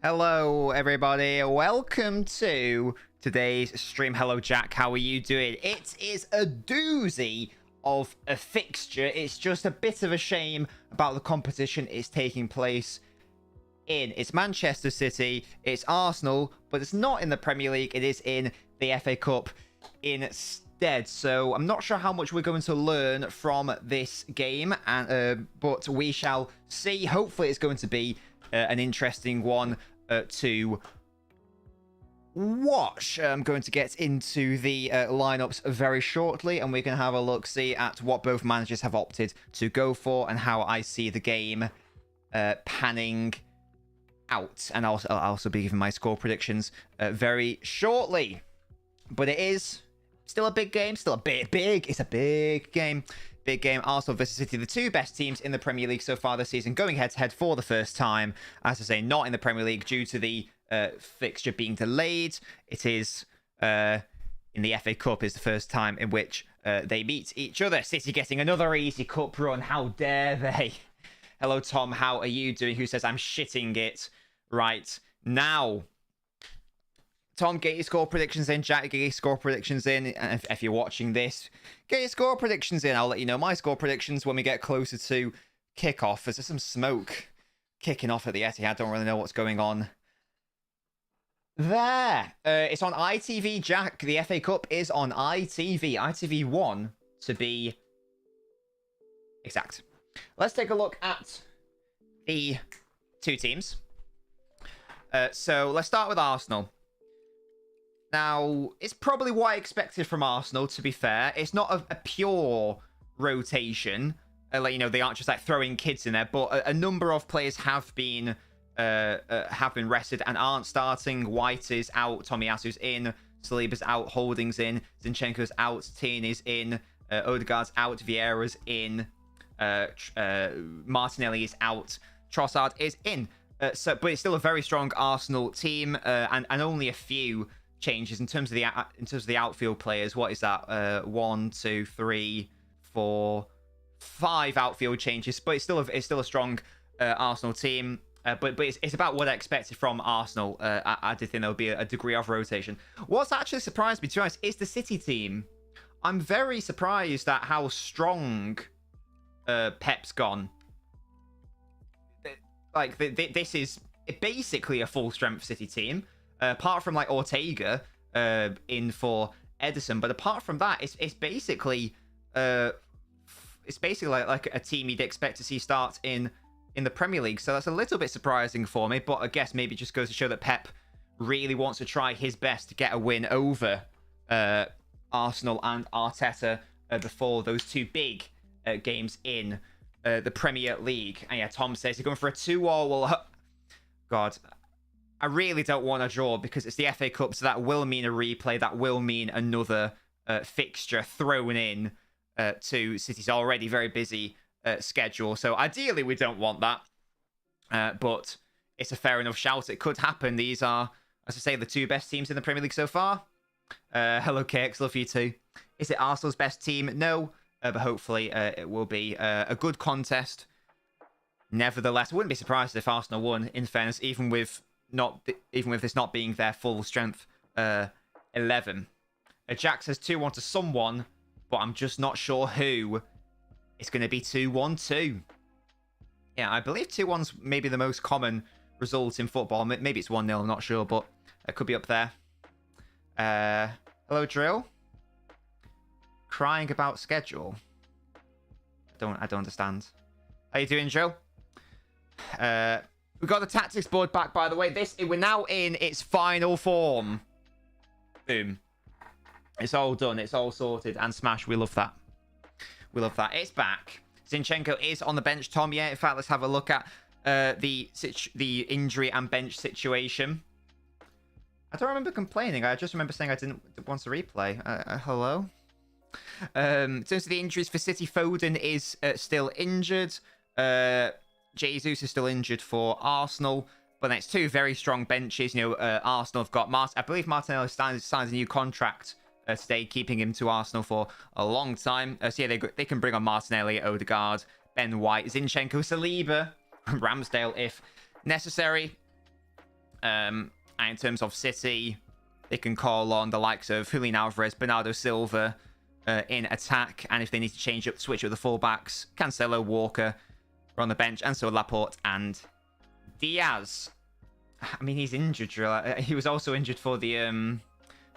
Hello, everybody. Welcome to today's stream. Hello, Jack. How are you doing? It is a doozy of a fixture. It's just a bit of a shame about the competition is taking place in. It's Manchester City, it's Arsenal, but it's not in the Premier League. It is in the FA Cup instead. So I'm not sure how much we're going to learn from this game, but we shall see. Hopefully, it's going to be an interesting one to watch. I'm going to get into the lineups very shortly, and we can have a look-see at what both managers have opted to go for and how I see the game panning out. And I'll also be giving my score predictions very shortly. But it is still a big game, still a big. It's a big game. Big game. Arsenal versus City, the two best teams in the Premier League so far this season, going head-to-head for the first time. As I say, not in the Premier League due to the fixture being delayed. It is in the FA Cup is the first time in which they meet each other. City getting another easy cup run. How dare they? Hello, Tom. How are you doing? Who says I'm shitting it right now? Tom, get your score predictions in. Jack, get your score predictions in. And if you're watching this, get your score predictions in. I'll let you know my score predictions when we get closer to kickoff. There's some smoke kicking off at the Etihad. I don't really know what's going on there. It's on ITV, Jack. The FA Cup is on ITV. ITV1 to be exact. Let's take a look at the two teams. So let's start with Arsenal. Now, it's probably what I expected from Arsenal, to be fair. It's not a pure rotation. They aren't just like throwing kids in there, but a number of players have been rested and aren't starting. White is out, Tomiyasu's in, Saliba's out, Holding's in, Zinchenko's out, Tierney is in, Odegaard's out, Vieira's in, Martinelli is out, Trossard is in. But it's still a very strong Arsenal team, and only a few changes in terms of the outfield players. What is that? 1, 2, 3, 4, 5 outfield changes, but it's still a strong Arsenal team. But it's about what I expected from Arsenal. I did think there would be a degree of rotation. What's actually surprised me, to be honest, is the City team. I'm very surprised at how strong Pep's gone. Like this is basically a full strength City team. Apart from like Ortega in for Edison, but apart from that, it's basically like a team you'd expect to see start in the Premier League. So that's a little bit surprising for me, but I guess maybe it just goes to show that Pep really wants to try his best to get a win over Arsenal and Arteta before those two big games in the Premier League. And yeah, Tom says he's going for a 2-all. Well, God, I really don't want a draw because it's the FA Cup, so that will mean a replay. That will mean another fixture thrown in to City's already very busy schedule. So ideally, we don't want that. But it's a fair enough shout. It could happen. These are, as I say, the two best teams in the Premier League so far. Hello, KX. Love you too. Is it Arsenal's best team? No. But hopefully it will be a good contest. Nevertheless, I wouldn't be surprised if Arsenal won, in fairness, even with this not being their full strength 11. Jack says 2-1 to someone, but I'm just not sure who. It's going to be 2-1-2. Yeah, I believe 2-1's maybe the most common result in football. Maybe it's 1-0, I'm not sure, but it could be up there. Hello, Drill. Crying about schedule. I don't understand. How you doing, Drill? We got the tactics board back, by the way. We're now in its final form. Boom. It's all done. It's all sorted. And smash. We love that. We love that. It's back. Zinchenko is on the bench, Tom. Yeah, in fact, let's have a look at the injury and bench situation. I don't remember complaining. I just remember saying I didn't want to replay. Hello? In terms of the injuries for City, Foden is still injured. Jesus is still injured for Arsenal, but then it's two very strong benches. Arsenal have got I believe Martinelli signs a new contract today, keeping him to Arsenal for a long time. So yeah, they can bring on Martinelli, Odegaard, Ben White, Zinchenko, Saliba, Ramsdale if necessary. And in terms of City, they can call on the likes of Julian Alvarez, Bernardo Silva in attack. And if they need to switch up the fullbacks, Cancelo, Walker are on the bench. And so Laporte and Diaz. I mean, he's injured. He was also injured for the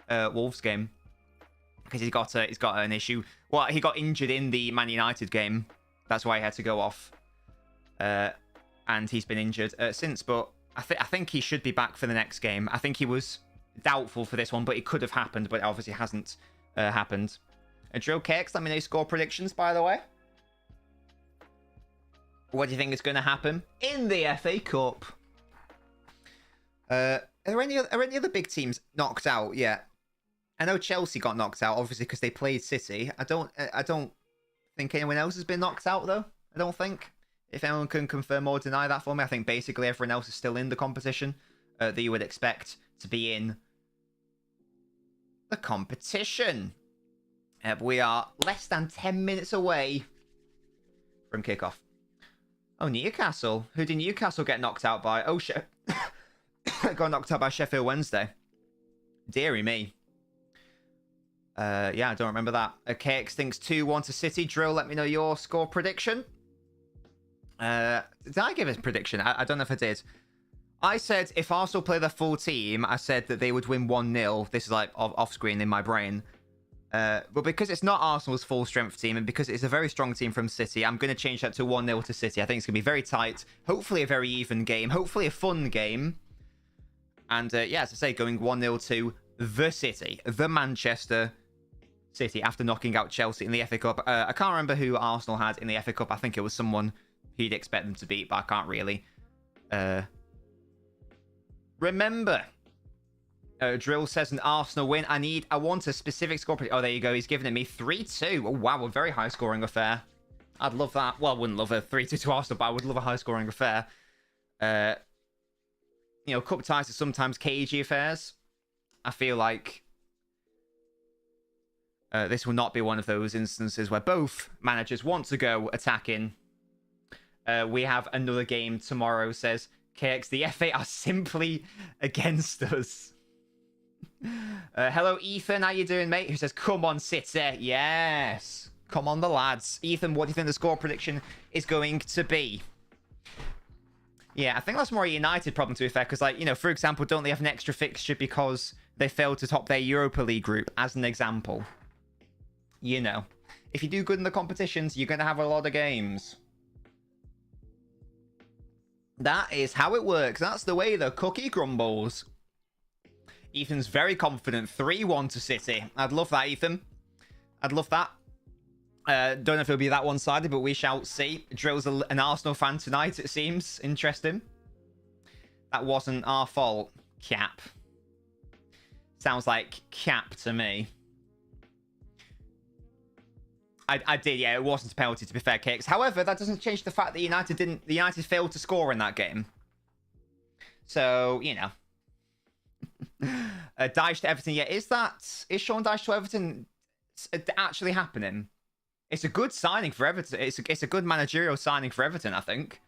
Wolves game because he's got an issue. Well, he got injured in the Man United game. That's why he had to go off. And he's been injured since. But I think he should be back for the next game. I think he was doubtful for this one, but it could have happened, but it obviously hasn't happened. Drill Cakes, let me know your score predictions, by the way. What do you think is going to happen in the FA Cup? Are there any other big teams knocked out yet? I know Chelsea got knocked out, obviously, because they played City. I don't think anyone else has been knocked out, though. I don't think. If anyone can confirm or deny that for me, I think basically everyone else is still in the competition that you would expect to be in the competition. But we are less than 10 minutes away from kickoff. Oh, Newcastle. Who did Newcastle get knocked out by? Oh, shit. Got knocked out by Sheffield Wednesday. Deary me. Yeah, I don't remember that. KX thinks 2-1 to City. Drill, let me know your score prediction. Did I give a prediction? I don't know if I did. I said if Arsenal play their full team, I said that they would win 1-0. This is like off screen in my brain. But because it's not Arsenal's full strength team and because it's a very strong team from City, I'm going to change that to 1-0 to City. I think it's going to be very tight. Hopefully a very even game. Hopefully a fun game. And yeah, as I say, going 1-0 to the City. The Manchester City after knocking out Chelsea in the FA Cup. I can't remember who Arsenal had in the FA Cup. I think it was someone you'd expect them to beat, but I can't really remember. Drill says an Arsenal win. I want a specific score. Oh, there you go. He's giving it me 3-2. Oh, wow. A very high scoring affair. I'd love that. Well, I wouldn't love a 3-2 to Arsenal, but I would love a high scoring affair. You know, cup ties are sometimes cagey affairs. I feel like this will not be one of those instances where both managers want to go attacking. We have another game tomorrow, says KX. The FA are simply against us. Hello, Ethan. How you doing, mate? Who says, come on, City. Yes. Come on, the lads. Ethan, what do you think the score prediction is going to be? Yeah, I think that's more a United problem, to be fair, because, like, you know, for example, don't they have an extra fixture because they failed to top their Europa League group, as an example? You know, if you do good in the competitions, you're going to have a lot of games. That is how it works. That's the way the cookie crumbles. Ethan's very confident. 3-1 to City. I'd love that, Ethan. I'd love that. Don't know if it'll be that one-sided, but we shall see. Drill's an Arsenal fan tonight, it seems. Interesting. That wasn't our fault. Cap. Sounds like cap to me. I did, yeah. It wasn't a penalty, to be fair, Kicks. However, that doesn't change the fact that United failed to score in that game. So, you know. Dyche to Everton. Yeah, is Sean Dyche to Everton actually happening? It's a good signing for Everton. It's a good managerial signing for Everton, I think.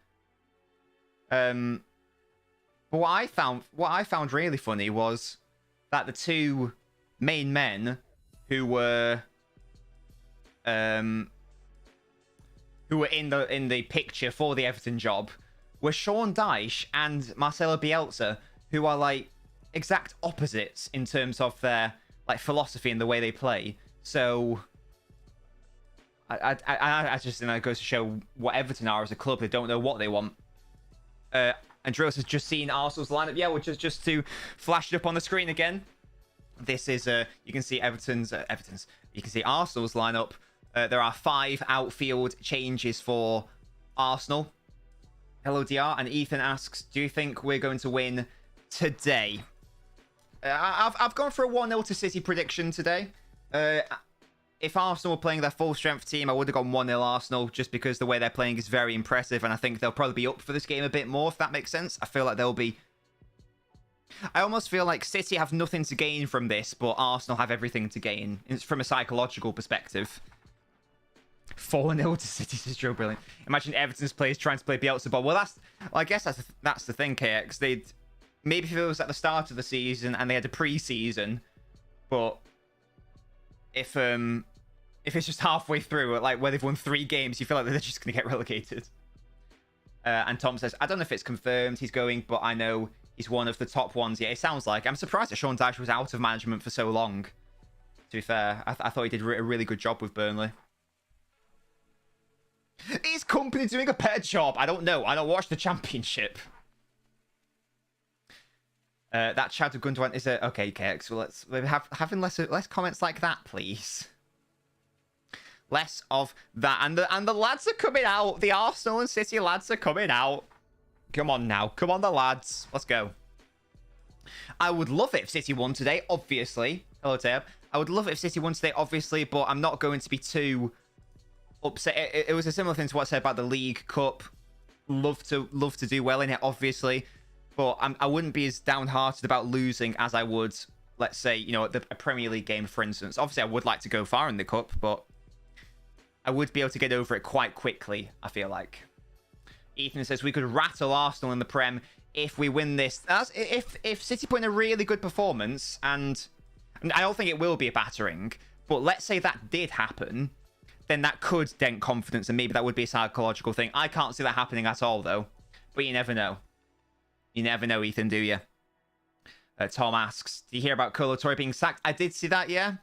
But what I found really funny was that the two main men who were in the picture for the Everton job were Sean Dyche and Marcelo Bielsa, who are like exact opposites in terms of their like philosophy and the way they play. So I just think that goes to show what Everton are as a club. They don't know what they want. Andreas has just seen Arsenal's lineup. Yeah, which is just to flash it up on the screen again. This is you can see Everton's. You can see Arsenal's lineup. There are 5 outfield changes for Arsenal. Hello, DR. And Ethan asks, do you think we're going to win today? I've gone for a 1-0 to City prediction today. If Arsenal were playing their full strength team, I would have gone 1-0 Arsenal, just because the way they're playing is very impressive, and I think they'll probably be up for this game a bit more, if that makes sense. I feel like they'll be... I almost feel like City have nothing to gain from this, but Arsenal have everything to gain. It's from a psychological perspective. 4-0 to City, says Joe. Brilliant. Imagine Everton's players trying to play Bielsa ball. Well, I guess that's the thing, KX. maybe if it was at the start of the season and they had a pre-season, but if it's just halfway through, like where they've won 3 games, you feel like they're just going to get relegated. And Tom says, I don't know if it's confirmed he's going, but I know he's one of the top ones. Yeah, it sounds like. I'm surprised that Sean Dyche was out of management for so long. To be fair, I thought he did a really good job with Burnley. Is company doing a better job? I don't know. I don't watch the Championship. That chat of Gundogan is a... Okay, Kex, well, let's having less comments like that, please. Less of that. And the lads are coming out. The Arsenal and City lads are coming out. Come on now. Come on, the lads. Let's go. I would love it if City won today, obviously. Hello, Tab. I would love it if City won today, obviously, but I'm not going to be too upset. It was a similar thing to what I said about the League Cup. Love to do well in it, obviously. But I wouldn't be as downhearted about losing as I would, let's say, you know, a Premier League game, for instance. Obviously, I would like to go far in the Cup, but I would be able to get over it quite quickly, I feel like. Ethan says, we could rattle Arsenal in the Prem if we win this. If City put in a really good performance, and I don't think it will be a battering, but let's say that did happen, then that could dent confidence, and maybe that would be a psychological thing. I can't see that happening at all, though. But you never know. You never know, Ethan, do you? Tom asks, do you hear about Kolo Touré being sacked? I did see that, yeah.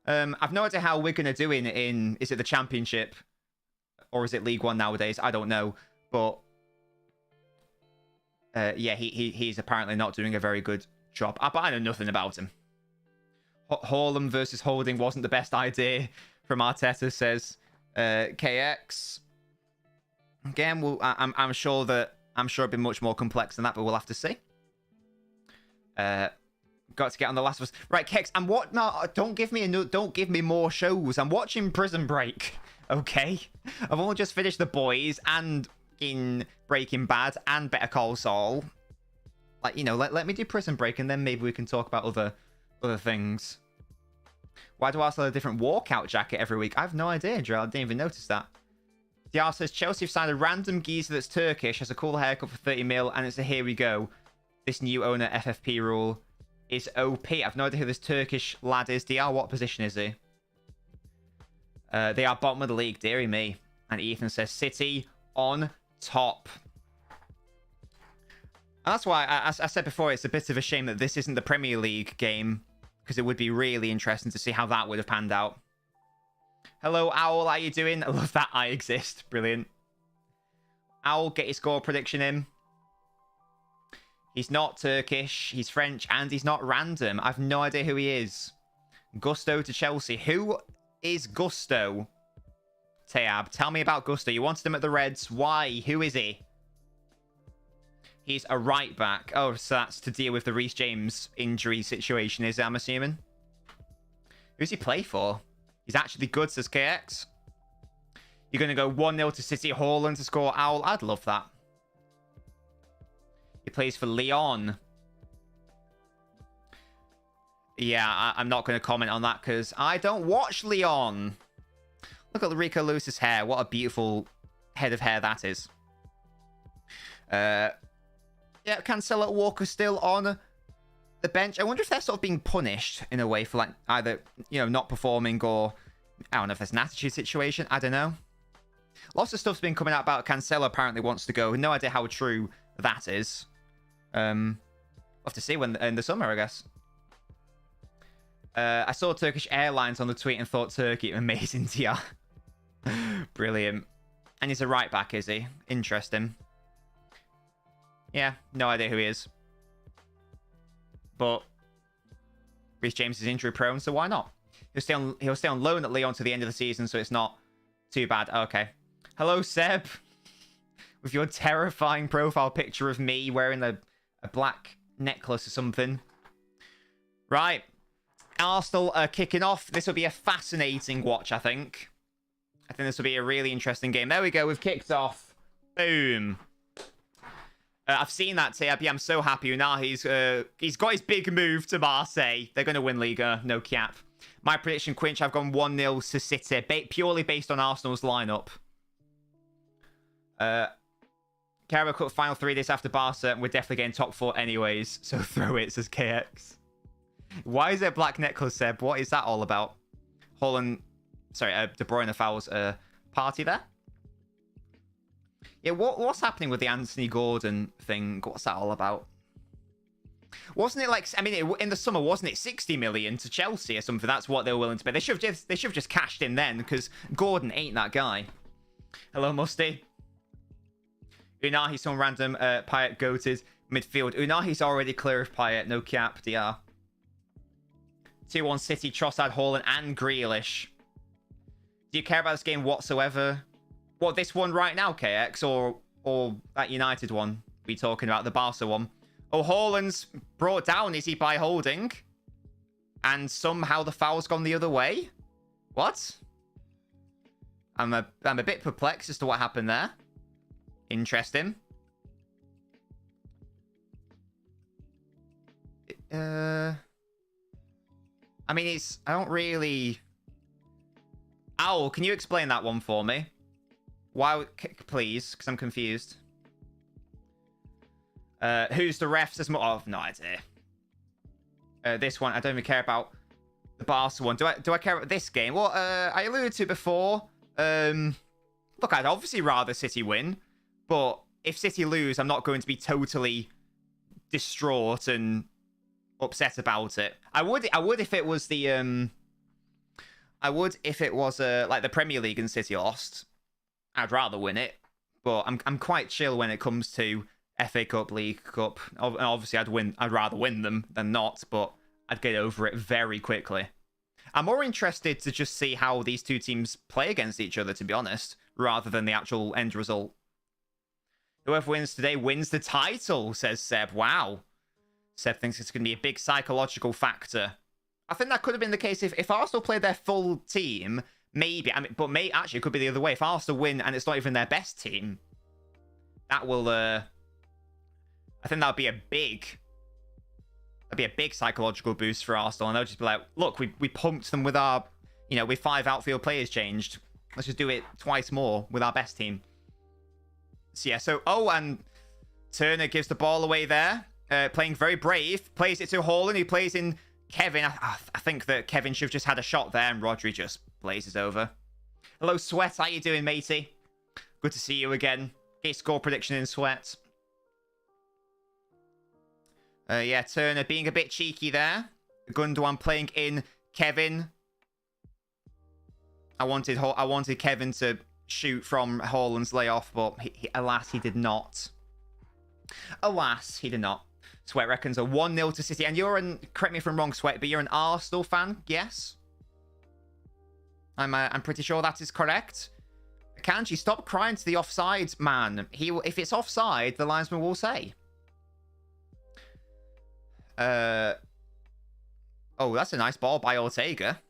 I've no idea how we're going to do in... Is it the Championship? Or is it League One nowadays? I don't know. But... yeah, he's apparently not doing a very good job. But I know nothing about him. Haaland versus Holding wasn't the best idea from Arteta, says KX. Again, well, I'm sure it'd be much more complex than that, but we'll have to see. Got to get on The Last of Us. Right, Kex, no, don't give me more shows. I'm watching Prison Break, okay? I've only just finished The Boys and in Breaking Bad and Better Call Saul. Like, you know, let me do Prison Break and then maybe we can talk about other things. Why do Arsenal have a different walkout jacket every week? I have no idea, Joel. I didn't even notice that. DR says, Chelsea have signed a random geezer that's Turkish, has a cool haircut for 30 mil, and it's a here we go. This new owner FFP rule is OP. I've no idea who this Turkish lad is. DR, what position is he? They are bottom of the league, dearie me. And Ethan says, City on top. And that's why I said before, it's a bit of a shame that this isn't the Premier League game, because it would be really interesting to see how that would have panned out. Hello, Owl. How you doing? I love that I exist. Brilliant. Owl, get your score prediction in. He's not Turkish. He's French. And he's not random. I've no idea who he is. Gusto to Chelsea. Who is Gusto? Tayab, tell me about Gusto. You wanted him at the Reds. Why? Who is he? He's a right back. Oh, so that's to deal with the Reece James injury situation, is it, I'm assuming? Who's he play for? He's actually good, says KX. You're going to go 1-0 to City. Haaland to score. Owl. I'd love that. He plays for Lyon. Yeah, I'm not going to comment on that because I don't watch Lyon. Look at Rico Lewis's hair. What a beautiful head of hair that is. Yeah, Cancelo, Walker still on the bench. I wonder if they're sort of being punished in a way for like either, you know, not performing or I don't know if there's an attitude situation. I don't know. Lots of stuff's been coming out about Cancelo apparently wants to go. No idea how true that is. We'll have to see when in the summer, I guess. I saw Turkish Airlines on the tweet and thought Turkey amazing TR. Brilliant. And he's a right back, is he? Interesting. Yeah, no idea who he is. But Reece James is injury prone, so why not? He'll stay on loan at Lyon to the end of the season, so it's not too bad. Okay. Hello, Seb. With your terrifying profile picture of me wearing a black necklace or something. Right. Arsenal are kicking off. This will be a fascinating watch, I think. I think this will be a really interesting game. There we go. We've kicked off. Boom. I've seen that, TAB. I'm so happy. Now he's got his big move to Marseille. They're going to win Liga. No cap. My prediction, Quinch, I've gone 1-0 to City. Purely based on Arsenal's lineup. Carabao Cup final 3 days after Barca. We're definitely getting top 4 anyways. So throw it, says KX. Why is there black necklace, Seb? What is that all about? Holland, sorry, De Bruyne fouls party there. Yeah, what's happening with the Anthony Gordon thing? What's that all about? Wasn't it like, I mean, in the summer, wasn't it 60 million to Chelsea or something? That's what they were willing to pay. They should have just cashed in then, because Gordon ain't that guy. Hello, Musty. Unahi, some random Payet goated midfield. Unahi's already clear of Payet. No cap, DR. 2-1 City, Trossard, Haaland, and Grealish. Do you care about this game whatsoever? What, this one right now, KX? Or that United one we talking about, the Barca one? Oh, Haaland's brought down, is he, by holding? And somehow the foul's gone the other way? What? I'm a bit perplexed as to what happened there. Interesting. I mean, I don't really... Owl, can you explain that one for me? Why, please, because I'm confused. Who's the refs? There's more. Oh, I've no idea. This one, I don't even care about the Barca one. Do I care about this game? Well, I alluded to before. Look, I'd obviously rather City win, but if City lose, I'm not going to be totally distraught and upset about it. I would if it was the like the Premier League and City lost. I'd rather win it, but I'm quite chill when it comes to FA Cup, League Cup. Obviously, I'd rather win them than not, but I'd get over it very quickly. I'm more interested to just see how these two teams play against each other, to be honest, rather than the actual end result. Whoever wins today wins the title, says Seb. Wow. Seb thinks it's going to be a big psychological factor. I think that could have been the case if Arsenal played their full team, maybe. I mean, but actually, it could be the other way. If Arsenal win and it's not even their best team, that will... I think that would be a big psychological boost for Arsenal, and they'll just be like, look, we pumped them with our, with 5 outfield players changed. Let's just do it twice more with our best team. So yeah, and Turner gives the ball away there, playing very brave, plays it to Haaland, who plays in Kevin. I think that Kevin should have just had a shot there, and Rodri just blazes over. Hello, Sweat, how you doing, matey? Good to see you again. Get score prediction in Sweat. Yeah, Turner being a bit cheeky there. Gundogan playing in Kevin. I wanted Kevin to shoot from Haaland's layoff, but alas, he did not. Alas, he did not. Sweat reckons a 1-0 to City. And correct me if I'm wrong, Sweat, but you're an Arsenal fan, yes? I'm pretty sure that is correct. Kanji, stop crying to the offside man. If it's offside, the linesman will say. Oh, that's a nice ball by Ortega.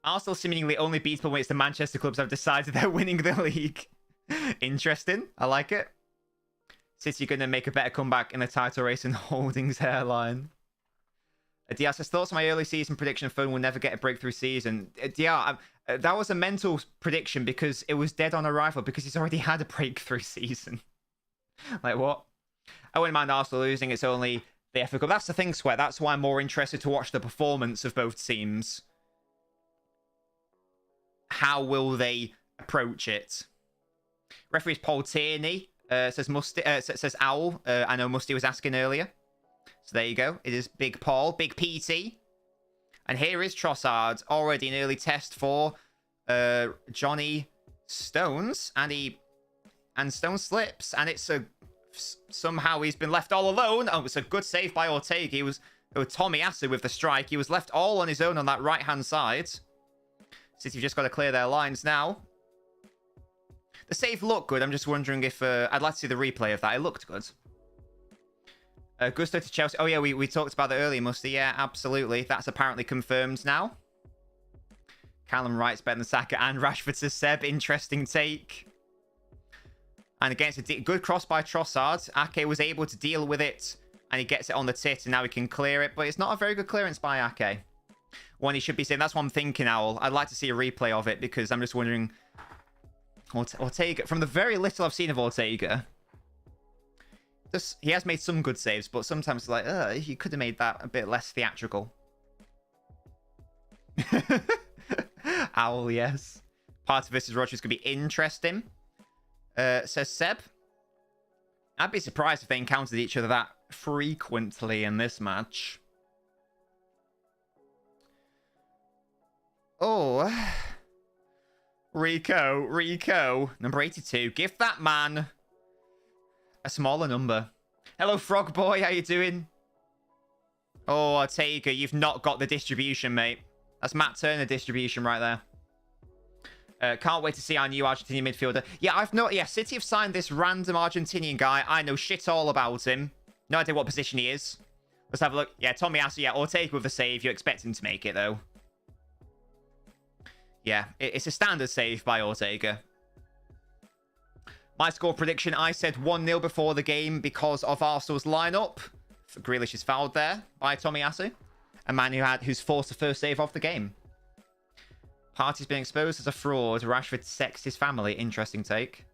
Arsenal seemingly only beatable when it's the Manchester clubs have decided they're winning the league. Interesting. I like it. City going to make a better comeback in the title race than Holding's hairline. Diaz says, thoughts on my early season prediction phone will never get a breakthrough season. Diaz, that was a mental prediction because it was dead on arrival because he's already had a breakthrough season. Like, what? I wouldn't mind Arsenal losing. It's only the FA Cup. That's the thing, Sweat. That's why I'm more interested to watch the performance of both teams. How will they approach it? Referee's Paul Tierney says Owl. I know Musty was asking earlier. So there you go. It is Big Paul, Big PT. And here is Trossard. Already an early test for Johnny Stones. And Stones slips. And it's somehow he's been left all alone. Oh, it's a good save by Ortega. It was Tommy Asu with the strike. He was left all on his own on that right-hand side. City have just got to clear their lines now. The save looked good. I'm just wondering if... I'd like to see the replay of that. It looked good. Gusto to Chelsea. Oh, yeah, we talked about that earlier, Musty. Yeah, absolutely. That's apparently confirmed now. Callum Wright's better than Saka and Rashford to Seb. Interesting take. And again, it's a good cross by Trossard. Ake was able to deal with it, and he gets it on the tit, and now he can clear it. But it's not a very good clearance by Ake. One he should be saying. That's what I'm thinking, Owl. I'd like to see a replay of it, because I'm just wondering... Ortega, from the very little I've seen of Ortega, he has made some good saves, but sometimes like, he could have made that a bit less theatrical. Owl, yes. Party versus Roger is going to be interesting. Says Seb. I'd be surprised if they encountered each other that frequently in this match. Oh. Rico. Number 82. Give that man a smaller number. Hello, Frog Boy. How you doing? Oh, Ortega, you've not got the distribution, mate. That's Matt Turner distribution right there. Can't wait to see our new Argentinian midfielder. Yeah, City have signed this random Argentinian guy. I know shit all about him. No idea what position he is. Let's have a look. Yeah, Tomiyasu. Yeah, Ortega with the save. You expect him to make it, though. Yeah, it's a standard save by Ortega. My score prediction, I said 1-0 before the game because of Arsenal's lineup. Grealish is fouled there by Tomiyasu. A man who's forced the first save of the game. Party's been exposed as a fraud. Rashford sexed his family. Interesting take.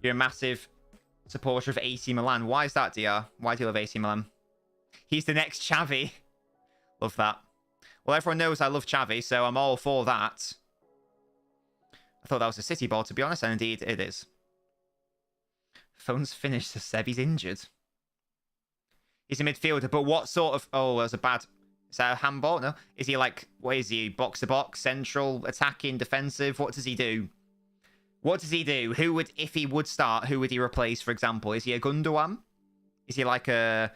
You're a massive supporter of AC Milan. Why is that, DR? Why do you love AC Milan? He's the next Xavi. Love that. Well, everyone knows I love Xavi, so I'm all for that. I thought that was a City ball, to be honest, and indeed it is. Phone's finished, so Seb, he's injured. He's a midfielder, but what sort of... Oh, that was a bad... Is that a handball? No. Is he like... What is he? Box-to-box? Central? Attacking? Defensive? What does he do? What does he do? Who would... If he would start, who would he replace, for example? Is he a Gundogan? Is he like a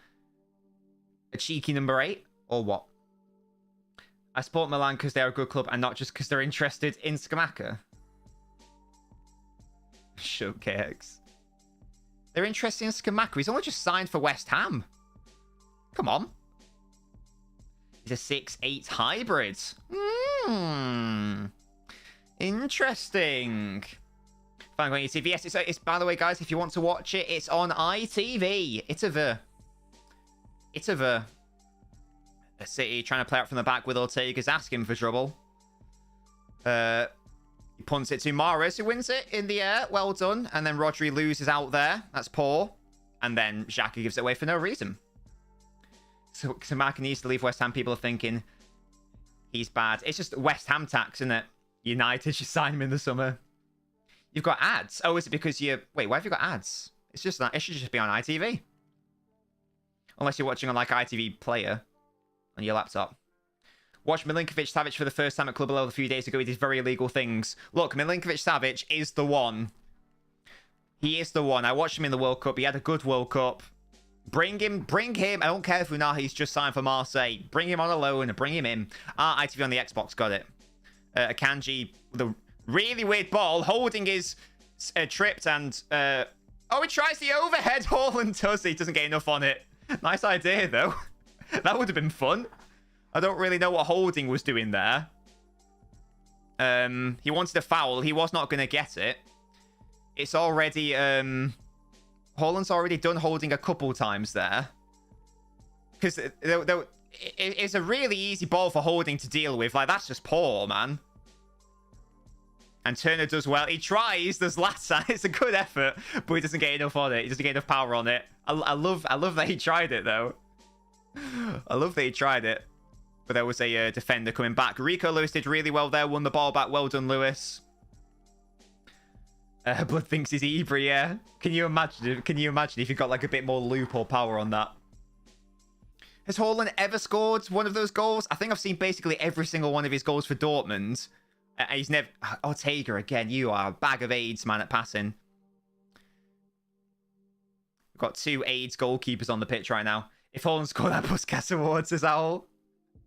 cheeky number 8? Or what? I support Milan because they're a good club and not just because they're interested in Scamacca. Shut KX. They're interested in Scamacca. He's only just signed for West Ham. Come on. He's a 6'8 hybrid. Interesting. Fine, going to TV. Yes, it's by the way, guys, if you want to watch it, it's on ITV. It's a City trying to play out from the back with Ortega's asking for trouble. He punts it to Mahrez, who wins it in the air. Well done. And then Rodri loses out there. That's poor. And then Xhaka gives it away for no reason. So Mark needs to leave West Ham. People are thinking he's bad. It's just West Ham tax, isn't it? United should sign him in the summer. You've got ads. Oh, is it because you... Wait, why have you got ads? It's just that. It should just be on ITV. Unless you're watching on like ITV Player on your laptop. Watch Milinkovic-Savic for the first time at Club Below a few days ago. He did very illegal things. Look, Milinkovic-Savic is the one. He is the one. I watched him in the World Cup. He had a good World Cup. Bring him. I don't care if Unahi's just signed for Marseille. Bring him on a loan and bring him in. ITV on the Xbox. Got it. Akanji, the really weird ball. Holding is tripped and... oh, he tries the overhead. Haaland does. He doesn't get enough on it. Nice idea, though. That would have been fun. I don't really know what Holding was doing there. He wanted a foul. He was not going to get it. It's already... Haaland's already done Holding a couple times there. Because it's a really easy ball for Holding to deal with. Like, that's just poor, man. And Turner does well. He tries. There's Latan. It's a good effort, but he doesn't get enough on it. He doesn't get enough power on it. I love that he tried it, though. I love that he tried it. But there was a defender coming back. Rico Lewis did really well there. Won the ball back. Well done, Lewis. Blood thinks he's Ibra, yeah. Can you imagine if you got like a bit more loop or power on that? Has Haaland ever scored one of those goals? I think I've seen basically every single one of his goals for Dortmund. He's never... Ortega again. You are a bag of AIDS, man, at passing. We've got 2 AIDS goalkeepers on the pitch right now. If Haaland scored that Puskas Awards, is that all?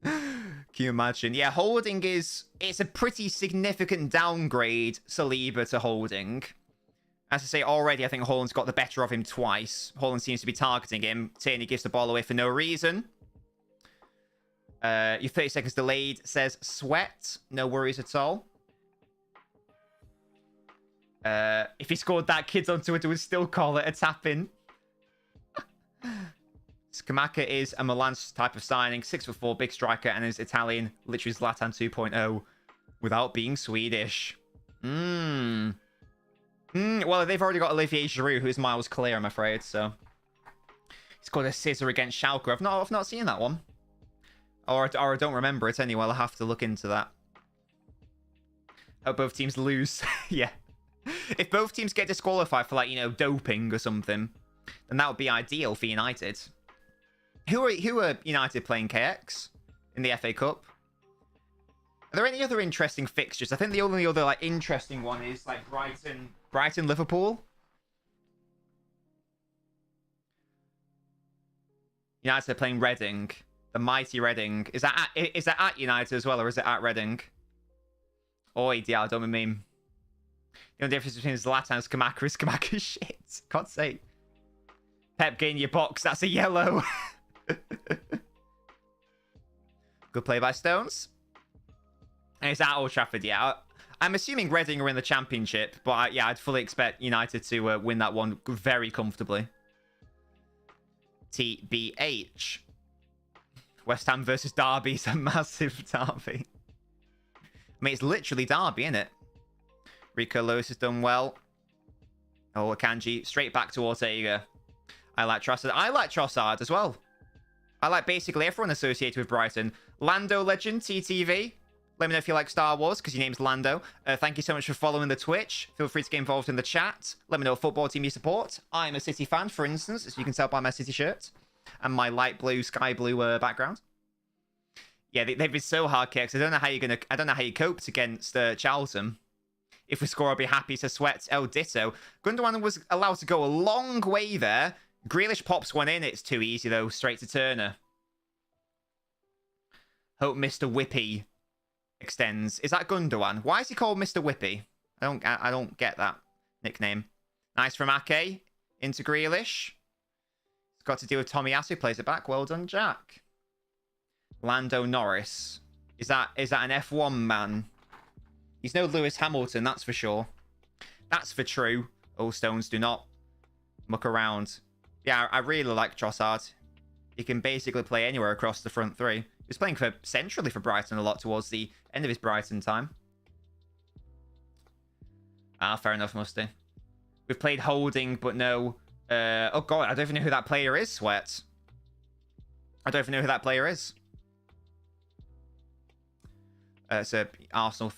Can you imagine? Yeah, Holding is... It's a pretty significant downgrade, Saliba to Holding. As I say, already I think Haaland's got the better of him twice. Haaland seems to be targeting him. Tierney gives the ball away for no reason. Your 30 seconds delayed, says Sweat. No worries at all. If he scored that, kids on Twitter would still call it a tap-in. Scamacca is a Milan type of signing. 6'4", big striker, and is Italian. Literally Zlatan 2.0 without being Swedish. Well, they've already got Olivier Giroud, who's miles clear, I'm afraid, so... He's got a scissor against Schalke. I've not seen that one. Or I don't remember it anyway. I'll have to look into that. Hope both teams lose. Yeah. If both teams get disqualified for, like, you know, doping or something, then that would be ideal for United. Who are United playing, KX, in the FA Cup? Are there any other interesting fixtures? I think the only other, like, interesting one is, like, Brighton, Liverpool. United are playing Reading. The mighty Reading. Is that at United as well, or is it at Reading? Oi, yeah, don't mean. The only difference between Zlatan and Skamaka is Skamaka's shit. God's sake. Pep, get in your box. That's a yellow. Good play by Stones. And it's at Old Trafford, yeah. I'm assuming Reading are in the Championship, but yeah, I'd fully expect United to win that one very comfortably. TBH. West Ham versus Derby is a massive derby. I mean, it's literally Derby, isn't it? Rico Lewis has done well. Oh, Akanji. Straight back to Ortega. I like Trossard. I like Trossard as well. I like basically everyone associated with Brighton. Lando Legend, TTV. Let me know if you like Star Wars, because your name's Lando. Thank you so much for following the Twitch. Feel free to get involved in the chat. Let me know what football team you support. I'm a City fan, for instance, as you can tell by my City shirt. And my light blue, sky blue background. Yeah, they've been so hard kicks. I don't know how you coped against Charlton. If we score, I'll be happy to sweat. Oh, ditto. Gundogan was allowed to go a long way there. Grealish pops one in. It's too easy, though. Straight to Turner. Hope Mr. Whippy extends. Is that Gundogan? Why is he called Mr. Whippy? I don't get that nickname. Nice from Ake. Into Grealish. It's got to deal with Tomiyasu. Plays it back. Well done, Jack. Lando Norris. Is that an F1 man? He's no Lewis Hamilton, that's for sure. That's for true. All Stones do not muck around. Yeah, I really like Trossard. He can basically play anywhere across the front three. He was playing centrally for Brighton a lot towards the end of his Brighton time. Ah, fair enough, Musty. We've played Holding, but no... oh, God, I don't even know who that player is, Sweat. I don't even know who that player is. It's a Arsenal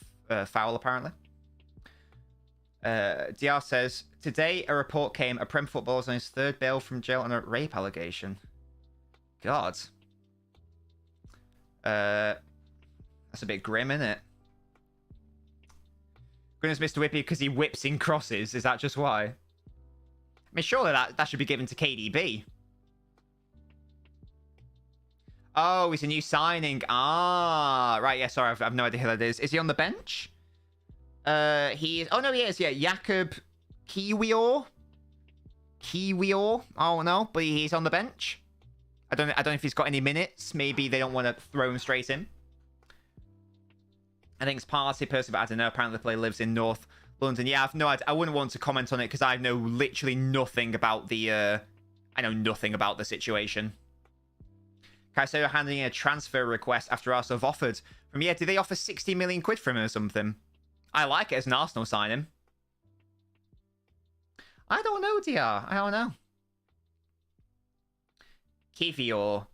foul, apparently. DR says, today a report came, a Prem footballer was on his third bail from jail on a rape allegation. God. That's a bit grim, isn't it? Goodness, Mr. Whippy, because he whips in crosses. Is that just why? I mean, surely that should be given to KDB. Oh, he's a new signing. Ah, right. Yeah, sorry. I've no idea who that is. Is he on the bench? He is. Oh, no, he is. Yeah, Jakob Kiwior. Oh, no, but he's on the bench. I don't know if he's got any minutes. Maybe they don't want to throw him straight in. I think it's party person, but I don't know. Apparently the player lives in North London. Yeah, I've no idea. I wouldn't want to comment on it because I know literally nothing about the... I know nothing about the situation. Caicedo handing in a transfer request after Arsenal have offered from... Yeah, did they offer 60 million quid for him or something? I like it as an Arsenal signing. I don't know, DR. I don't know. Kivior.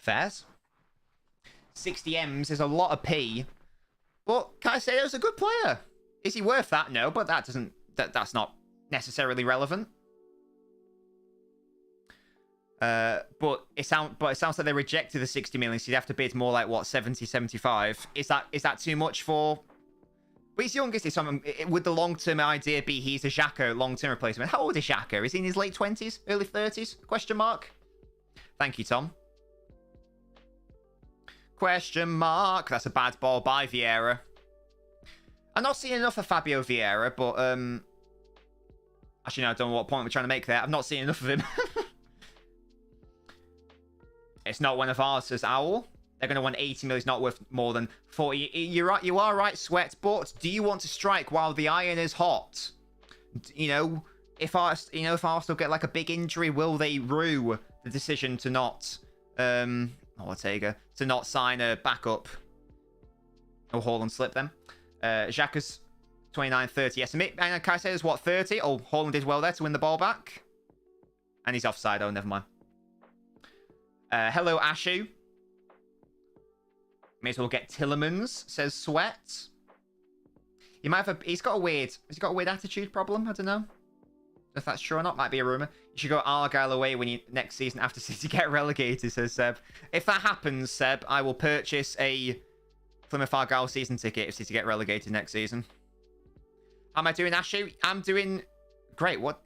Fairs. 60 M's is a lot of P. But Caicedo's a good player. Is he worth that? No, but that's not necessarily relevant. But it sounds like they rejected the 60 million, so you'd have to bid more like what, 70, 75. Is that too much for? But he's youngest. Would the long-term idea be he's a Xhaka long-term replacement? How old is Xhaka? Is he in his late 20s, early 30s? Question mark. Thank you, Tom. Question mark. That's a bad ball by Vieira. I'm not seeing enough of Fabio Vieira, but actually no, I don't know what point we're trying to make there. I've not seen enough of him. It's not one of ours, says Owl. They're going to want 80 million. It's not worth more than 40. You're right. You are right, Sweat. But do you want to strike while the iron is hot? You know, if Arsenal get like a big injury, will they rue the decision to not, Ortega, to not sign a backup? Oh, Haaland slip them. Xhaka's 29, 30. Yes, and Caicedo's what, 30? Oh, Haaland did well there to win the ball back. And he's offside. Oh, never mind. Hello, Ashu. May as well get Tillemans, says Sweat. He might have he's got a weird attitude problem. I don't know if that's true or not. Might be a rumor. You should go Argyle away when you next season after City get relegated, says Seb. If that happens, Seb, I will purchase a Plymouth Argyle season ticket if City get relegated next season. How am I doing, Ashu? I'm doing great. What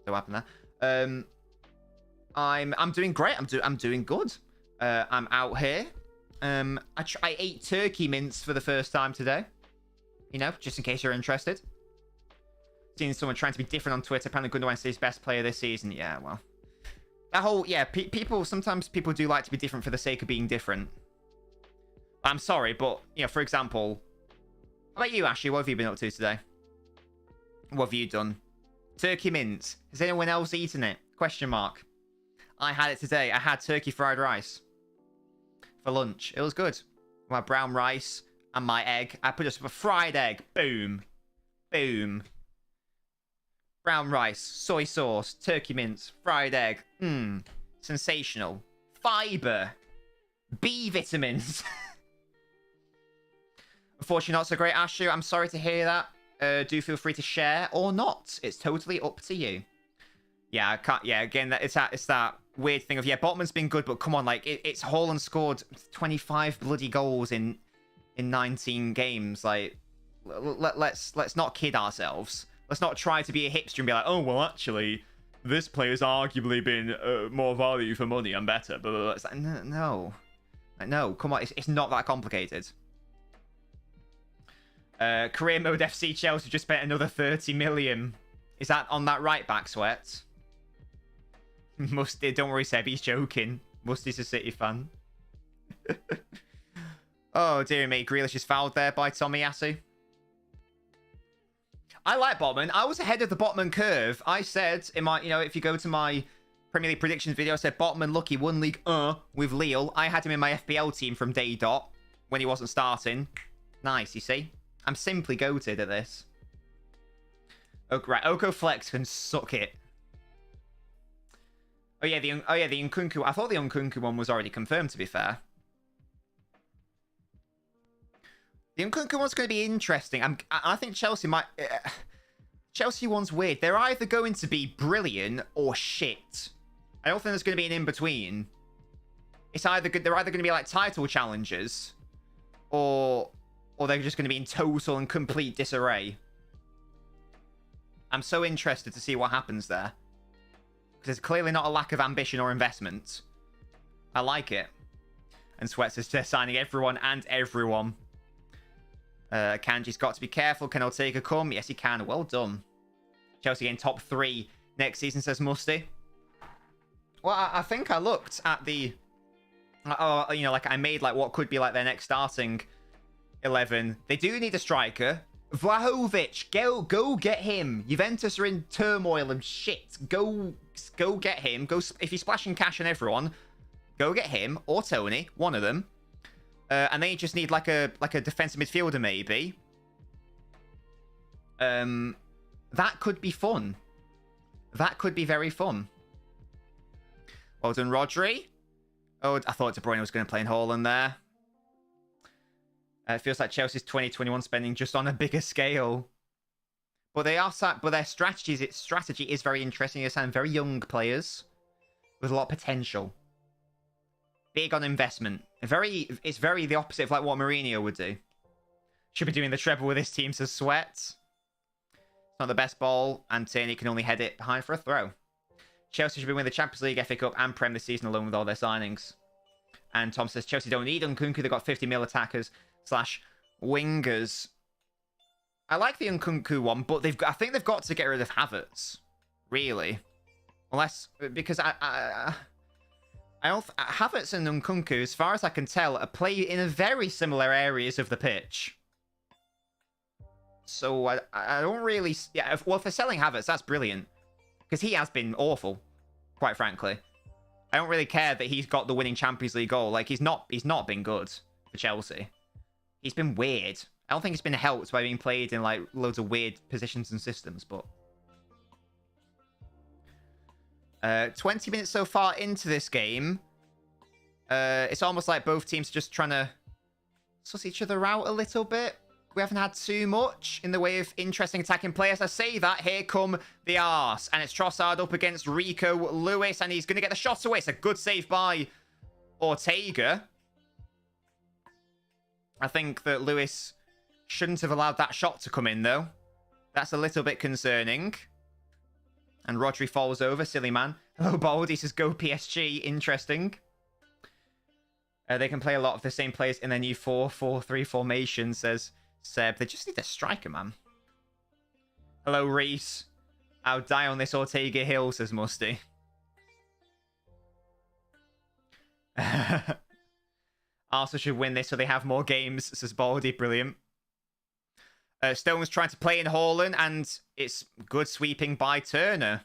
happened there? I'm doing great. I'm doing good. I'm out here. I ate turkey mince for the first time today. You know, just in case you're interested. Seeing someone trying to be different on Twitter. Apparently Gundogan's his best player this season. Yeah, well. That whole, yeah, sometimes people do like to be different for the sake of being different. I'm sorry, but, you know, for example, how about you, Ashley? What have you been up to today? What have you done? Turkey mince. Has anyone else eaten it? Question mark. I had it today. I had turkey fried rice for lunch. It was good. My brown rice and my egg. I put just a fried egg. Boom. Boom. Brown rice, soy sauce, turkey mince, fried egg. Mmm. Sensational. Fiber. B vitamins. Unfortunately, not so great, Ashu. I'm sorry to hear that. Do feel free to share or not. It's totally up to you. Yeah, I can't. Yeah, again, it's that weird thing of, yeah, Botman's been good, but come on, like, it's Haaland scored 25 bloody goals in 19 games. Like, let's not kid ourselves. Let's not try to be a hipster and be like, oh, well, actually, this player's arguably been more value for money and better. But it's like, no, come on, it's not that complicated. Career mode FC Chelsea just spent another 30 million. Is that on that right back, Sweat? Musty, don't worry, Seb, he's joking. Musty's a City fan. Oh, dear me. Grealish is fouled there by Tomiyasu. I like Botman. I was ahead of the Botman curve. I said in my, you know, if you go to my Premier League predictions video, I said Botman, lucky, won league with Lille. I had him in my FPL team from day dot when he wasn't starting. Nice, you see? I'm simply goated at this. Oh, right, Oko Flex can suck it. Oh yeah, the Nkunku. I thought the Nkunku one was already confirmed, to be fair. The Nkunku one's going to be interesting. I think Chelsea might... Chelsea one's weird. They're either going to be brilliant or shit. I don't think there's going to be an in-between. They're either going to be like title challengers, or they're just going to be in total and complete disarray. I'm so interested to see what happens there. Because there's clearly not a lack of ambition or investment. I like it. And Sweat says they're signing everyone and everyone. Kanji's got to be careful. Can Ortega come? Yes, he can. Well done. Chelsea getting top 3 next season, says Musty. Well, I think I looked at the... you know, like I made like what could be like their next starting 11. They do need a striker. Vlahovic, go get him. Juventus are in turmoil and shit. Go get him. If you're splashing cash on everyone, go get him or Tony, one of them. And then you just need like a defensive midfielder maybe. That could be fun. That could be very fun. Well done, Rodri. Oh, I thought De Bruyne was going to play in Haaland there. It feels like Chelsea's 2021 spending just on a bigger scale. But their strategy is very interesting. They sign very young players with a lot of potential. Big on investment. It's very the opposite of like what Mourinho would do. Should be doing the treble with his team, says Sweat. It's not the best ball, and Tierney can only head it behind for a throw. Chelsea should be winning the Champions League, FA Cup, and Prem this season alone with all their signings. And Tom says Chelsea don't need Nkunku. They've got 50 mil attackers / wingers. I like the Nkunku one, but I think they've got to get rid of Havertz. Really. Unless, because I don't... Havertz and Nkunku, as far as I can tell, play in a very similar areas of the pitch. So I don't really... Yeah, well, if they're selling Havertz, that's brilliant. Because he has been awful, quite frankly. I don't really care that he's got the winning Champions League goal. Like, he's not been good for Chelsea. He's been weird. I don't think it's been helped by being played in like loads of weird positions and systems, but 20 minutes so far into this game. It's almost like both teams are just trying to suss each other out a little bit. We haven't had too much in the way of interesting attacking players. I say that, here come the arse. And it's Trossard up against Rico Lewis, and he's going to get the shot away. It's a good save by Ortega. I think that Lewis shouldn't have allowed that shot to come in, though. That's a little bit concerning. And Rodri falls over, silly man. Hello, Baldy says, go PSG. Interesting. They can play a lot of the same players in their new 4-4-3 formation, says Seb. They just need a striker, man. Hello, Reese. I'll die on this Ortega hill, says Musty. Arsenal should win this so they have more games, says Baldy. Brilliant. Stone's trying to play in Haaland, and it's good sweeping by Turner.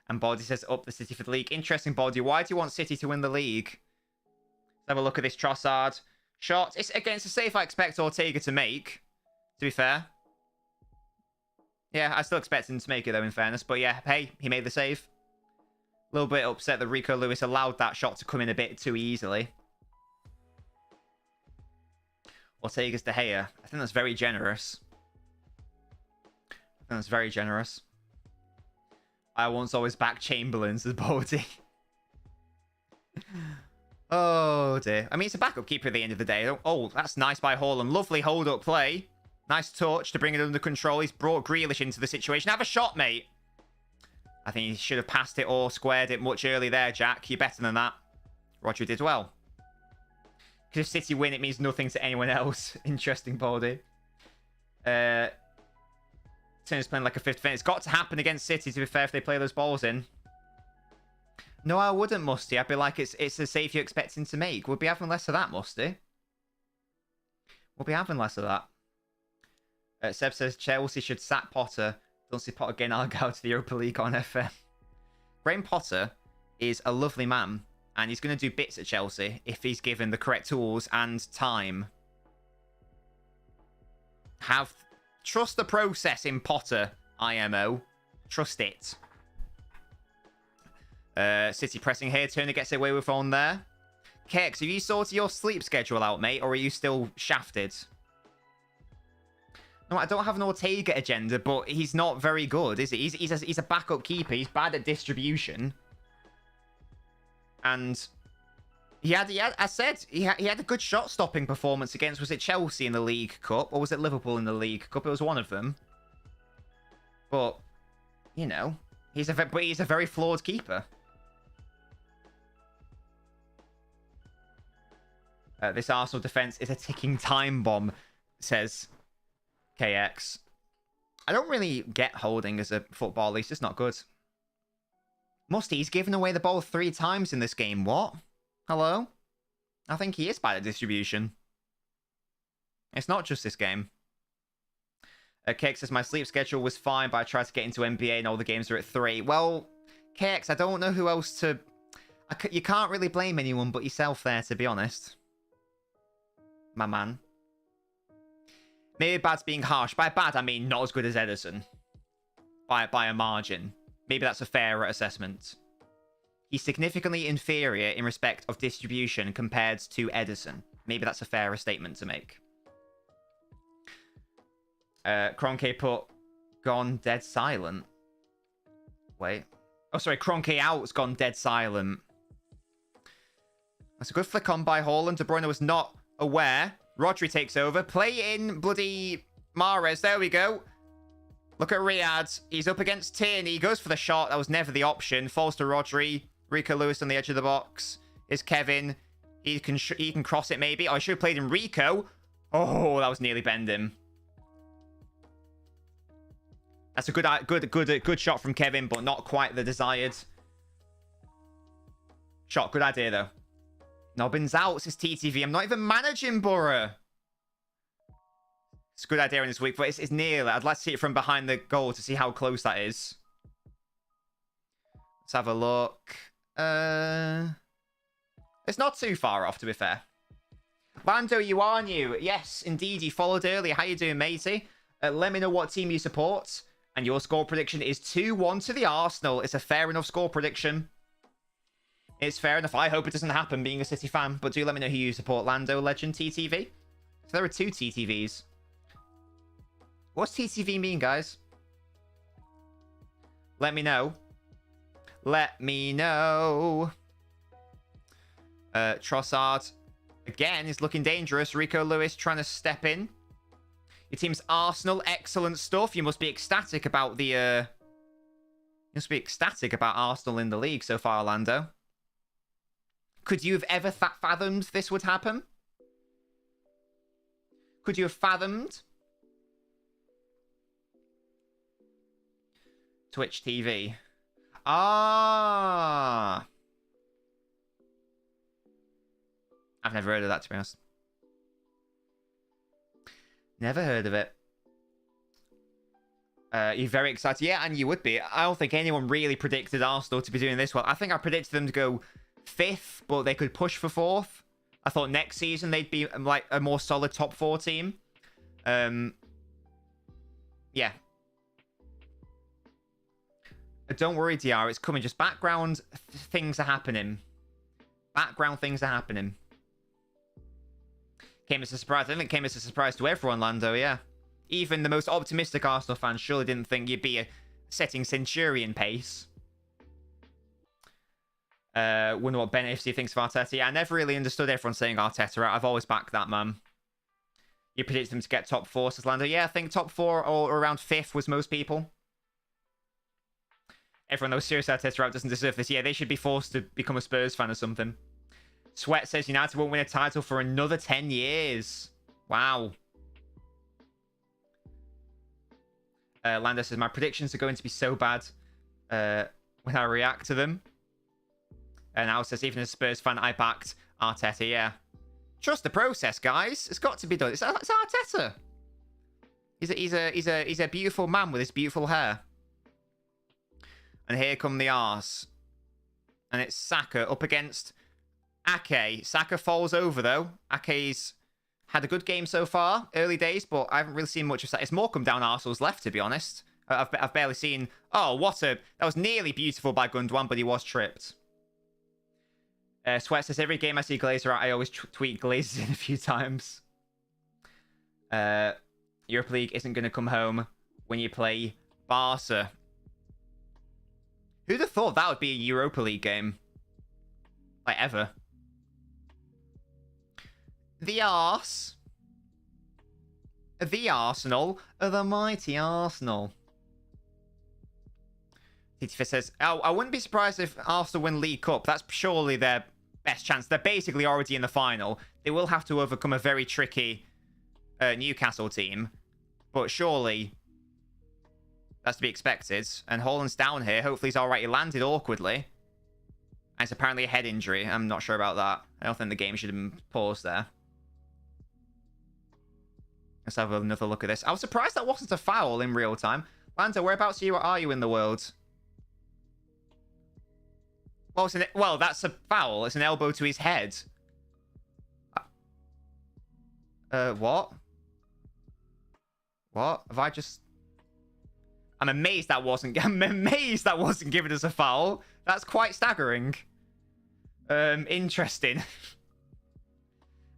And Baldy says, up the City for the league. Interesting, Baldy. Why do you want City to win the league? Let's have a look at this Trossard shot. It's against a save I expect Ortega to make, to be fair. Yeah, I still expect him to make it, though, in fairness. But yeah, hey, he made the save. A little bit upset that Rico Lewis allowed that shot to come in a bit too easily. Ortega's De Gea. I think that's very generous. I think that's very generous. I once always backed Chamberlain, says Baldy. Oh, dear. I mean, it's a backup keeper at the end of the day. Oh, that's nice by Haaland. Lovely hold-up play. Nice touch to bring it under control. He's brought Grealish into the situation. Have a shot, mate. I think he should have passed it or squared it much earlier there, Jack. You're better than that. Roger did well. Because if City win, it means nothing to anyone else. Interesting, Baldy. Turner's playing like a fifth defender. It's got to happen against City, to be fair, if they play those balls in. No, I wouldn't, Musty. I'd be like, it's the save you're expecting to make. We'll be having less of that, Musty. We'll be having less of that. Seb says Chelsea should sack Potter. Don't see Potter again. I'll go to the Europa League on FM. Graham Potter is a lovely man, and he's going to do bits at Chelsea if he's given the correct tools and time. Trust the process in Potter, IMO. Trust it. City pressing here. Turner gets away with one there. Kex, have you sorted your sleep schedule out, mate? Or are you still shafted? No, I don't have an Ortega agenda, but he's not very good, is he? He's a backup keeper. He's bad at distribution. And he had a good shot-stopping performance against, was it Chelsea in the League Cup? Or was it Liverpool in the League Cup? It was one of them. But, you know, he's a very flawed keeper. This Arsenal defence is a ticking time bomb, says KX. I don't really get Holding as a footballer. He's just not good. Musty, he's given away the ball 3 times in this game. What? Hello? I think he is bad at distribution. It's not just this game. KX says, my sleep schedule was fine, but I tried to get into NBA and all the games are at 3. Well, KX, I don't know who else to... You can't really blame anyone but yourself there, to be honest. My man. Maybe bad's being harsh. By bad, I mean not as good as Edison. By a margin. Maybe that's a fairer assessment. He's significantly inferior in respect of distribution compared to Edison. Maybe that's a fairer statement to make. Kroenke put gone dead silent. Wait. Oh, sorry. Kroenke out's gone dead silent. That's a good flick on by Haaland. De Bruyne was not aware. Rodri takes over. Play in bloody Mahrez. There we go. Look at Riyadh. He's up against Tierney. He goes for the shot. That was never the option. Falls to Rodri. Rico Lewis on the edge of the box. Is Kevin. He can cross it maybe. Oh, I should have played in Rico. Oh, that was nearly bend him. That's a good shot from Kevin, but not quite the desired shot. Good idea, though. Nobbins out, says TTV. I'm not even managing Borough. It's a good idea in this week, but it's nearly. I'd like to see it from behind the goal to see how close that is. Let's have a look. It's not too far off, to be fair. Lando, you are new. Yes, indeed, you followed earlier. How you doing, matey? Let me know what team you support. And your score prediction is 2-1 to the Arsenal. It's a fair enough score prediction. It's fair enough. I hope it doesn't happen, being a City fan. But do let me know who you support. Lando, Legend, TTV. So there are 2 TTVs. What's TTV mean, guys? Let me know. Let me know. Trossard, again, is looking dangerous. Rico Lewis trying to step in. Your team's Arsenal. Excellent stuff. You must be ecstatic about the... You must be ecstatic about Arsenal in the league so far, Orlando. Could you have ever fathomed this would happen? Could you have fathomed? Twitch TV. Ah. I've never heard of that, to be honest. Never heard of it. You're very excited. Yeah, and you would be. I don't think anyone really predicted Arsenal to be doing this well. I think I predicted them to go 5th, but they could push for 4th. I thought next season they'd be like a more solid top 4 team. Yeah. Don't worry, DR. It's coming. Just background things are happening. Background things are happening. Came as a surprise. I think it came as a surprise to everyone, Lando, yeah. Even the most optimistic Arsenal fans surely didn't think you'd be setting Centurion pace. Wonder what Ben FC thinks of Arteta. Yeah, I never really understood everyone saying Arteta. I've always backed that, man. You predict them to get top 4, says Lando. Yeah, I think top 4 or around 5th was most people. Everyone knows serious Arteta out doesn't deserve this. Yeah, they should be forced to become a Spurs fan or something. Sweat says United won't win a title for another 10 years. Wow. Lando says, my predictions are going to be so bad when I react to them. And Al says, even as a Spurs fan, I backed Arteta. Yeah. Trust the process, guys. It's got to be done. It's Arteta. He's a beautiful man with his beautiful hair. And here come the Ars. And it's Saka up against Ake. Saka falls over, though. Ake's had a good game so far. Early days, but I haven't really seen much of that. It's more come down Arsenal's left, to be honest. I've barely seen... Oh, that was nearly beautiful by Gundogan, but he was tripped. Sweat says, every game I see Glazer out, I always tweet Glazers in a few times. Europa League isn't going to come home when you play Barca. Who'd have thought that would be a Europa League game? Like, ever. The Arse. The Arsenal. The mighty Arsenal. Tifa says, oh, I wouldn't be surprised if Arsenal win League Cup. That's surely their best chance. They're basically already in the final. They will have to overcome a very tricky Newcastle team. But surely... that's to be expected. And Haaland's down here. Hopefully he's alright. He landed awkwardly. And it's apparently a head injury. I'm not sure about that. I don't think the game should have been paused there. Let's have another look at this. I was surprised that wasn't a foul in real time. Lando, whereabouts are you in the world? Well, that's a foul. It's an elbow to his head. What? What? Have I just... I'm amazed that wasn't given as a foul. That's quite staggering. Interesting.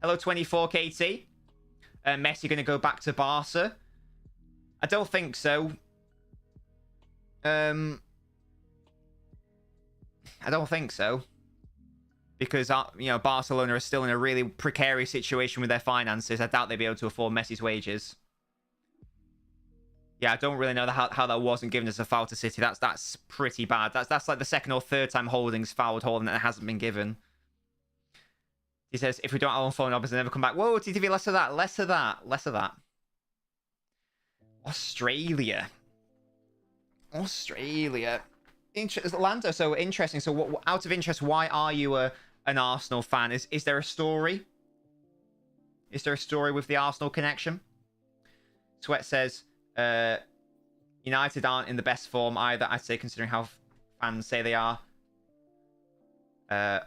Hello, 24KT. Messi going to go back to Barca? I don't think so. I don't think so. Because, Barcelona are still in a really precarious situation with their finances. I doubt they'll be able to afford Messi's wages. Yeah, I don't really know how that wasn't given as a foul to City. That's pretty bad. That's like the second or third time Holding's fouled Holland and it hasn't been given. He says, if we don't unfollow LNobbins, they never come back. Whoa, TTV, less of that, less of that, less of that. Australia. Lando, so interesting. So, what, out of interest, why are you an Arsenal fan? Is there a story? Is there a story with the Arsenal connection? Sweat says, United aren't in the best form either, I'd say, considering how fans say they are. Yeah,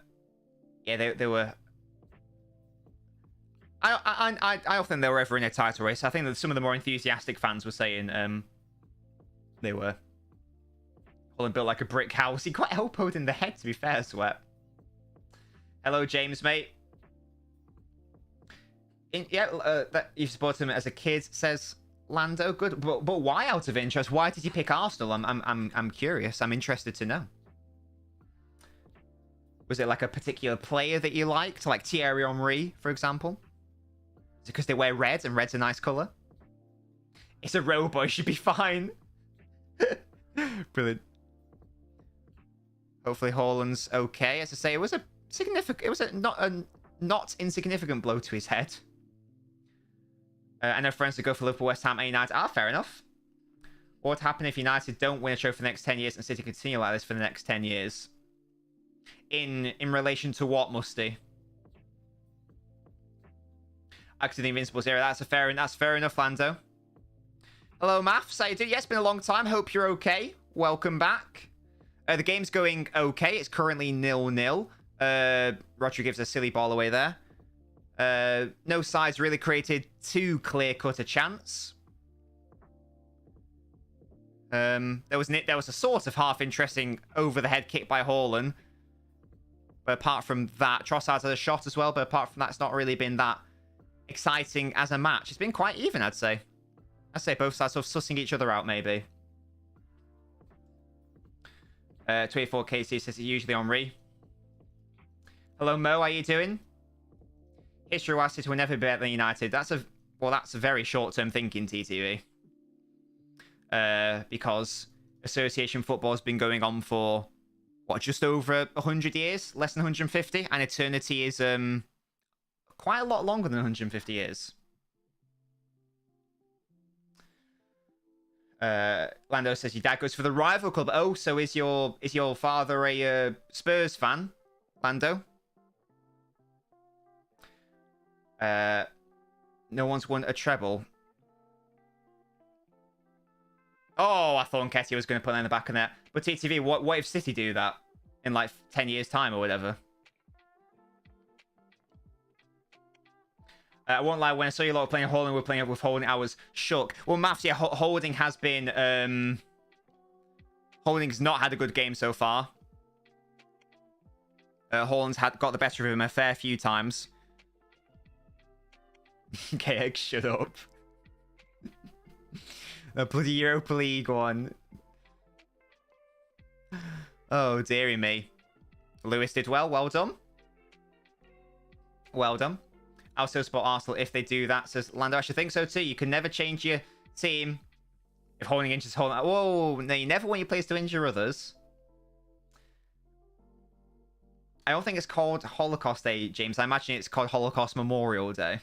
they were... I don't think they were ever in a title race. I think that some of the more enthusiastic fans were saying they were. Holland built like a brick house. He got elbowed in the head, to be fair, Sweat. Hello, James, mate. That you've supported him as a kid, says Lando. Good, but why, out of interest? Why did you pick Arsenal? I'm curious. I'm interested to know. Was it like a particular player that you liked, like Thierry Henry, for example? Is it because they wear red and red's a nice color? It's a robo, it should be fine. Brilliant. Hopefully Haaland's okay. As I say, it was a not insignificant blow to his head. I know friends that go for Liverpool, West Ham, and United. Fair enough. What would happen if United don't win a trophy for the next 10 years and City continue like this for the next 10 years? In relation to what, Musty? Back to the Invincibles era. That's fair enough, Lando. Hello, Maths. How you doing? Yeah, it's been a long time. Hope you're okay. Welcome back. The game's going okay. It's currently 0-0. Rodri gives a silly ball away there. No sides really created too clear-cut a chance. There was a sort of half-interesting over-the-head kick by Haaland. But apart from that, Trossard had a shot as well. But apart from that, it's not really been that exciting as a match. It's been quite even, I'd say. I'd say both sides sort of sussing each other out, maybe. 24KC says it's usually Henry. Hello, Mo. How you doing? History will City will never be better than United. That's a very short-term thinking, TTV. Because association football has been going on for what, just over 100 years, less than 150, and eternity is quite a lot longer than 150 years. Lando says your dad goes for the rival club. Oh, so is your father a Spurs fan, Lando? No one's won a treble. Oh, I thought Nketiah was going to put that in the back of that. But TTV, what if City do that in like 10 years' time or whatever? I won't lie, when I saw you lot playing Holding, we're playing with Holding, I was shook. Well, Maths, yeah, Holding has been... Holding's not had a good game so far. Haaland's got the better of him a fair few times. KX, shut up. The bloody Europa League one. Oh, dearie me. Lewis did well. Well done. Well done. I'll still support Arsenal if they do that, says Lando. I should think so too. You can never change your team if Holding injures Holding. Whoa, no, you never want your players to injure others. I don't think it's called Holocaust Day, James. I imagine it's called Holocaust Memorial Day.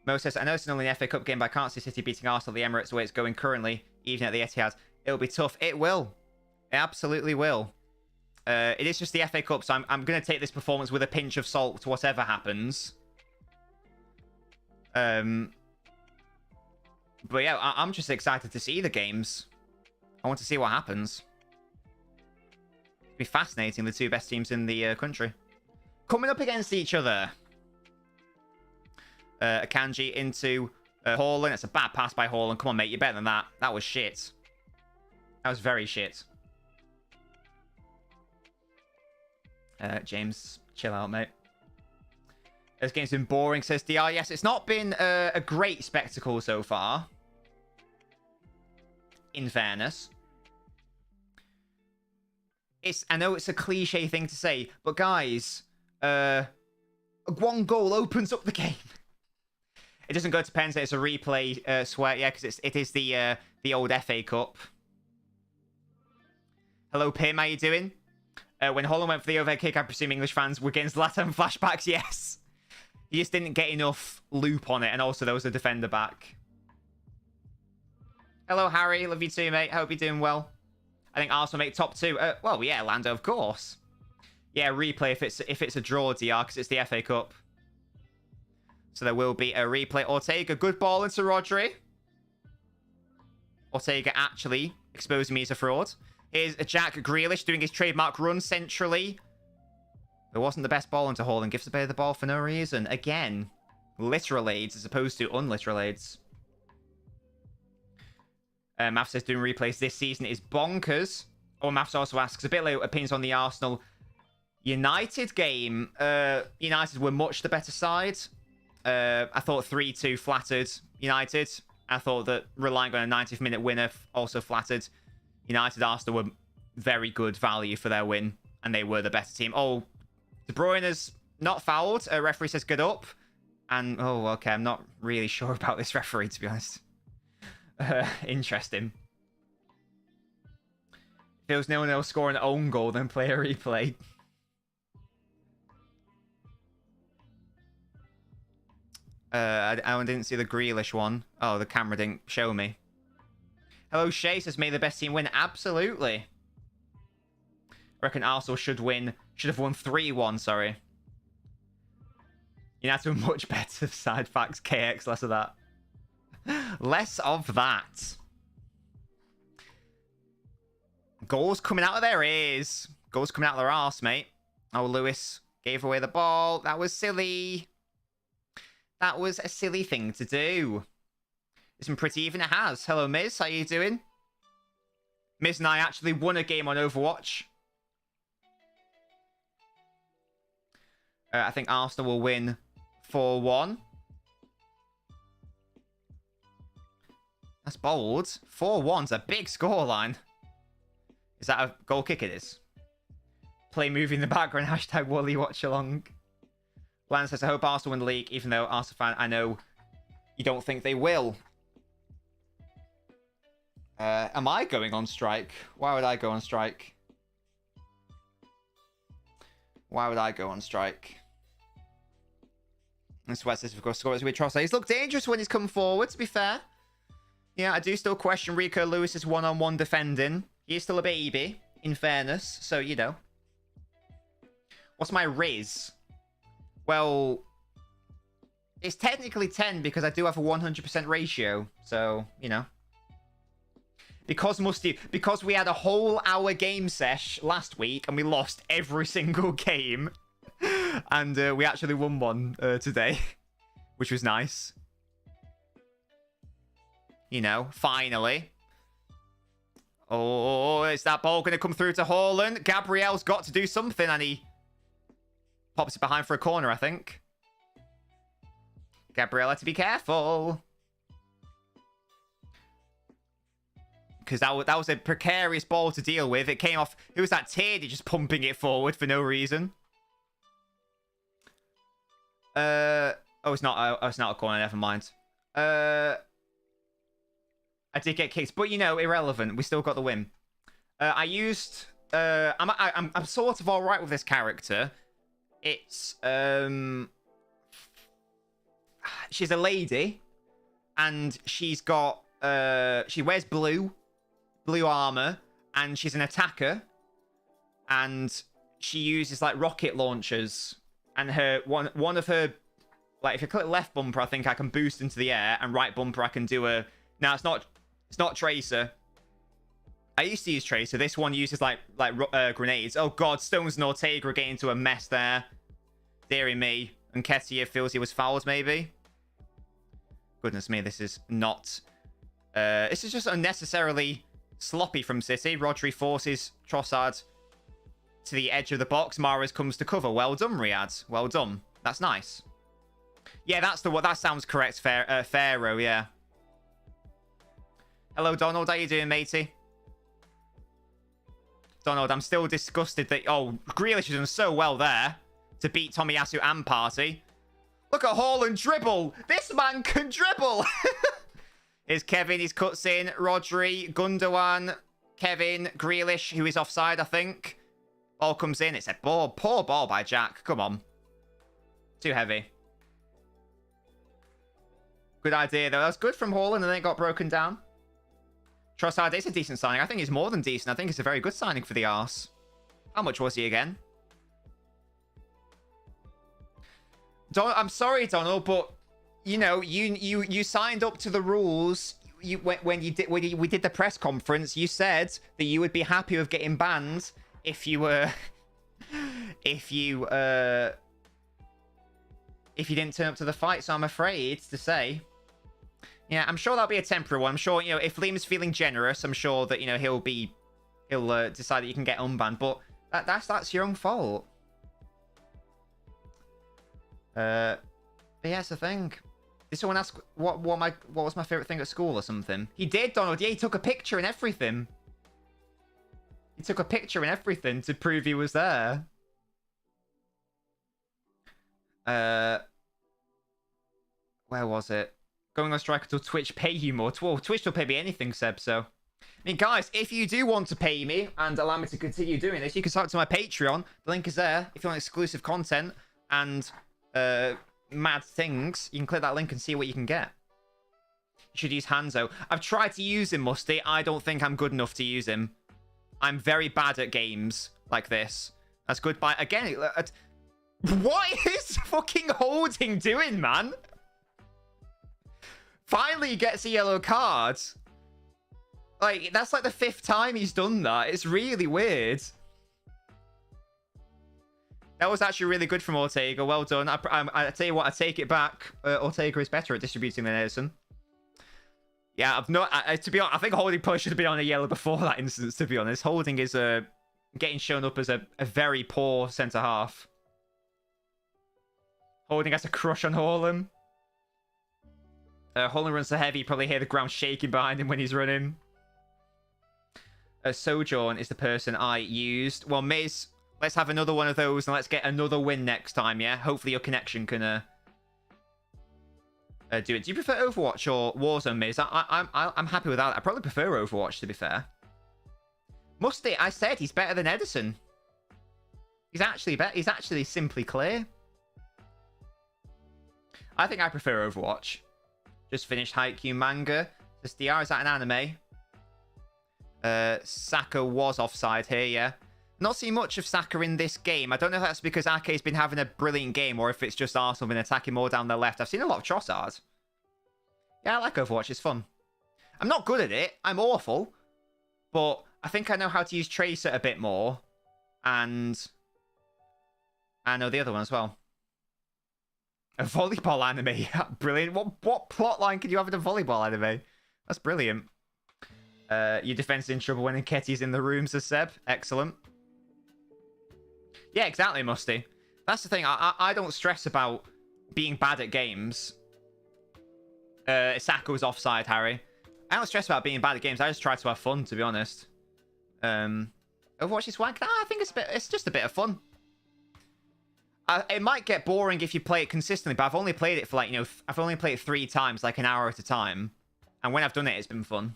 Mo says, I know it's only an FA Cup game, but I can't see City beating Arsenal at the Emirates the way it's going currently, even at the Etihad. It'll be tough. It will. It absolutely will. It is just the FA Cup, so I'm going to take this performance with a pinch of salt to whatever happens. But yeah, I'm just excited to see the games. I want to see what happens. It'll be fascinating, the two best teams in the country coming up against each other. Akanji into Haaland. It's a bad pass by Haaland. Come on, mate. You're better than that. That was shit. That was very shit. James, chill out, mate. This game's been boring, says DR. Yes, it's not been a great spectacle so far. In fairness. I know it's a cliche thing to say, but guys, one goal opens up the game. It doesn't go to pens. It's a replay, Sweat. Yeah, because it is the old FA Cup. Hello, Pim. How you doing? When Holland went for the overhead kick, I presume English fans were getting Zlatan flashbacks. Yes. He just didn't get enough loop on it. And also, there was a defender back. Hello, Harry. Love you too, mate. Hope you're doing well. I think Arsenal make top two. Well, yeah, Lando, of course. Yeah, replay if it's a draw, DR, because it's the FA Cup. So there will be a replay. Ortega, good ball into Rodri. Ortega actually exposing me as a fraud. Here's Jack Grealish doing his trademark run centrally. It wasn't the best ball into Haaland. Gives away the ball for no reason. Again, literal aids as opposed to unliteral aids. Math says doing replays this season is bonkers. Or Maths also asks, a bit late opinions on the Arsenal United game. United were much the better side. I thought 3-2 flattered United. I thought that relying on a 90th minute winner also flattered United. Arsenal were very good value for their win, and they were the better team. Oh, De Bruyne is not fouled. A referee says good up. And, oh, okay, I'm not really sure about this referee, to be honest. Interesting. If there was no one else scoring an own goal, then play a replay. I didn't see the Grealish one. Oh, the camera didn't show me. Hello, Shay says, may the best team win. Absolutely. I reckon Arsenal should win. Should have won 3-1, sorry. United were much better. Side facts, KX, less of that. Less of that. Goals coming out of their ears. Goals coming out of their arse, mate. Oh, Lewis gave away the ball. That was silly. That was a silly thing to do. It's been pretty even. It has. Hello, Miz. How you doing? Miz and I actually won a game on Overwatch. I think Arsenal will win 4-1. That's bold. 4-1's a big scoreline. Is that a goal kick? It is. Play movie in the background. Hashtag Wally Watchalong. Lance says, I hope Arsenal win the league, even though Arsenal fan, I know you don't think they will. Am I going on strike? Why would I go on strike? Why would I go on strike? And Sweat says, of course, scores with Trossard. He's looked dangerous when he's come forward, to be fair. Yeah, I do still question Rico Lewis's one-on-one defending. He is still a baby, in fairness. So, you know. What's my Riz? Well, it's technically 10 because I do have a 100% ratio. So, you know. Because we had a whole hour game sesh last week and we lost every single game. And we actually won one today, which was nice. You know, finally. Oh, is that ball going to come through to Haaland? Gabriel's got to do something, and he pops it behind for a corner, I think. Gabriel had to be careful. Because that was a precarious ball to deal with. It came off... It was that Tierney just pumping it forward for no reason. Oh, it's not a corner. Never mind. I did get kicked, but you know, irrelevant. We still got the win. I used. I'm sort of all right with this character. It's she's a lady, and she's got she wears blue armor, and she's an attacker, and she uses like rocket launchers, and her one of her, like, if you click left bumper, I think I can boost into the air, and right bumper I can do a... No, it's not Tracer. I used to use Tracer. This one uses like grenades. Oh god, Stones and Ortega are getting into a mess there. Deary me. And Ketia feels he was fouled, maybe. Goodness me, this is not... this is just unnecessarily sloppy from City. Rodri forces Trossard to the edge of the box. Mahrez comes to cover. Well done, Riyadh. Well done. That's nice. Yeah, that's the what. That sounds correct. Pharaoh, yeah. Hello, Donald. How you doing, matey? Donald, I'm still disgusted that... Oh, Grealish has done so well there to beat Tomiyasu and Partey. Look at Haaland dribble. This man can dribble. Here's Kevin. He's cuts in. Rodri, Gundogan, Kevin, Grealish, who is offside, I think. Ball comes in. It's a poor ball by Jack. Come on. Too heavy. Good idea, though. That was good from Haaland, and then it got broken down. Trossard is a decent signing. I think he's more than decent. I think it's a very good signing for the arse. How much was he again? I'm sorry, Donald, but you know, you signed up to the rules. When we did the press conference, you said that you would be happy with getting banned if you were if you didn't turn up to the fight. So I'm afraid to say, yeah, I'm sure that'll be a temporary one. I'm sure, you know, if Liam's feeling generous, I'm sure that, you know, he'll decide that you can get unbanned. But that's your own fault. But yeah, it's the thing. Did someone ask what was my favorite thing at school or something? He did, Donald. Yeah, he took a picture and everything. He took a picture and everything to prove he was there. Where was it? Going on strike until Twitch pay you more. Well, Twitch will pay me anything, Seb, so. I mean, guys, if you do want to pay me and allow me to continue doing this, you can sign up to my Patreon. The link is there. If you want exclusive content and mad things, you can click that link and see what you can get. You should use Hanzo. I've tried to use him, Musty. I don't think I'm good enough to use him. I'm very bad at games like this. That's goodbye. Again, what is fucking Holding doing, man? Finally, he gets a yellow card. Like, that's like the 5th time he's done that. It's really weird. That was actually really good from Ortega. Well done. I tell you what, I take it back. Ortega is better at distributing than Edison. Yeah, I've not. To be honest, I think Holding probably should have been on a yellow before that instance. To be honest, Holding is getting shown up as a very poor centre half. Holding has a crush on Haaland. Haaland runs so heavy, you probably hear the ground shaking behind him when he's running. Sojourn is the person I used. Well, Miz, let's have another one of those and let's get another win next time, yeah? Hopefully your connection can do it. Do you prefer Overwatch or Warzone, Miz? I'm happy with that. I probably prefer Overwatch, to be fair. Musty, I said he's better than Edison. He's actually simply clear. I think I prefer Overwatch. Just finished Haikyuu manga. This DR, is that an anime? Saka was offside here, yeah. Not seen much of Saka in this game. I don't know if that's because Ake's been having a brilliant game or if it's just Arsenal been attacking more down the left. I've seen a lot of Trossard. Yeah, I like Overwatch. It's fun. I'm not good at it. I'm awful. But I think I know how to use Tracer a bit more. And I know the other one as well. A volleyball anime. Brilliant. What plot line can you have in a volleyball anime? That's brilliant. Your defense is in trouble when Nketiah's in the room, says Seb. Excellent. Yeah, exactly, Musty. That's the thing. I don't stress about being bad at games. Saka was offside, Harry. I don't stress about being bad at games. I just try to have fun, to be honest. Overwatch is wank. I think it's just a bit of fun. It might get boring if you play it consistently, but I've only played it for like, I've only played it 3 times, like an hour at a time. And when I've done it, it's been fun.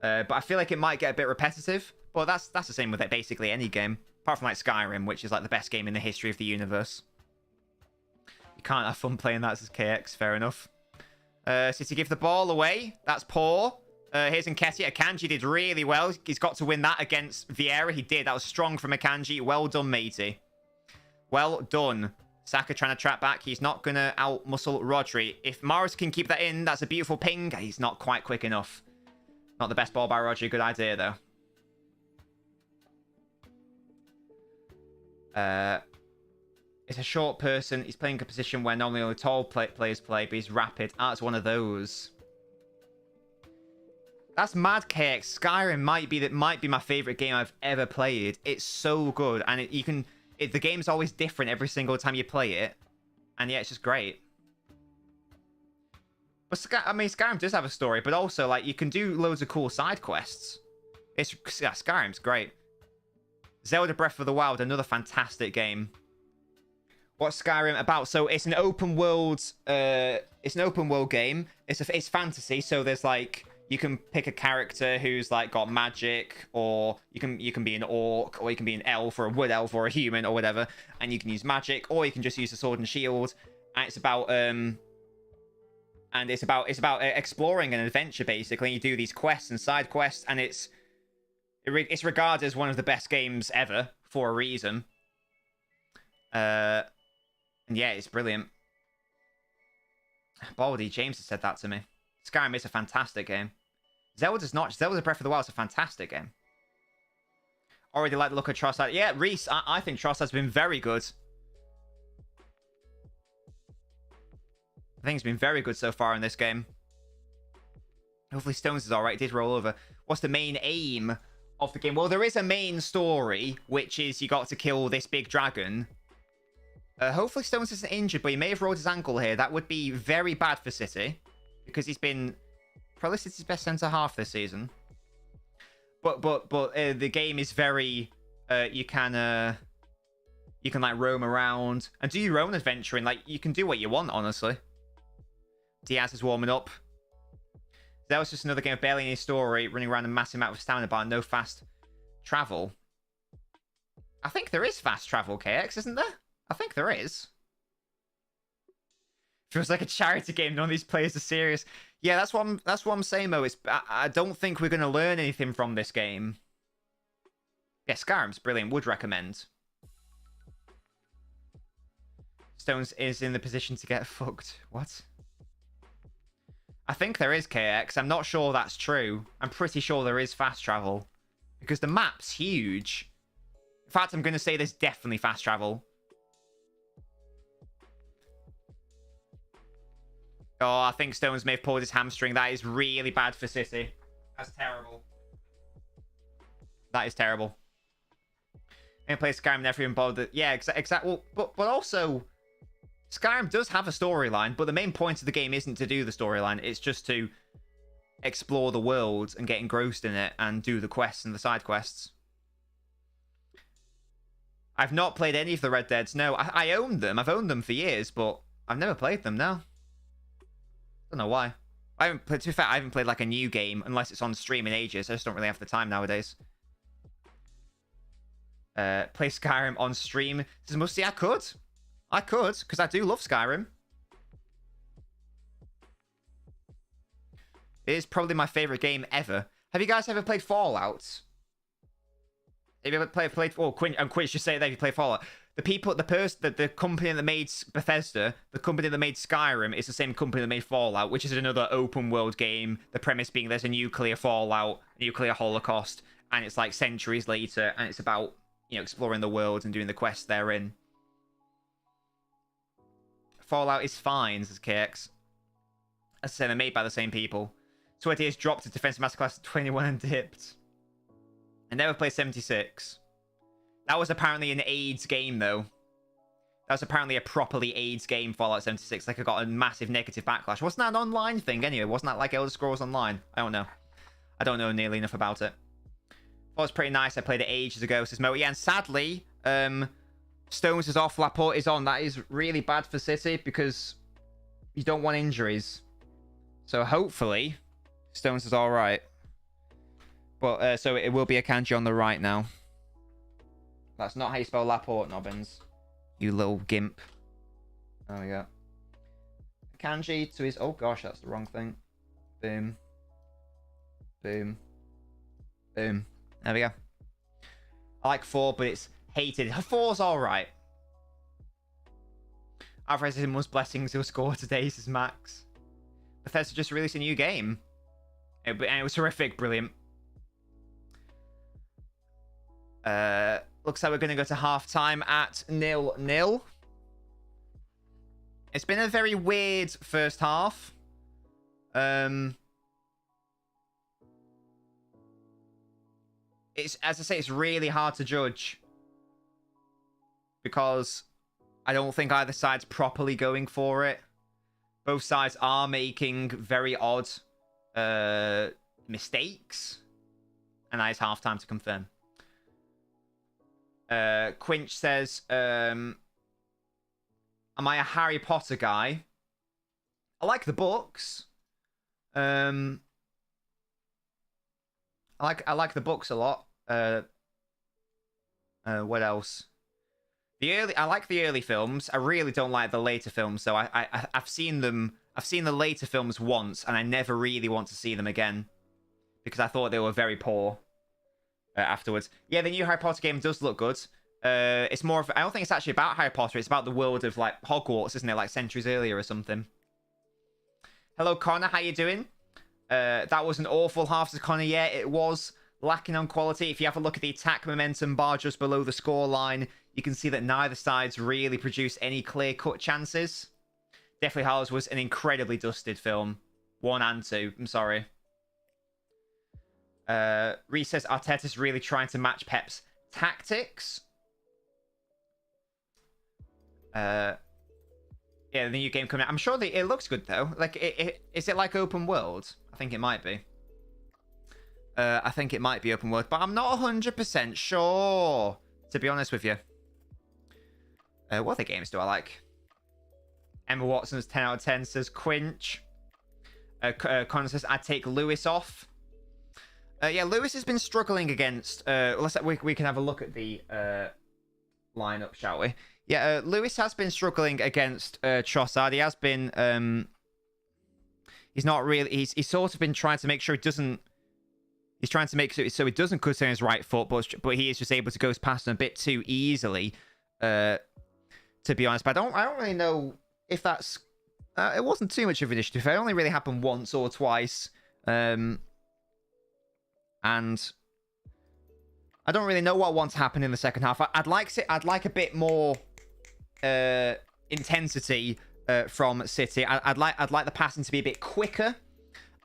But I feel like it might get a bit repetitive. But that's the same with it, basically any game. Apart from like Skyrim, which is like the best game in the history of the universe. You can't have fun playing that as KX, fair enough. City give the ball away. That's poor. Here's Nketiah. Akanji did really well. He's got to win that against Vieira. He did. That was strong from Akanji. Well done, matey. Well done. Saka trying to trap back. He's not going to out-muscle Rodri. If Morris can keep that in, that's a beautiful ping. He's not quite quick enough. Not the best ball by Rodri. Good idea, though. It's a short person. He's playing a position where normally only tall players play, but he's rapid. That's one of those. That's mad, KX. Skyrim might be my favorite game I've ever played. It's so good, and the game's always different every single time you play it, and yeah, it's just great. But Skyrim does have a story, but also like you can do loads of cool side quests. Skyrim's great. Zelda Breath of the Wild, another fantastic game. What's Skyrim about? So it's an open world. It's an open world game. It's fantasy. So there's like you can pick a character who's like got magic, or you can be an orc, or you can be an elf, or a wood elf, or a human, or whatever, and you can use magic, or you can just use a sword and shield. And it's about exploring an adventure basically. You do these quests and side quests, and it's regarded as one of the best games ever for a reason. And yeah, it's brilliant. Baldy James has said that to me. Skyrim is a fantastic game. Zelda's not. Zelda Breath of the Wild is a fantastic game. Already like the look of Trossard. Yeah, Reese, I think Trossard's been very good. I think he's been very good so far in this game. Hopefully Stones is alright. Did roll over. What's the main aim of the game? Well, there is a main story, which is you got to kill this big dragon. Hopefully Stones isn't injured, but he may have rolled his ankle here. That would be very bad for City, because he's been probably City's best centre-half this season. But the game is very you can like roam around and do your own adventuring. Like you can do what you want, honestly. Diaz is warming up. That was just another game of barely any story, running around a massive amount of stamina bar, no fast travel. I think there is fast travel, KX, isn't there? I think there is. Feels like a charity game. None of these players are serious. Yeah, that's what I'm saying, Mo. I don't think we're gonna learn anything from this game. Yeah, Skyrim's brilliant. Would recommend. Stones is in the position to get fucked. What? I think there is, KX. I'm not sure that's true. I'm pretty sure there is fast travel. Because the map's huge. In fact, I'm going to say there's definitely fast travel. Oh, I think Stones may have pulled his hamstring. That is really bad for City. That's terrible. That is terrible. And play Skyrim, never even bothered. Yeah, exactly. Well, but also, Skyrim does have a storyline, but the main point of the game isn't to do the storyline. It's just to explore the world and get engrossed in it and do the quests and the side quests. I've not played any of the Red Deads. No, I owned them. I've owned them for years, but I've never played them, no. Don't know why. I haven't played, to be fair, I haven't played like a new game unless it's on stream in ages. I just don't really have the time nowadays. Play Skyrim on stream. This is Musty. I could, because I do love Skyrim. It is probably my favorite game ever. Have you guys ever played Fallout? Have you ever played? Oh, Quinch just say that you play Fallout. The company that made Bethesda, the company that made Skyrim, is the same company that made Fallout, which is another open world game. The premise being there's a nuclear fallout, nuclear holocaust, and it's like centuries later, and it's about, you know, exploring the world and doing the quests therein. Fallout is fine, says KX. As I said, they're made by the same people. 20 years dropped to Defensive Masterclass 21 and dipped. I never played 76. That was apparently an AIDS game, though. That was apparently a properly AIDS game, Fallout 76. Like, it got a massive negative backlash. Wasn't that an online thing, anyway? Wasn't that like Elder Scrolls Online? I don't know. I don't know nearly enough about it. Fallout's pretty nice. I played it ages ago, says Mo. Yeah, and sadly, Stones is off, Laporte is on. That is really bad for City, because you don't want injuries. So, hopefully, Stones is alright. But, so it will be a kanji on the right now. That's not how you spell Laporte, Nobbins. You little gimp. There we go. Kanji to his... Oh, gosh, that's the wrong thing. Boom. Boom. Boom. There we go. I like 4, but it's hated. 4's alright. Alvarez is in most blessings. He'll score today, says Max. Bethesda just released a new game. And it was horrific. Brilliant. Looks like we're going to go to half-time at 0-0. It's been a very weird first half. It's, as I say, it's really hard to judge. Because I don't think either side's properly going for it. Both sides are making very odd mistakes. And that is half-time to confirm. Quinch says, am I a Harry Potter guy? I like the books. I like the books a lot. What else? I like the early films. I really don't like the later films, so I've seen them. I've seen the later films once, and I never really want to see them again because I thought they were very poor. Afterwards. Yeah, the new Harry Potter game does look good. It's more of... I don't think it's actually about Harry Potter. It's about the world of, like, Hogwarts, isn't it? Like, centuries earlier or something. Hello, Connor. How you doing? That was an awful half to Connor. Yeah, it was. lacking on quality. If you have a look at the attack momentum bar just below the scoreline, you can see that neither side's really produced any clear-cut chances. Deathly Hallows was an incredibly dusted film. 1 and 2. I'm sorry. Reese says Arteta's really trying to match Pep's tactics. Yeah, the new game coming out. I'm sure it looks good though. Like, is it like open world? I think it might be. I think it might be open world, but I'm not 100% sure, to be honest with you. What other games do I like? Emma Watson's 10 out of 10 says Quinch. Connor says I'd take Lewis off. Yeah, Lewis has been struggling against. We can have a look at the lineup, shall we? Yeah, Lewis has been struggling against Trossard. He has been. He's not really. He's sort of been trying to make sure he doesn't. He's trying to make so he doesn't cut on his right foot, but he is just able to go past him a bit too easily. To be honest, but I don't really know if that's. It wasn't too much of an issue. It only really happened once or twice. And I don't really know what I want to happen in the second half. I'd like a bit more intensity from City. I'd like the passing to be a bit quicker.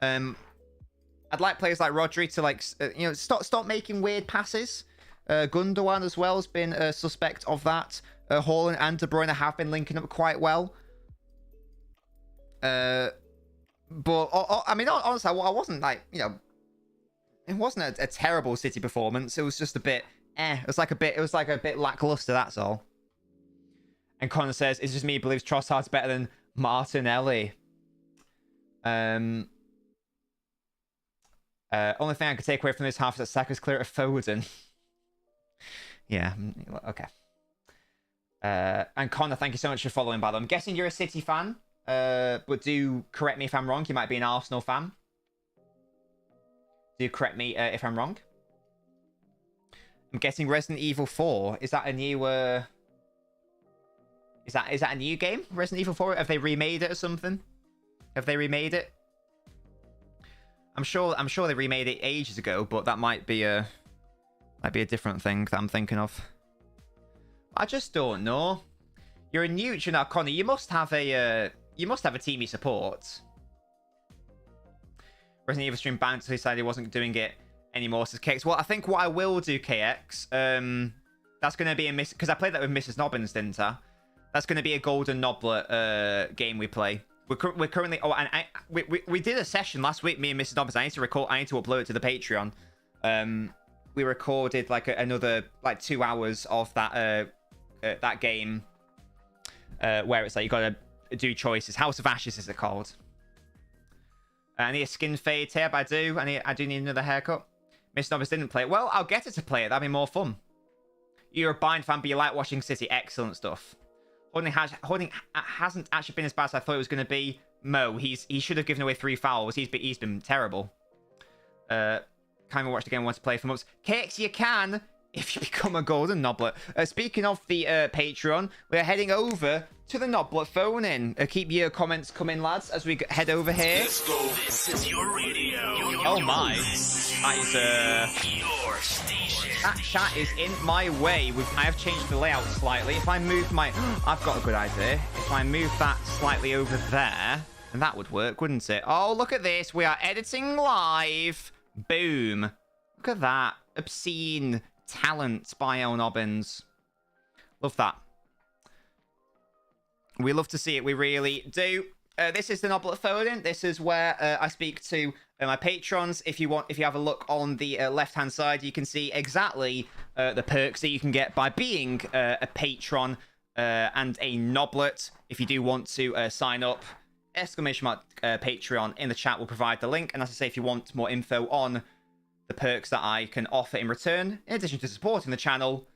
I'd like players like Rodri to stop making weird passes. Gundogan as well has been a suspect of that. Haaland and De Bruyne have been linking up quite well. But I mean, honestly, I wasn't like, it wasn't a terrible City performance. It was just a bit, It was like a bit lackluster. That's all. And Connor says, "It's just me who believes Trossard's better than Martinelli." Only thing I could take away from this half is that Saka's clear of Foden. Yeah. Okay. And Connor, thank you so much for following. By the way, I'm guessing you're a City fan. But do correct me if I'm wrong. You might be an Arsenal fan. Do correct me if I'm wrong. I'm guessing Resident Evil 4. Is that a new? Is that a new game? Resident Evil 4? Have they remade it or something? Have they remade it? I'm sure they remade it ages ago, but that might be a different thing that I'm thinking of. I just don't know. You're a neutral now, Connor. You must have a team you support. Resident Evil stream banned, so he decided he wasn't doing it anymore. Says KX. Well, I think what I will do, KX, that's going to be a miss because I played that with Mrs. Nobbins, didn't I? That's going to be a Golden Noblet game we play. We're currently. Oh, and we did a session last week. Me and Mrs. Nobbins. I need to upload it to the Patreon. We recorded like another 2 hours of that game. Where it's like you gotta do choices. House of Ashes is it called? I need a skin fade tab. I do need another haircut. Miss Novice didn't play it. Well, I'll get her to play it. That'd be more fun. You're a Bind fan, but you like watching City. Excellent stuff. Holding hasn't actually been as bad as I thought it was going to be. Mo, he should have given away 3 fouls. He's been terrible. Can't even watch the game. Want to play for months? KX, you can. If you become a Golden Noblet. Speaking of the Patreon, we're heading over to the Noblet phone-in. Keep your comments coming, lads, as we head over here. Let's go. This is your radio. Oh my. That is, your station. that chat is in my way. I have changed the layout slightly. If I move my... I've got a good idea. If I move that slightly over there, then that would work, wouldn't it? Oh, look at this. We are editing live. Boom. Look at that. Obscene talent by LNobbins. Love that. We love to see it. We really do. This is the Noblet phone-in. This is where I speak to my patrons. If you have a look on the left-hand side, you can see exactly the perks that you can get by being a patron and a Noblet. If you do want to sign up, !Patreon in the chat will provide the link. And as I say, if you want more info on the perks that I can offer in return, in addition to supporting the channel,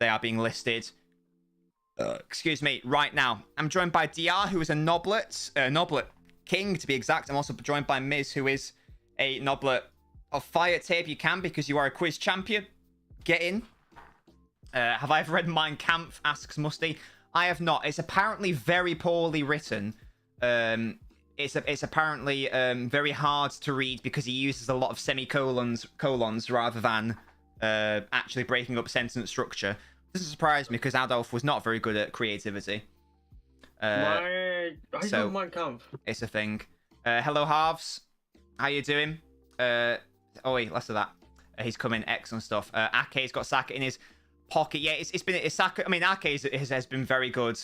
they are being listed. Excuse me, right now. I'm joined by DR, who is a Noblet, Noblet King to be exact. I'm also joined by Miz, who is a Noblet of fire tape. You can because you are a quiz champion. Get in. Have I ever read Mein Kampf? Asks Musty. I have not. It's apparently very poorly written. it's apparently very hard to read because he uses a lot of colons rather than actually breaking up sentence structure. This has surprised me because Adolf was not very good at creativity. I so don't mind Kampf. it's a thing. Hello, Halves. How you doing? Oh wait, less of that. He's coming excellent stuff. Ake's got Saka in his pocket. Yeah, it's Saka. I mean, Ake has been very good.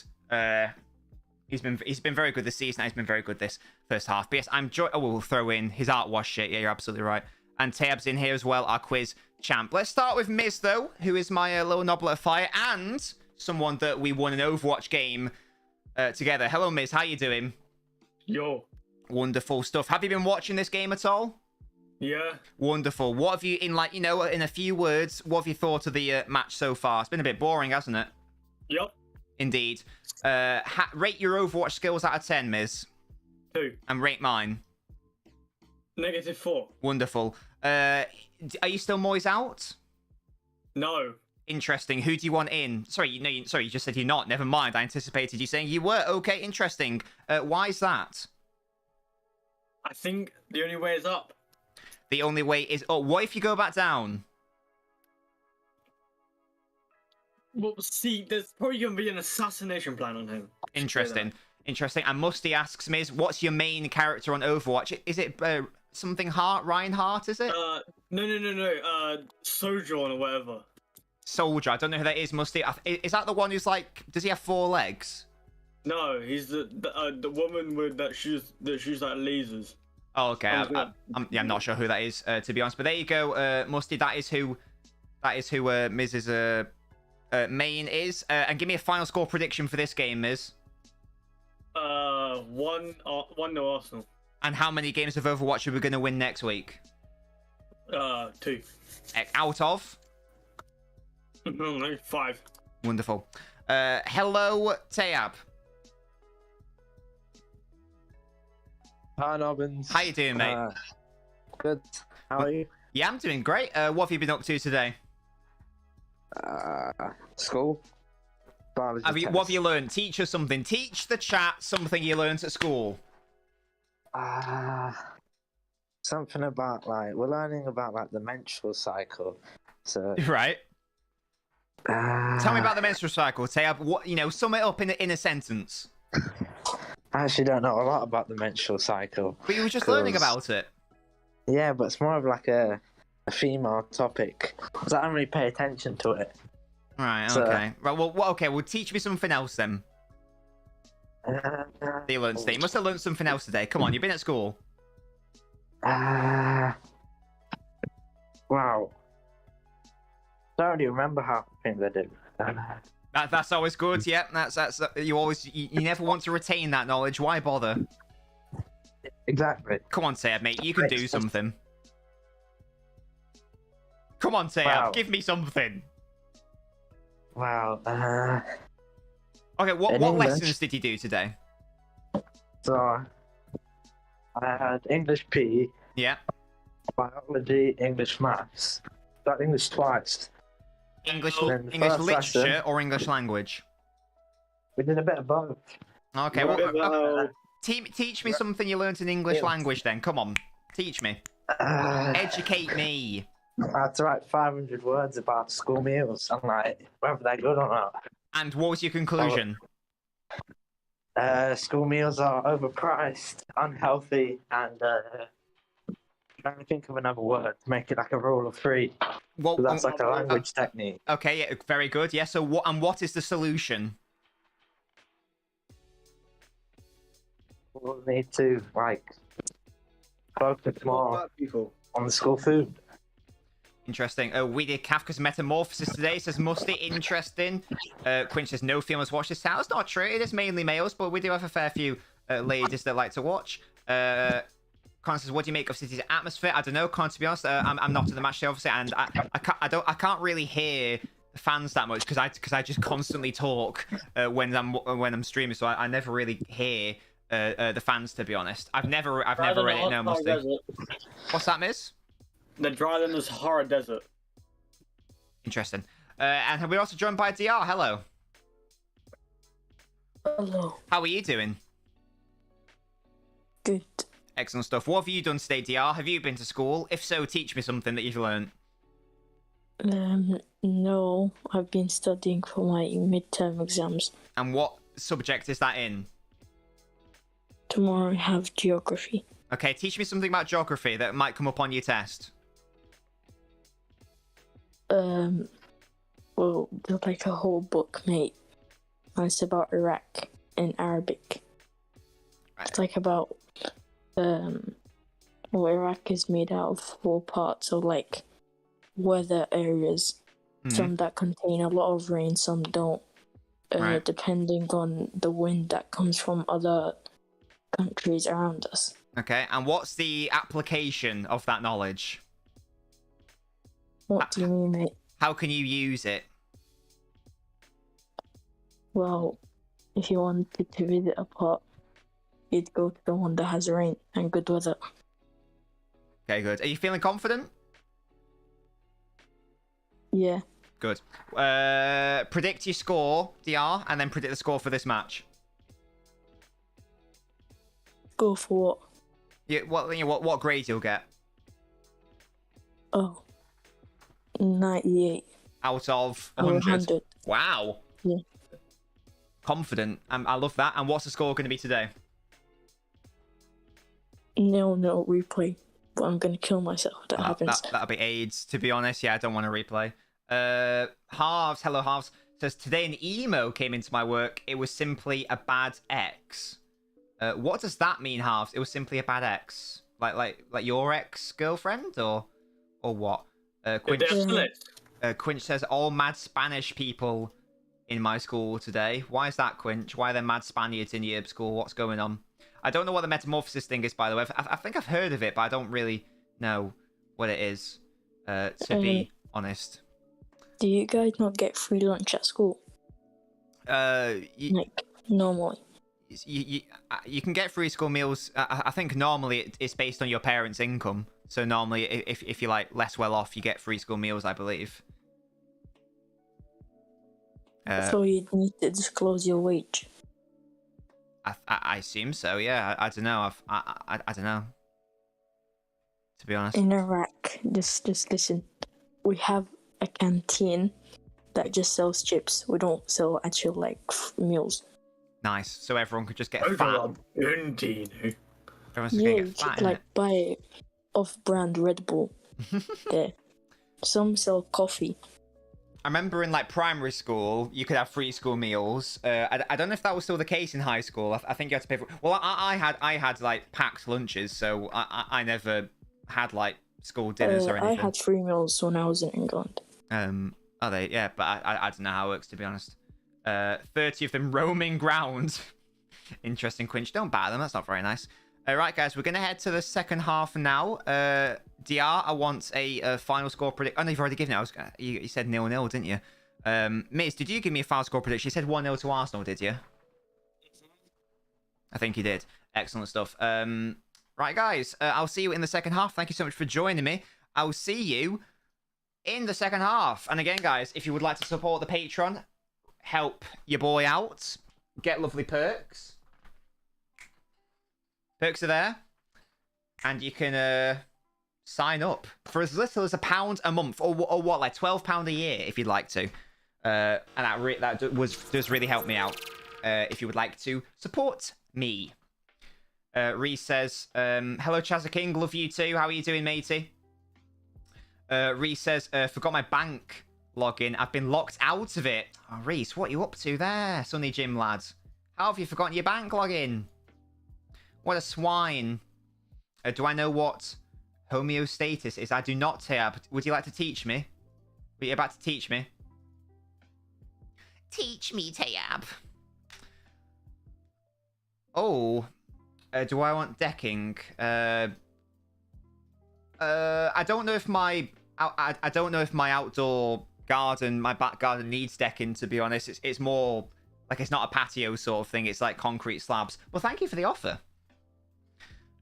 He's been very good this season. He's been very good this first half. But yes, we'll throw in his art wash shit. Yeah, you're absolutely right. And Tab's in here as well, our quiz champ. Let's start with Miz though, who is my little Nobbler fire and someone that we won an Overwatch game together. Hello, Miz. How you doing? Yo. Wonderful stuff. Have you been watching this game at all? Yeah. Wonderful. What have you, in a few words, what have you thought of the match so far? It's been a bit boring, hasn't it? Yep. Indeed. Rate your Overwatch skills out of 10, Miz. 2. And rate mine. -4. Wonderful. Are you still Moyes out? No. Interesting. Who do you want in? Sorry, you just said you're not. Never mind. I anticipated you saying you were. Okay, interesting. Why is that? I think the only way is up. The only way is... Oh, what if you go back down? Well, see, there's probably going to be an assassination plan on him. Interesting. Interesting. And Musty asks, Miz, what's your main character on Overwatch? Is it something Hart? Reinhardt, is it? No. Sojourn or whatever. Soldier. I don't know who that is, Musty. Is that the one who's like... Does he have 4 legs? No, he's the woman with that shoots like lasers. Oh, okay. I'm not sure who that is, to be honest. But there you go, Musty. That is who Miz's main is. And give me a final score prediction for this game, Miz. 1-0 Arsenal. And how many games of Overwatch are we going to win next week? 2. Out of? 5. Wonderful. Hello, Tayab. Hi, Nobbins. How you doing, mate? Good. How are you? Yeah, I'm doing great. What have you been up to today? School. Biology What have you learned? Teach us something. Teach the chat something you learned at school. Something about we're learning about the menstrual cycle. So Right. Tell me about the menstrual cycle, Tayab. What sum it up in a sentence. I actually don't know a lot about the menstrual cycle. But you were just learning about it. Yeah, but it's more of a female topic. So I don't really pay attention to it. Right, So, okay. Right, well, teach me something else then. You learned today. You must have learned something else today. Come on, you've been at school. Wow. Don't really remember half the things I did. That's always good. Yeah, that's you never want to retain that knowledge. Why bother? Exactly. Come on, Tayab, mate. You can do something. Come on, Tayab. Wow. Give me something. Wow. Okay, what In English. lessons did you do today? So I had English PE, Yeah. biology, English maths. Got English twice. English Then the English first literature lesson- or English language? We did a bit of both. Okay, teach me something you learnt in English Yes. language then. Come on, teach me. Educate me. I had to write 500 words about school meals. I'm like, whether they're good or not. And what was your conclusion? School meals are overpriced, unhealthy, and trying to think of another word to make it like a rule of 3. Well, So that's like a language technique. okay, yeah, very good. Yeah. So what is the solution? We'll need to focus more on the school food. Interesting. We did Kafka's Metamorphosis today. Says Musty. Interesting. Quinn says no females watch this. That's not true. It is mainly males, but we do have a fair few ladies that like to watch. Con says, what do you make of City's atmosphere? I don't know, Con, to be honest. I'm not to the match day, obviously, and I can't really hear the fans that much because I just constantly talk when I'm streaming, so I never really hear the fans, to be honest. I've never read it. No, Musty. What's that, Miss? They're drier than the Sahara Desert. Interesting. And we're also joined by DR. Hello. Hello. How are you doing? Excellent stuff. What have you done today, DR? Have you been to school? If so, teach me something that you've learned. No, I've been studying for my midterm exams. And what subject is that in? Tomorrow I have geography. Okay, teach me something about geography that might come up on your test. Well, there's like a whole book, mate. And it's about Iraq in Arabic. Right. It's like about, well, Iraq is made out of 4 parts, so like weather areas. Some that contain a lot of rain, some don't. Right. Depending on the wind that comes from other countries around us. Okay, and what's the application of that knowledge? What do you mean, mate? How can you use it? Well, if you wanted to visit a part, you'd go to the one that has rain and good weather. Okay, good. Are you feeling confident? Yeah. Good. Predict your score, DR, and then predict the score for this match. Go for what? Yeah, what grade you'll get Oh. 98 out of or 100? 100. Wow. Yeah. Confident. I love that. And what's the score going to be today? No replay. But I'm gonna kill myself if that happens. That'll be AIDS, to be honest. Yeah, I don't want to replay. Halves, hello Halves, says, today an emo came into my work. It was simply a bad ex. What does that mean, Halves? It was simply a bad ex? Like your ex-girlfriend? Or what? Quinch says, all mad Spanish people in my school today. Why is that, Quinch? Why are there mad Spaniards in your school? What's going on? I don't know what the metamorphosis thing is, by the way. I think I've heard of it, but I don't really know what it is, to be honest. Do you guys not get free lunch at school? Like, normally? You can get free school meals. I think normally it's based on your parents' income. So normally, if you're like less well off, you get free school meals, I believe. So you need to disclose your wage. I assume so. Yeah, I don't know. I don't know. To be honest. In Iraq, just listen. We have a canteen that just sells chips. We don't sell actual like meals. Nice. So everyone could just get fat. Indeed. Everyone's just Yeah, gonna you get fat, could like buy off-brand Red Bull. There. Some sell coffee. I remember in like primary school, you could have free school meals. I don't know if that was still the case in high school. I think you had to pay for. Well, I had like packed lunches, so I never had like school dinners or anything. I had free meals when I was in England. Are they? Yeah, but I don't know how it works, to be honest. 30 of them roaming ground. Interesting, Quinch. Don't batter them. That's not very nice. Right, guys, we're going to head to the second half now. DR, I want a final score prediction. Oh, no, you've already given it. You said 0-0, didn't you? Miz, did you give me a final score prediction? You said 1-0 to Arsenal, did you? I think you did. Excellent stuff. Right, guys, I'll see you in the second half. Thank you so much for joining me. I'll see you in the second half. And again, guys, if you would like to support the Patreon, help your boy out, get lovely perks. Perks are there. And you can sign up for as little as £1 a month, or what, like £12 a year if you'd like to. And that does really help me out. If you would like to support me. Reese says, hello Chazza King, love you too. How are you doing, matey? Reese says, forgot my bank login. I've been locked out of it. Oh, Reese, what are you up to there, Sunny Jim lads? How have you forgotten your bank login? What a swine. Do I know what homeostasis is? I do not, Tab. Would you like to teach me? Were you about to teach me? Teach me, Tab. Oh. Do I want decking? I don't know if my outdoor garden, my back garden needs decking, to be honest. It's more like it's not a patio sort of thing. It's like concrete slabs. Well, thank you for the offer.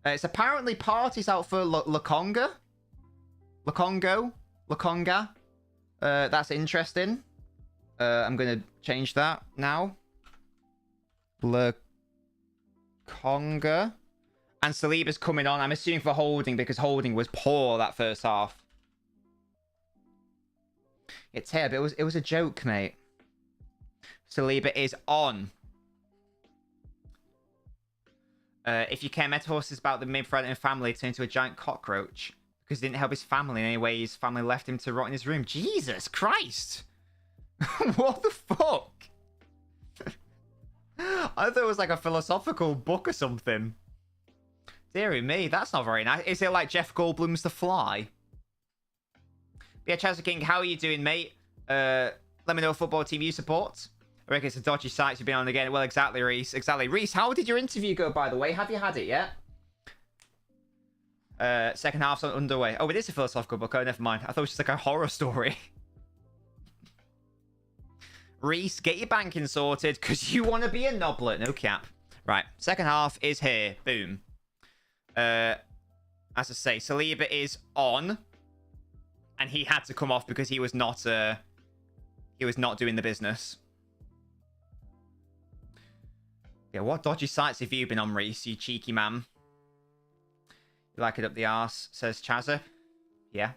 It's apparently parties out for Lakonga. Lakonga. That's interesting. I'm going to change that now. Lakonga. And Saliba's coming on. I'm assuming for Holding because Holding was poor that first half. It's here, but it was a joke, mate. Saliba is on. If you care, metaphors is about the mid-threatening family turned into a giant cockroach because he didn't help his family in any way. His family left him to rot in his room. Jesus Christ! What the fuck? I thought it was like a philosophical book or something. Deary me, that's not very nice. Is it like Jeff Goldblum's The Fly? But yeah, Chelsea King, how are you doing, mate? Let me know what football team you support. I reckon it's a dodgy site to be on again. Well, exactly, Reese. Exactly. Reese, how did your interview go, by the way? Have you had it yet? Second half's underway. Oh, it is a philosophical book. Oh, never mind. I thought it was just like a horror story. Reese, get your banking sorted because you want to be a noblet. No cap. Right. Second half is here. Boom. As I say, Saliba is on. And he had to come off because he was not doing the business. Yeah, what dodgy sites have you been on, Reese, you cheeky man? You like it up the arse, says Chazza. Yeah.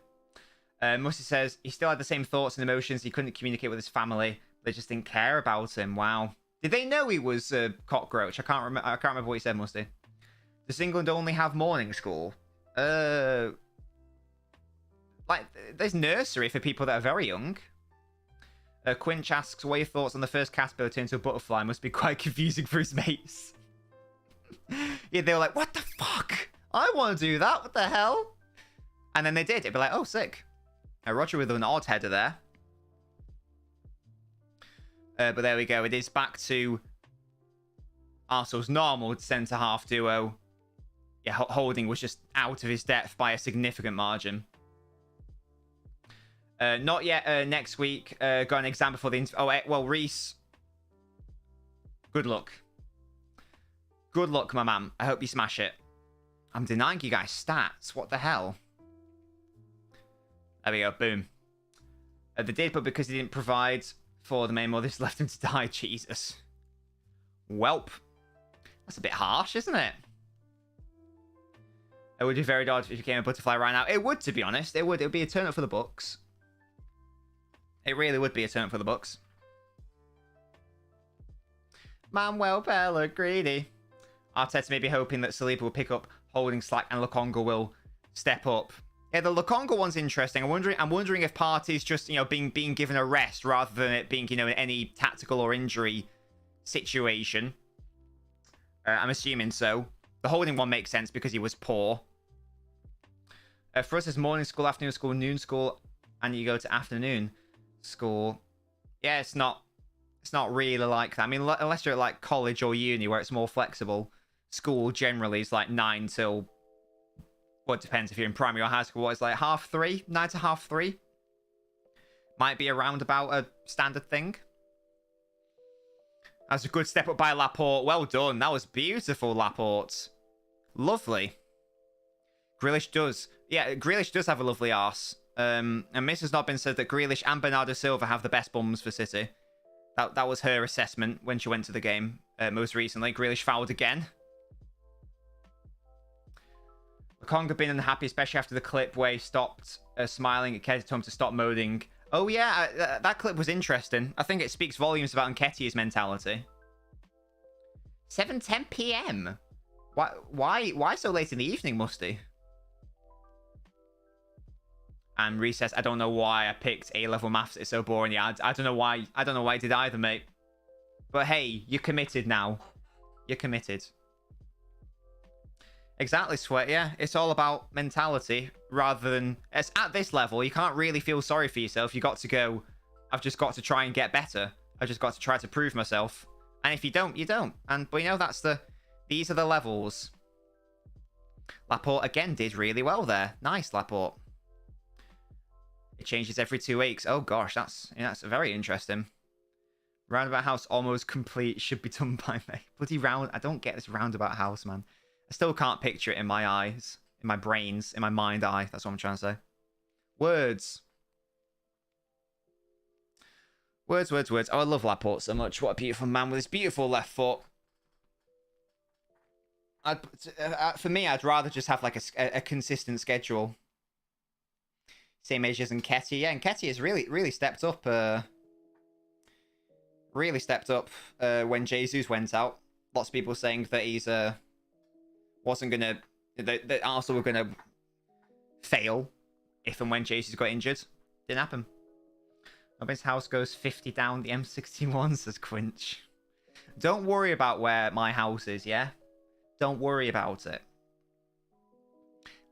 Musty says he still had the same thoughts and emotions. He couldn't communicate with his family. They just didn't care about him. Wow. Did they know he was a cockroach? I can't remember what he said, Musty. Does England only have morning school? Like, there's nursery for people that are very young. Quinch asks, what are your thoughts on the first caterpillar turn into a butterfly? Must be quite confusing for his mates. Yeah, they were like, what the fuck? I want to do that. What the hell? And then they did. It'd be like, oh, sick. Roger with an odd header there. But there we go. It is back to Arsenal's normal centre-half duo. Yeah, Holding was just out of his depth by a significant margin. Not yet next week. Got an exam before the interview. Oh, well, Reese. Good luck. Good luck, my man. I hope you smash it. I'm denying you guys stats. What the hell? There we go. Boom. They did, but because he didn't provide for the main more, this left him to die. Jesus. Welp. That's a bit harsh, isn't it? It would be very odd if you became a butterfly right now. It would, to be honest. It would. It would be a turn up for the books. It really would be a turn up for the books. Manuel Pellegrini. Arteta may be hoping that Saliba will pick up Holding slack and Lukonga will step up. Yeah, the Lukonga one's interesting. I'm wondering if Partey's just, being given a rest rather than it being, any tactical or injury situation. I'm assuming so. The Holding one makes sense because he was poor. For us, it's morning school, afternoon school, noon school, and you go to afternoon school. Yeah, it's not really like that. I mean, unless you're at like college or uni where it's more flexible. School generally is like 9 till... Well, it depends if you're in primary or high school. What is like 3:30? 9 to 3:30? Might be around about a standard thing. That's a good step up by Laporte. Well done. That was beautiful, Laporte. Lovely. Grealish does. Yeah, Grealish does have a lovely arse. And Mrs. Nobbins said that Grealish and Bernardo Silva have the best bums for City. That was her assessment when she went to the game most recently. Grealish fouled again. Lukonga been unhappy, especially after the clip where he stopped smiling at Nketiah, told him to stop moaning. Oh yeah, that clip was interesting. I think it speaks volumes about Nketiah's mentality. 7:10 p.m. Why so late in the evening, Musty? And Reese says, I don't know why I picked A-level maths. It's so boring. Yeah, I don't know why. I don't know why I did either, mate. But hey, you're committed now. You're committed. Exactly, Sweat. Yeah, it's all about mentality rather than... It's at this level, you can't really feel sorry for yourself. You got to go, I've just got to try and get better. I've just got to try to prove myself. And if you don't, you don't. But that's the... These are the levels. Laporte again did really well there. Nice, Laporte. It changes every 2 weeks. Oh gosh, that's very interesting. Roundabout house almost complete. Should be done by May. Bloody round. I don't get this roundabout house, man. I still can't picture it in my eyes, in my brains, in my mind eye. That's what I'm trying to say. Words. Words, words, words. Oh, I love Laporte so much. What a beautiful man with his beautiful left foot. For me, I'd rather just have like a consistent schedule. Same age as Nketiah. Yeah, Nketiah has really stepped up. Really stepped up when Jesus went out. Lots of people saying that he's wasn't gonna that Arsenal were gonna fail if and when Jesus got injured. Didn't happen. Nobody's house goes 50 down the M61, says Quinch. Don't worry about where my house is, yeah? Don't worry about it.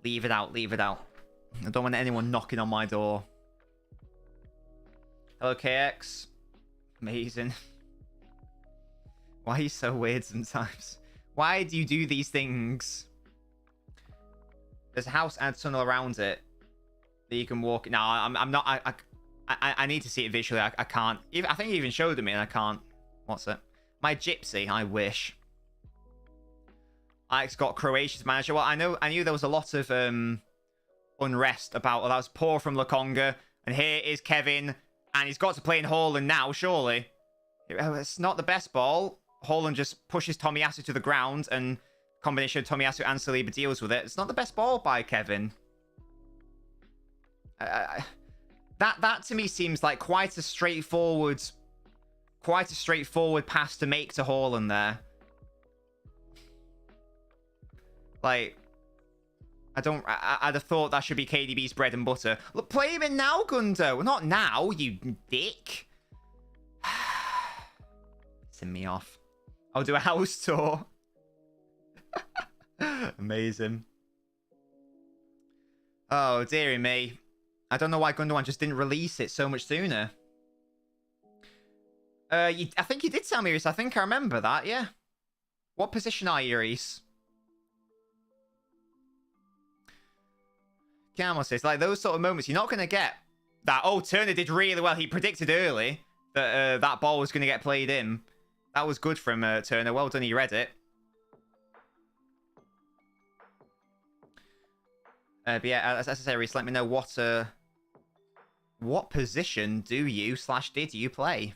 Leave it out, leave it out. I don't want anyone knocking on my door. Hello, KX. Amazing. Why are you so weird sometimes? Why do you do these things? There's a house and tunnel around it that you can walk. No, I'm not. I need to see it visually. I can't. I think you even showed it me, and I can't. What's it? My gypsy. I wish. Alex got Croatia's manager. Well, I knew there was a lot of unrest about. Well, that was poor from Lukonga, and here is Kevin, and he's got to play in Haaland now. Surely, it's not the best ball. Haaland just pushes Tomiyasu to the ground, and combination of Tomiyasu and Saliba deals with it. It's not the best ball by Kevin. That to me seems like quite a straightforward pass to make to Haaland there. Like, I'd have thought that should be KDB's bread and butter. Look, play him in now, Gundo. Not now, you dick. Send me off. I'll do a house tour. Amazing. Oh, dearie me. I don't know why Gundogan just didn't release it so much sooner. I think you did tell me, Reese. I think I remember that, yeah. What position are you, Reese? Camel says, like, those sort of moments, you're not going to get that. Oh, Turner did really well. He predicted early that that ball was going to get played in. That was good from Turner. Well done, he read it. But yeah, as I say, Reese, let me know what position do you / did you play?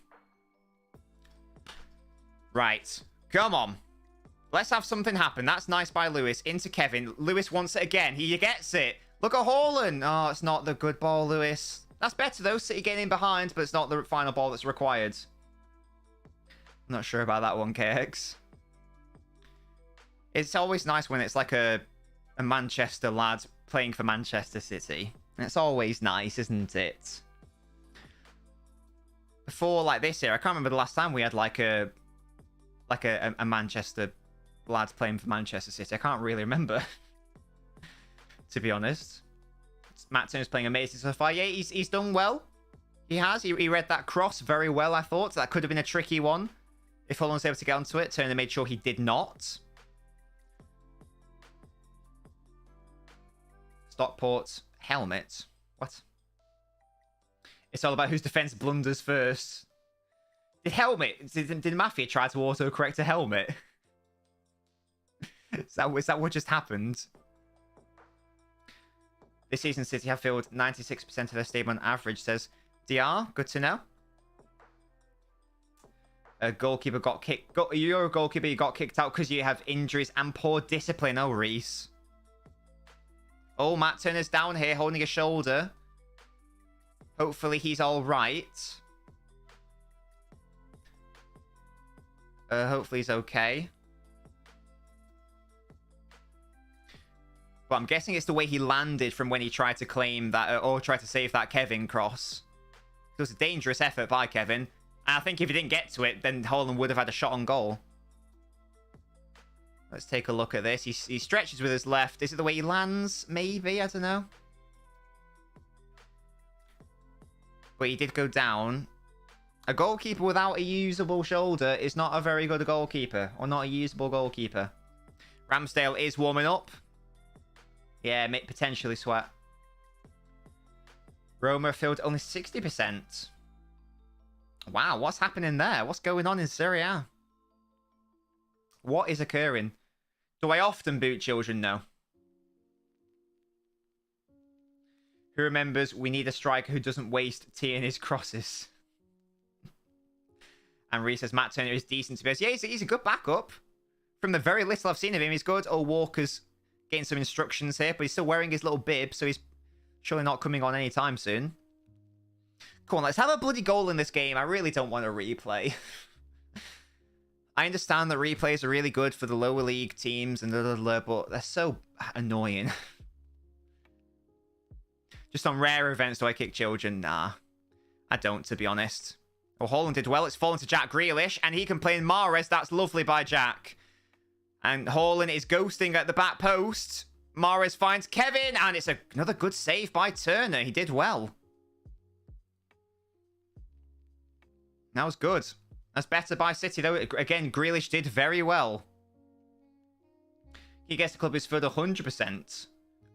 Right. Come on. Let's have something happen. That's nice by Lewis. Into Kevin. Lewis wants it again. He gets it. Look at Haaland. Oh, it's not the good ball, Lewis. That's better, though. City getting in behind, but it's not the final ball that's required. I'm not sure about that one, KX. It's always nice when it's like a Manchester lad playing for Manchester City. It's always nice, isn't it? Before, like, this year, I can't remember the last time we had, like a Manchester lad playing for Manchester City. I can't really remember, to be honest. Matt Turner's playing amazing so far. Yeah, he's done well. He has. He read that cross very well, I thought. That could have been a tricky one if Holland was able to get onto it. Turner made sure he did not. Stockport helmet. What? It's all about whose defense blunders first. Did Mafia try to autocorrect a helmet? Is that what just happened? This season, City have filled 96% of their stadium on average, says DR. Good to know. A goalkeeper got kicked. You're a goalkeeper, you got kicked out because you have injuries and poor discipline. Oh, Reese. Oh, Matt Turner's down here holding his shoulder. Hopefully he's all right. Hopefully he's okay. But I'm guessing it's the way he landed from when he tried to claim that, or tried to save that Kevin cross. It was a dangerous effort by Kevin. And I think if he didn't get to it, then Haaland would have had a shot on goal. Let's take a look at this. He stretches with his left. Is it the way he lands? Maybe, I don't know. But he did go down. A goalkeeper without a usable shoulder is not a very good goalkeeper. Or not a usable goalkeeper. Ramsdale is warming up. Yeah, potentially Sweat. Roma filled only 60%. Wow, what's happening there? What's going on in Serie A? What is occurring? Do I often boot children? No. Who remembers we need a striker who doesn't waste tea in his crosses? And Reese says Matt Turner is decent to be honest. Yeah, he's a good backup. From the very little I've seen of him, he's good. Oh, Walker's getting some instructions here, but he's still wearing his little bib, so he's surely not coming on anytime soon. Come on, let's have a bloody goal in this game. I really don't want a replay. I understand that replays are really good for the lower league teams and but they're so annoying. Just on rare events do I kick children? Nah, I don't, to be honest. Oh, Haaland did well. It's fallen to Jack Grealish, and he can play in Mahrez. That's lovely by Jack. And Haaland is ghosting at the back post. Mahrez finds Kevin, and it's another good save by Turner. He did well. That was good. That's better by City, though. Again, Grealish did very well. He gets the club is for the 100%.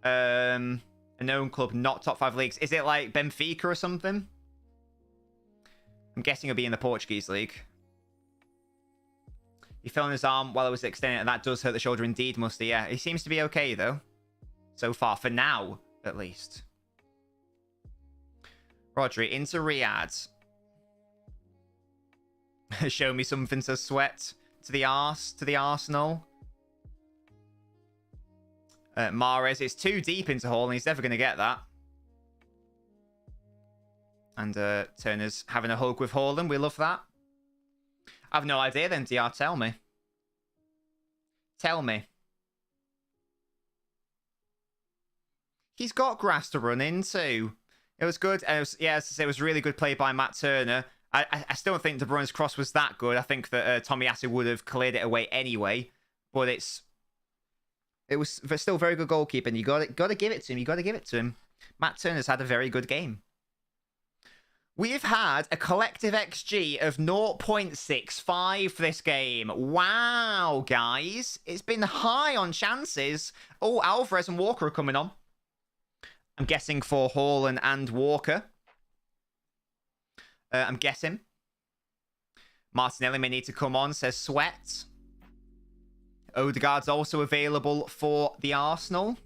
A known club, not top 5 leagues. Is it like Benfica or something? I'm guessing it'll be in the Portuguese league. He fell on his arm while it was extending, and that does hurt the shoulder indeed, Musty. Yeah, he seems to be okay, though. So far, for now, at least. Rodri into Riyadh. Show me something to sweat to the Arsenal. Mahrez is too deep into Hall, and he's never going to get that. And Turner's having a hug with Haaland. We love that. I have no idea then, DR. Tell me. Tell me. He's got grass to run into. It was good. It was, yeah, as I say, it was really good play by Matt Turner. I still don't think De Bruyne's cross was that good. I think that Tomiyasu would have cleared it away anyway. But it was still very good goalkeeping. You got to give it to him. You got to give it to him. Matt Turner's had a very good game. We've had a collective XG of 0.65 for this game. Wow, guys. It's been high on chances. Oh, Alvarez and Walker are coming on. I'm guessing for Haaland and Walker. I'm guessing. Martinelli may need to come on, says Sweat. Odegaard's also available for the Arsenal.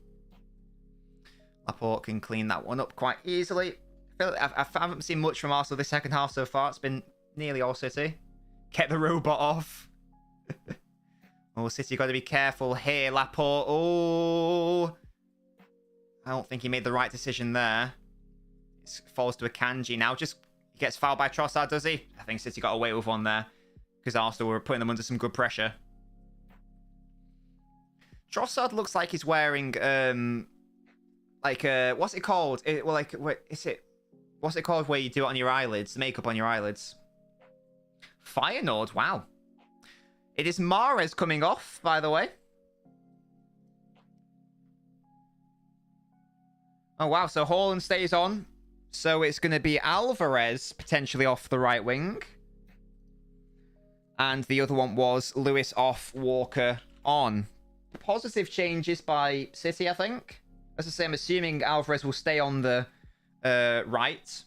Laporte can clean that one up quite easily. I haven't seen much from Arsenal this second half so far. It's been nearly all City. Get the robot off. Oh, City got to be careful here. Laporte. Oh. I don't think he made the right decision there. It falls to a Kanji now. Just gets fouled by Trossard, does he? I think City got away with one there. Because Arsenal were putting them under some good pressure. Trossard looks like he's wearing, what's it called? What's it called where you do it on your eyelids? Makeup on your eyelids. Feyenoord, wow. It is Mahrez coming off, by the way. Oh, wow. So Haaland stays on. So it's going to be Alvarez potentially off the right wing. And the other one was Lewis off, Walker on. Positive changes by City, I think. As I say, I'm assuming Alvarez will stay on the right.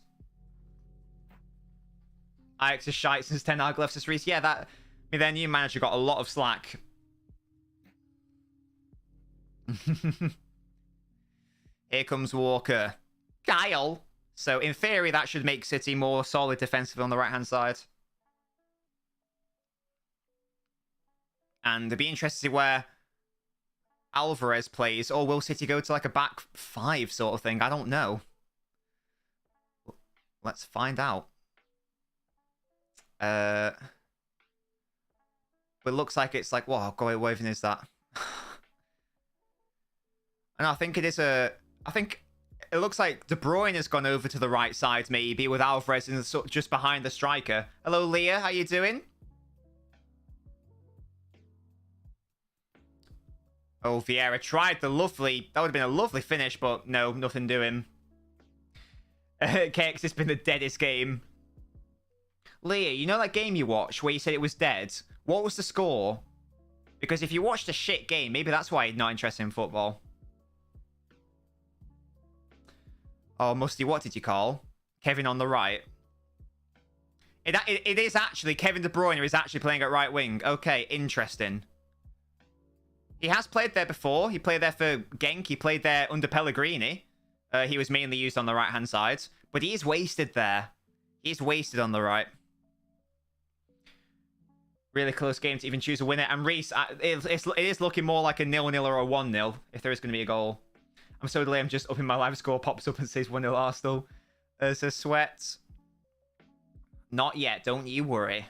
Ajax is shite since Ten Hag left us Reese. Yeah, their new manager got a lot of slack. Here comes Walker. Guile. So, in theory, that should make City more solid defensively on the right-hand side. And it'd be interesting to see where Alvarez plays. Or will City go to like a back 5 sort of thing? I don't know. Let's find out. But it looks like it's like, wow, God, what even is that? And I think it is I think it looks like De Bruyne has gone over to the right side, maybe, with Alvarez in the, just behind the striker. Hello, Leah. How you doing? Oh, Vieira tried the lovely... That would have been a lovely finish, but no, nothing doing. KX, it's been the deadest game. Leah, you know that game you watched where you said it was dead? What was the score? Because if you watched a shit game, maybe that's why you're not interested in football. Oh, Musty, what did you call? Kevin on the right. It is actually... Kevin De Bruyne is actually playing at right wing. Okay, interesting. He has played there before. He played there for Genk. He played there under Pellegrini. He was mainly used on the right-hand side. But he is wasted there. He's wasted on the right. Really close game to even choose a winner. And Reese, it is looking more like a 0-0 or a 1-0 if there is going to be a goal. I'm so delayed. I'm just upping my live score. Pops up and says 1-0 Arsenal. Says Sweat. Not yet. Don't you worry.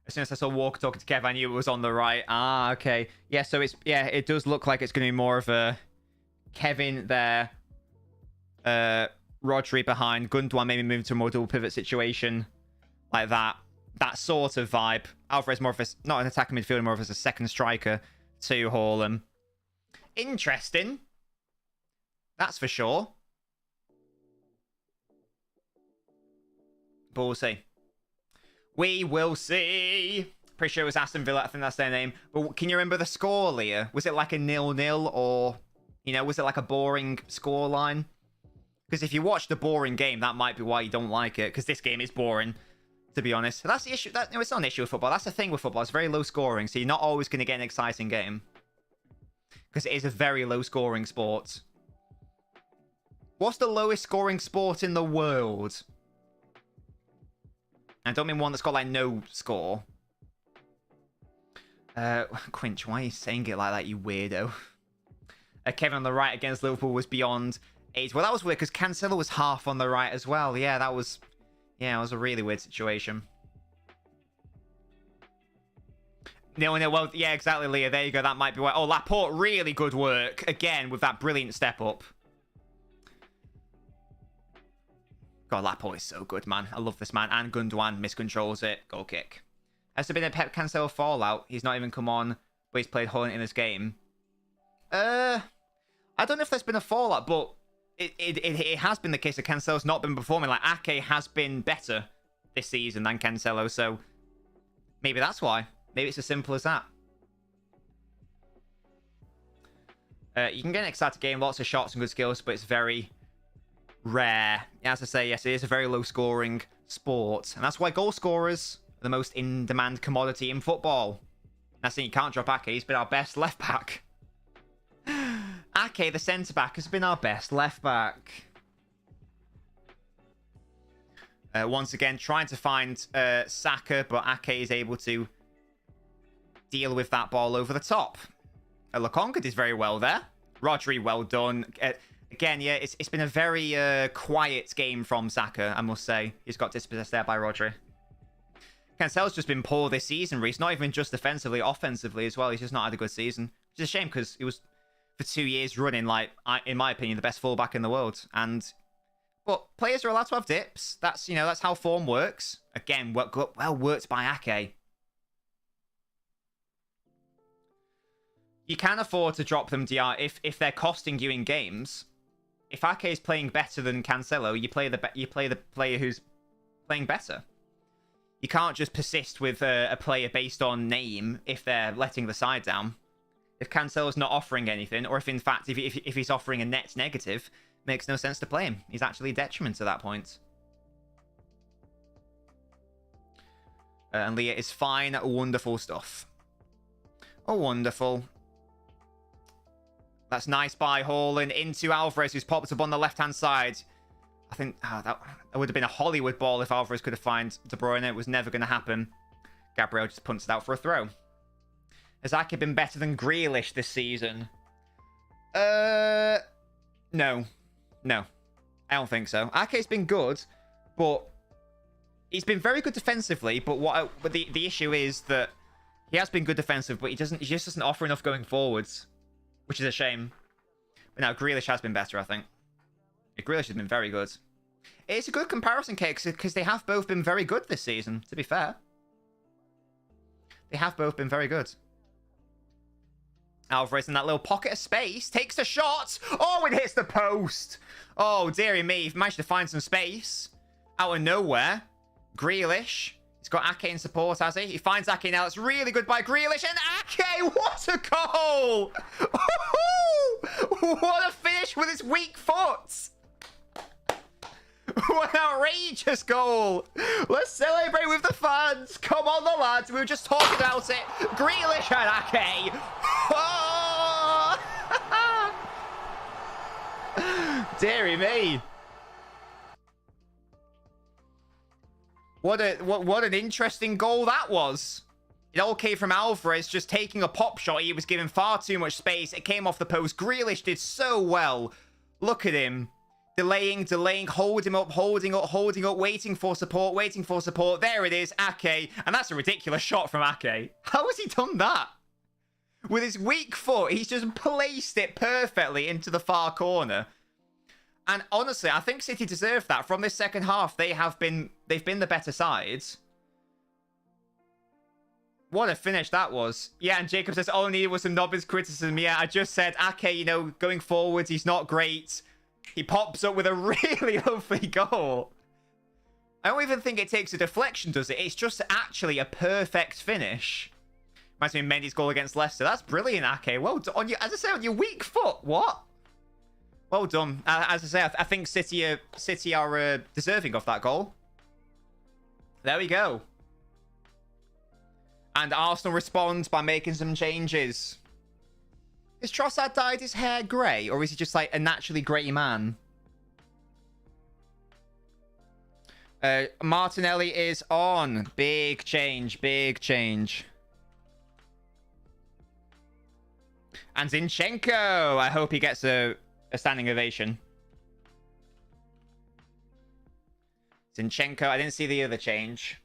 As soon as I saw Walker talking to Kev, I knew it was on the right. Ah, okay. Yeah, so it does look like it's going to be more of a Kevin there. Rodri behind. Gundogan maybe moving to a more double pivot situation. Like that. That sort of vibe. Alvarez more of a, not an attacking midfielder, more of as a second striker to Haaland. Interesting. That's for sure. But we'll see. We will see. Pretty sure it was Aston Villa. I think that's their name. But can you remember the score, Leah? Was it like a 0-0 or, you know, was it like a boring score line? Because if you watch the boring game, that might be why you don't like it. Because this game is boring, to be honest. That's the issue. No, it's not an issue with football. That's the thing with football. It's very low scoring. So you're not always going to get an exciting game. Because it is a very low scoring sport. What's the lowest scoring sport in the world? I don't mean one that's got, like, no score. Quinch, why are you saying it like that, you weirdo? Kevin on the right against Liverpool was beyond 8. Well, that was weird, because Cancelo was half on the right as well. Yeah, that was... Yeah, it was a really weird situation. No, well, yeah, exactly, Leah. There you go. That might be why. Oh, Laporte, really good work. Again, with that brilliant step up. God, Laporte is so good, man. I love this man. And Gundogan miscontrols it. Goal kick. Has there been a Pep Cancelo fallout? He's not even come on, but he's played Haaland in this game. I don't know if there's been a fallout, but it has been the case that Cancelo's not been performing. Like, Ake has been better this season than Cancelo, so maybe that's why. Maybe it's as simple as that. You can get an exciting game, lots of shots and good skills, but it's very rare. As I say, yes, it is a very low-scoring sport, and that's why goal scorers are the most in-demand commodity in football. That's saying you can't drop Ake. He's been our best left-back. Ake, the centre-back, has been our best left-back. Once again, trying to find Saka, but Ake is able to deal with that ball over the top. Lokonga did very well there. Rodri, well done. Again, yeah, it's been a very quiet game from Saka, I must say. He's got dispossessed there by Rodri. Cancelo's just been poor this season, Reece. Not even just defensively, offensively as well. He's just not had a good season. Which is a shame, because he was, for 2 years running, like, in my opinion, the best fullback in the world. But players are allowed to have dips. That's, you know, that's how form works. Again, well worked by Ake. You can afford to drop them, DR, if they're costing you in games. If Ake is playing better than Cancelo, you play the player who's playing better. You can't just persist with a player based on name if they're letting the side down. If Cancelo's not offering anything, or if in fact if he's offering a net negative, makes no sense to play him. He's actually a detriment at that point. And Leah is fine. Wonderful stuff. Oh, wonderful. That's nice by Haaland into Alvarez, who's popped up on the left-hand side. I think that would have been a Hollywood ball if Alvarez could have found De Bruyne. It was never going to happen. Gabriel just punts it out for a throw. Has Ake been better than Grealish this season? No. No. I don't think so. Ake's been good, but he's been very good defensively. But the issue is that he has been good defensive, but he just doesn't offer enough going forwards, which is a shame. But now Grealish has been better, I think. Yeah, Grealish has been very good. It's a good comparison, Kate, because they have both been very good this season, to be fair. They have both been very good. Alvarez in that little pocket of space takes the shot. Oh, it hits the post. Oh, dearie me. He's managed to find some space out of nowhere. Grealish. He's got Ake in support, has he? He finds Ake now. It's really good by Grealish. And Ake, what a goal! What a finish with his weak foot. What an outrageous goal. Let's celebrate with the fans. Come on, the lads. We were just talking about it. Grealish and Ake. Oh! Dearie me. What an interesting goal that was. It all came from Alvarez just taking a pop shot. He was given far too much space. It came off the post. Grealish did so well. Look at him. Delaying, holding up, waiting for support. There it is, Ake. And that's a ridiculous shot from Ake. How has he done that? With his weak foot, he's just placed it perfectly into the far corner. And honestly, I think City deserve that. From this second half, they've been the better sides. What a finish that was. Yeah, and Jacob says, all I needed was some Nobbins criticism. Yeah, I just said, Ake, you know, going forwards, he's not great. He pops up with a really lovely goal. I don't even think it takes a deflection, does it? It's just actually a perfect finish. Reminds me of Mendy's goal against Leicester. That's brilliant, Ake. Well done. As I say, on your weak foot. What? Well done. As I say, I think City are deserving of that goal. There we go. And Arsenal responds by making some changes. Has Trossard dyed his hair grey? Or is he just like a naturally grey man? Martinelli is on. Big change. Big change. And Zinchenko. I hope he gets a standing ovation. Zinchenko. I didn't see the other change.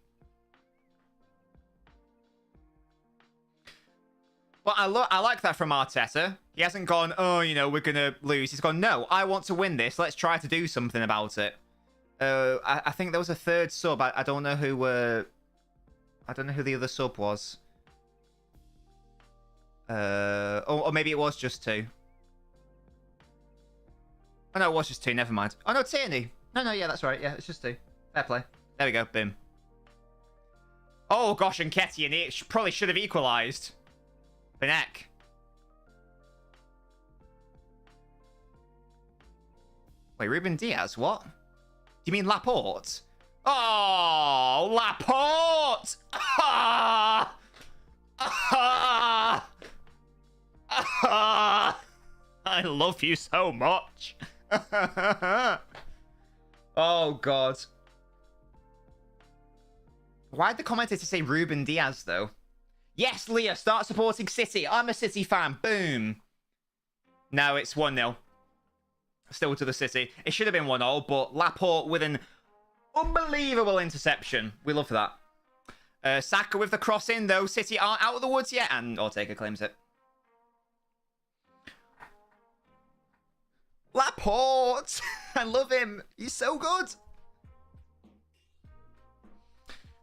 But I like that from Arteta. He hasn't gone, oh, you know, we're going to lose. He's gone, no, I want to win this. Let's try to do something about it. I think there was a third sub. I don't know who I don't know who the other sub was. Or maybe it was just two. Oh, no, it was just two. Never mind. Oh, no, Tierney. No, yeah, that's right. Yeah, it's just two. Fair play. There we go. Boom. Oh, gosh, and Ketty, and it probably should have equalised. Benek. Wait, Ruben Diaz? What? Do you mean Laporte? Oh, Laporte! Ah! Ah! Ah! I love you so much. Oh, God. Why'd the commentator say Ruben Diaz, though? Yes, Leah, start supporting City. I'm a City fan. Boom. No, it's 1-0. Still to the City. It should have been 1-0, but Laporte with an unbelievable interception. We love that. Saka with the cross in, though. City aren't out of the woods yet, and Ortega claims it. Laporte! I love him. He's so good.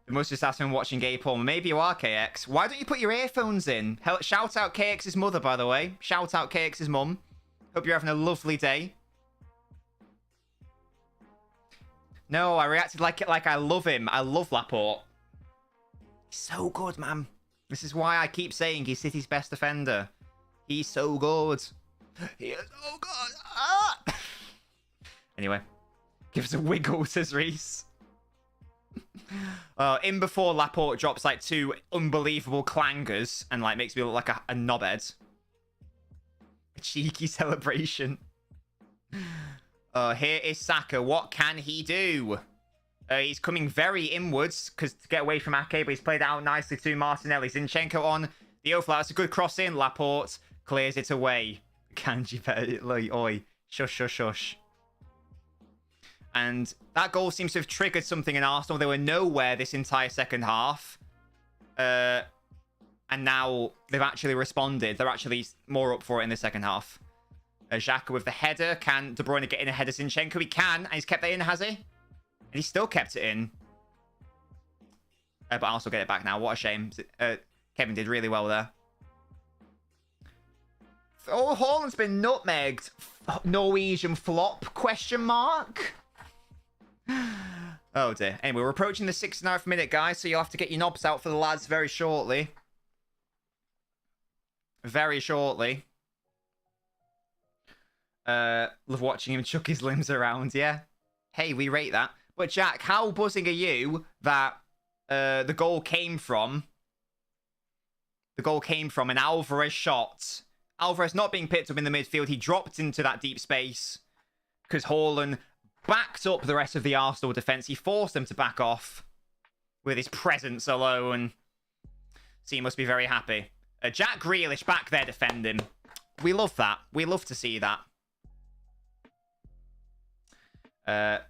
They must just ask him watching gay porn. Maybe you are, KX. Why don't you put your earphones in? Shout out KX's mother, by the way. Shout out KX's mum. Hope you're having a lovely day. No, I reacted like I love him. I love Laporte. He's so good, man. This is why I keep saying he's City's best defender. He's so good. He is so good. Ah! Anyway. Give us a wiggle, says Reese. In before Laporte drops like two unbelievable clangers and like makes me look like a knobhead. A cheeky celebration. Here is Saka. What can he do? He's coming very inwards to get away from Ake, but he's played out nicely to Martinelli. Zinchenko on the overlap. That's a good cross in. Laporte clears it away. Kanji, oi. Shush, shush, shush. And that goal seems to have triggered something in Arsenal. They were nowhere this entire second half. And now they've actually responded. They're actually more up for it in the second half. Xhaka with the header. Can De Bruyne get in ahead of Zinchenko? He can. And he's kept that in, has he? And he still kept it in. But Arsenal get it back now. What a shame. Kevin did really well there. Oh, Haaland's been nutmegged. Norwegian flop? Question mark? Oh dear. Anyway, we're approaching the 69th minute, guys, so you'll have to get your knobs out for the lads very shortly. Very shortly. Love watching him chuck his limbs around, yeah. Hey, we rate that. But Jack, how buzzing are you that the goal came from an Alvarez shot? Alvarez not being picked up in the midfield. He dropped into that deep space because Haaland backed up the rest of the Arsenal defence. He forced them to back off. with his presence alone. So he must be very happy. Jack Grealish back there defending. We love that. We love to see that.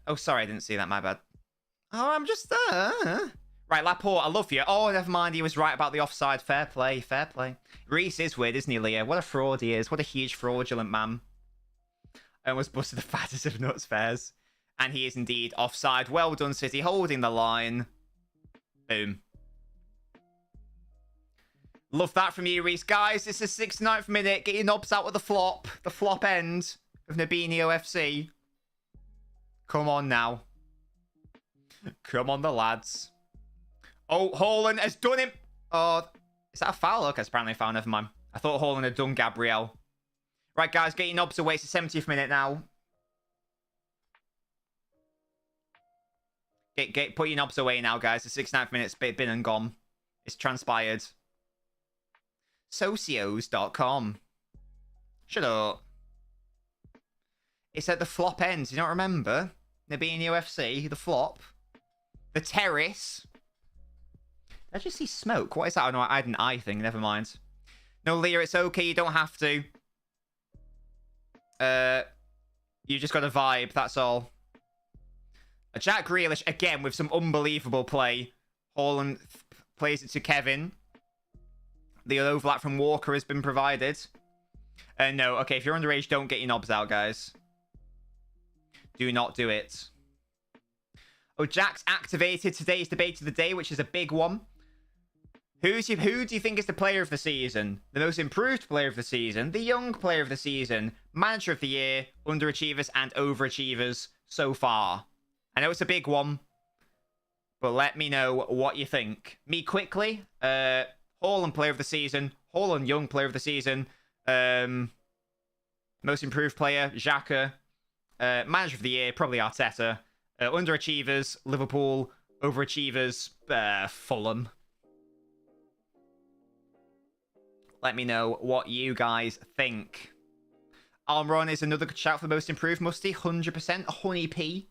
Oh, sorry, I didn't see that. My bad. Oh, I'm just... Right, Laporte, I love you. Oh, never mind. He was right about the offside. Fair play. Fair play. Reese is weird, isn't he, Leah? What a fraud he is. What a huge fraudulent man. I almost busted the fattest of nuts fairs. And he is indeed offside. Well done, City. Holding the line. Boom. Love that from you, Reese. Guys, it's the 69th minute. Get your knobs out with the flop. The flop end of Nabinio FC. Come on now. Come on, the lads. Oh, Haaland has done him. Oh, is that a foul? Okay, it's apparently a foul. Never mind. I thought Haaland had done Gabriel. Right, guys, get your knobs away. It's the 70th minute now. Put your knobs away now, guys. The 69th minute's been and gone. It's transpired. Socios.com. Shut up. It's at the flop ends. You don't remember? Nabinio UFC, the flop. The terrace. Did I just see smoke? What is that? Oh, no, I had an eye thing. Never mind. No, Leah, it's okay. You don't have to. You just got a vibe. That's all. Jack Grealish, again, with some unbelievable play. Haaland plays it to Kevin. The overlap from Walker has been provided. No, okay, if you're underage, don't get your knobs out, guys. Do not do it. Oh, Jack's activated today's debate of the day, which is a big one. Who do you think is the player of the season? The most improved player of the season? The young player of the season? Manager of the year? Underachievers and overachievers so far? I know it's a big one, but let me know what you think. Me quickly. Haaland player of the season. Haaland young player of the season. Most improved player, Xhaka. Manager of the year, probably Arteta. Underachievers, Liverpool. Overachievers, Fulham. Let me know what you guys think. Almiron is another good shout for the most improved, Musty. 100%. Honey P.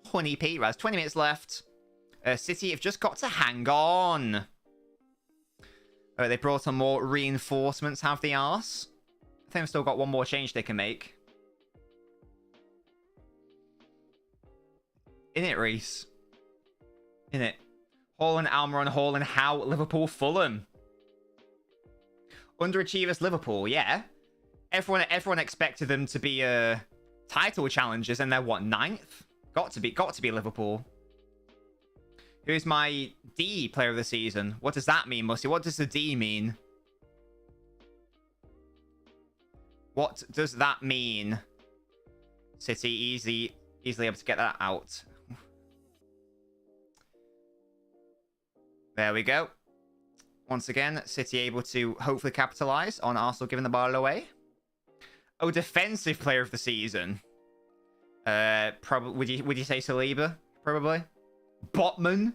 Honey P. Right, 20 minutes left. City have just got to hang on. They brought on more reinforcements, have the arse? I think they've still got one more change they can make. Innit, Reese? Innit? Haaland, Almiron, Haaland, Howe, Liverpool, Fulham. Underachievers, Liverpool, yeah. Everyone expected them to be title challengers, and they're what, 9th? Got to be Liverpool. Who's my D player of the season? What does that mean, Musty? What does the D mean? What does that mean? City easily able to get that out. There we go. Once again, City able to hopefully capitalise on Arsenal giving the ball away. Oh, defensive player of the season. Probably would you say Saliba? Probably. Botman.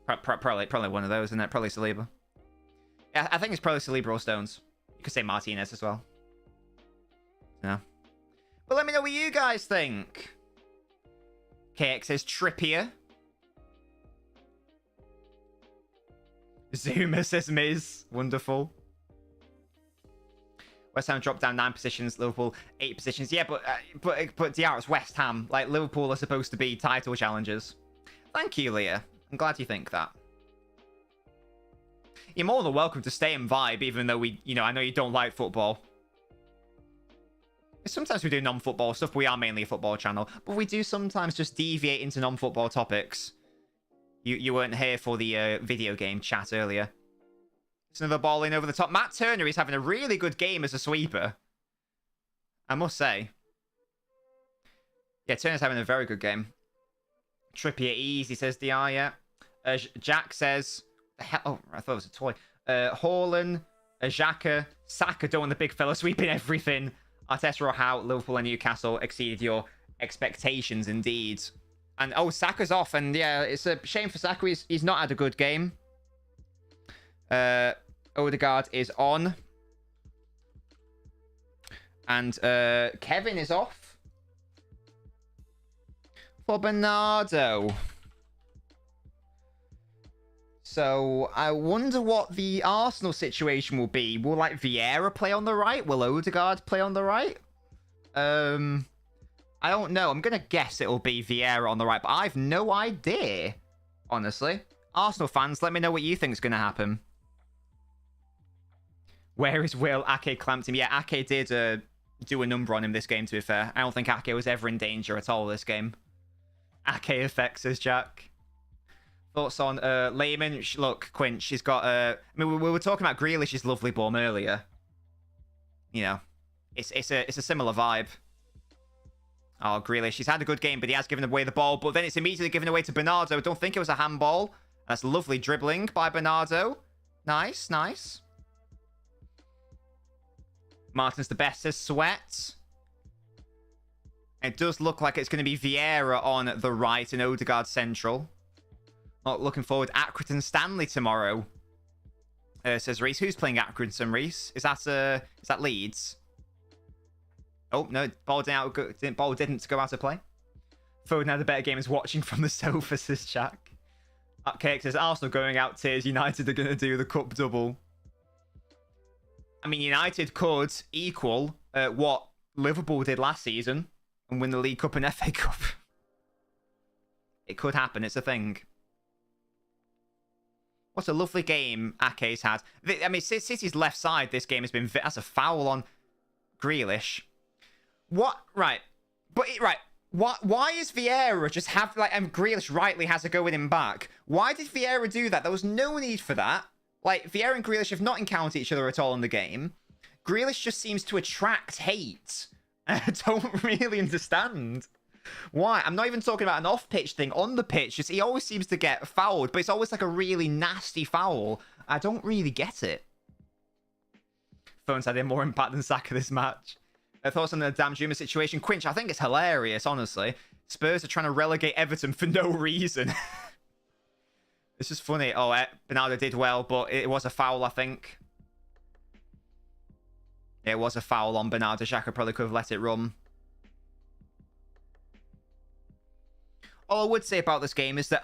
Probably one of those, isn't it? Probably Saliba. Yeah, I think it's probably Saliba or Stones. You could say Martinez as well. Yeah. But let me know what you guys think. KX says Trippier. Zuma says Miz. Wonderful. West Ham dropped down 9 positions. Liverpool 8 positions. Yeah, but DR, it's West Ham. Like, Liverpool are supposed to be title challengers. Thank you, Leah. I'm glad you think that. You're more than welcome to stay and vibe, even though I know you don't like football. Sometimes we do non-football stuff. We are mainly a football channel, but we do sometimes just deviate into non-football topics. You weren't here for the video game chat earlier. It's another ball in over the top. Matt Turner is having a really good game as a sweeper, I must say. Yeah, Turner's having a very good game. Trippier easy, says DR, yeah. Jack says... Oh, I thought it was a toy. Haaland, Xhaka, Saka doing the big fella, sweeping everything. Arteta or Howe, Liverpool and Newcastle exceeded your expectations indeed. And, oh, Saka's off. And, yeah, it's a shame for Saka. He's not had a good game. Odegaard is on. And Kevin is off. for Bernardo. So I wonder what the Arsenal situation will be. Will like Vieira play on the right? Will Odegaard play on the right? I don't know. I'm gonna guess it'll be Vieira on the right, but I've no idea. Honestly, Arsenal fans, let me know what you think is gonna happen. Where is Will? Ake clamped him. Yeah, Ake did do a number on him this game. To be fair, I don't think Ake was ever in danger at all this game. Ake affects us, Jack. Thoughts on Lehman? Look, Quinch, she's got... I mean, we were talking about Grealish's lovely bomb earlier. You know, it's a similar vibe. Oh, Grealish, he's had a good game, but he has given away the ball. But then it's immediately given away to Bernardo. I don't think it was a handball. That's lovely dribbling by Bernardo. Nice, nice. Martin's the best, says Sweat. It does look like it's going to be Vieira on the right and Odegaard central. Not looking forward. Accrington Stanley tomorrow. Says Reese. Who's playing Accrington, Reese? Is that Leeds? Oh, no. Ball didn't go out of play. Foden had a better game is watching from the sofa, says Jack. Cake says Arsenal going out tears. United are going to do the cup double. I mean, United could equal what Liverpool did last season and win the League Cup and FA Cup. It could happen. It's a thing. What a lovely game Ake's had. I mean, City's left side this game has been... That's a foul on Grealish. What? Right. But, right. Why is Vieira just have... Like, and Grealish rightly has to go with him back. Why did Vieira do that? There was no need for that. Like, Vieira and Grealish have not encountered each other at all in the game. Grealish just seems to attract hate. I don't really understand. Why? I'm not even talking about an off-pitch thing. On the pitch, just, he always seems to get fouled, but it's always like a really nasty foul. I don't really get it. Phones had more impact than Saka this match. Thoughts on the Danjuma situation? Quinch, I think it's hilarious, honestly. Spurs are trying to relegate Everton for no reason. It's just funny. Oh, Bernardo did well, but it was a foul, I think. It was a foul on Bernardo. Xhaka probably could have let it run. All I would say about this game is that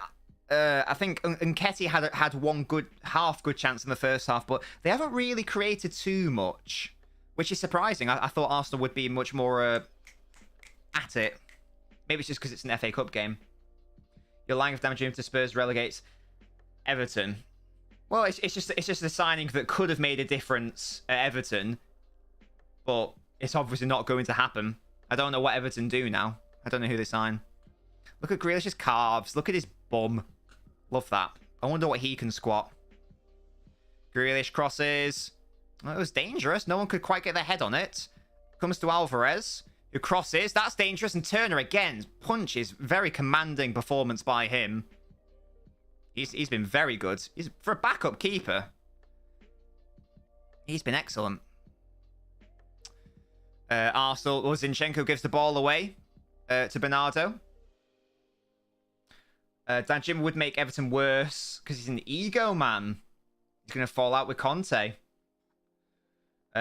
I think Nketiah had one half good chance in the first half, but they haven't really created too much, which is surprising. I thought Arsenal would be much more at it. Maybe it's just because it's an FA Cup game. You're lying if Danjuma to Spurs relegates Everton. Well, it's just a signing that could have made a difference at Everton, but it's obviously not going to happen. I don't know what Everton do now. I don't know who they sign. Look at Grealish's calves. Look at his bum. Love that. I wonder what he can squat. Grealish crosses. Well, it was dangerous. No one could quite get their head on it. Comes to Alvarez, who crosses. That's dangerous. And Turner again. Punches. Very commanding performance by him. He's been very good. For a backup keeper, he's been excellent. Arsenal. Zinchenko gives the ball away to Bernardo. Danjuma would make Everton worse because he's an ego man. He's going to fall out with Conte.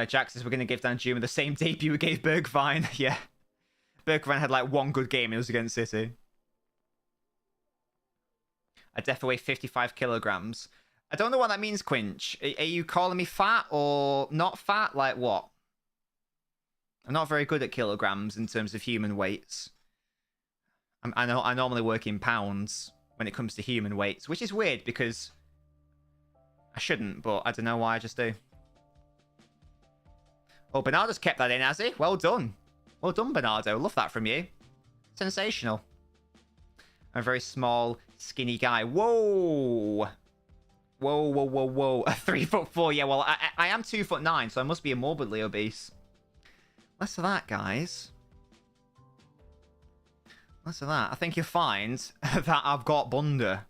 Jack says we're going to give Danjuma the same debut we gave Bergwijn. Yeah. Bergwijn had like one good game. It was against City. I definitely weigh 55 kilograms. I don't know what that means, Quinch. Are you calling me fat or not fat? Like what? I'm not very good at kilograms in terms of human weights. I normally work in pounds when it comes to human weights, which is weird because I shouldn't, but I don't know why I just do. Oh, Bernardo's kept that in, has he? Well done. Well done, Bernardo. Love that from you. Sensational. I'm a very small, skinny guy. Whoa. Whoa, whoa, whoa, whoa. 3'4". Yeah, well, I am 2'9", so I must be morbidly obese. Less of that, guys. Less of that. I think you'll find that I've got bunda.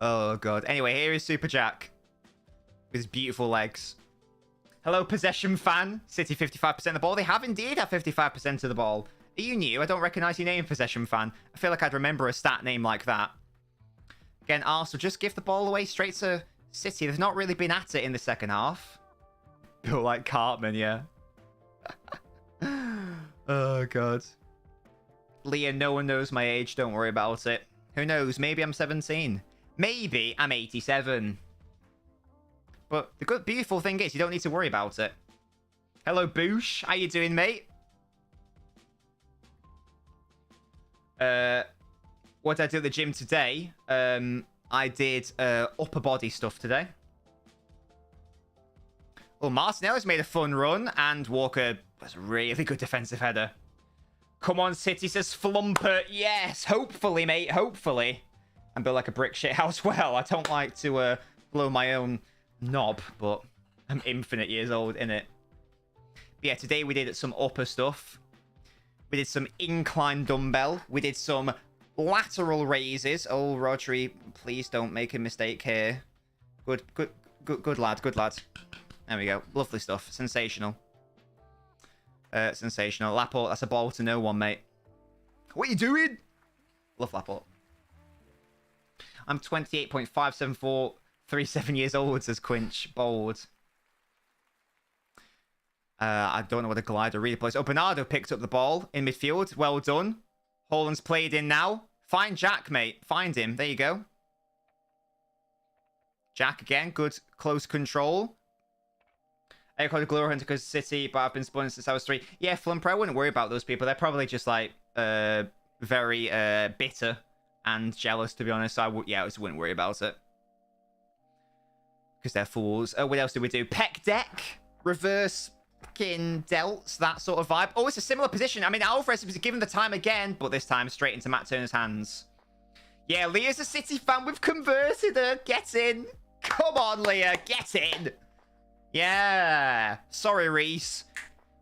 Oh, God. Anyway, here is Super Jack. With his beautiful legs. Hello, possession fan. City 55% of the ball. They have indeed had 55% of the ball. Are you new? I don't recognise your name, possession fan. I feel like I'd remember a stat name like that. Again, Arsenal just give the ball away straight to City. They've not really been at it in the second half. Built like Cartman, yeah. Oh, God. Leah, no one knows my age. Don't worry about it. Who knows? Maybe I'm 17. Maybe I'm 87. But the good, beautiful thing is you don't need to worry about it. Hello, Boosh. How you doing, mate? What did I do at the gym today? I did upper body stuff today. Well, Martinelli's made a fun run, and Walker was a really good defensive header. Come on, City, says Flumper. Yes, hopefully, mate, hopefully. And build like a brick shit house. Well, I don't like to blow my own knob, but I'm infinite years old, innit? But yeah, today we did some upper stuff. We did some incline dumbbell. We did some lateral raises. Oh, Rodri, please don't make a mistake here. Good lad, good lad. There we go. Lovely stuff. Sensational. Sensational. Laporte, that's a ball to no one, mate. What are you doing? Love Laporte. I'm 28.57437 years old, says Quinch. Bold. I don't know what a glider really plays. Oh, Bernardo picked up the ball in midfield. Well done. Holland's played in now. Find Jack, mate. Find him. There you go. Jack again. Good close control. I called a Glory Hunter because City, but I've been spawning since I was 3. Yeah, Flumper, I wouldn't worry about those people. They're probably just, like, very bitter and jealous, to be honest. So I just wouldn't worry about it. Because they're fools. Oh, what else did we do? Peck deck. Reverse fucking delts. That sort of vibe. Oh, it's a similar position. I mean, Alvarez was given the time again, but this time straight into Matt Turner's hands. Yeah, Leah's a City fan. We've converted her. Get in. Come on, Leah. Get in. Yeah. Sorry, Reese.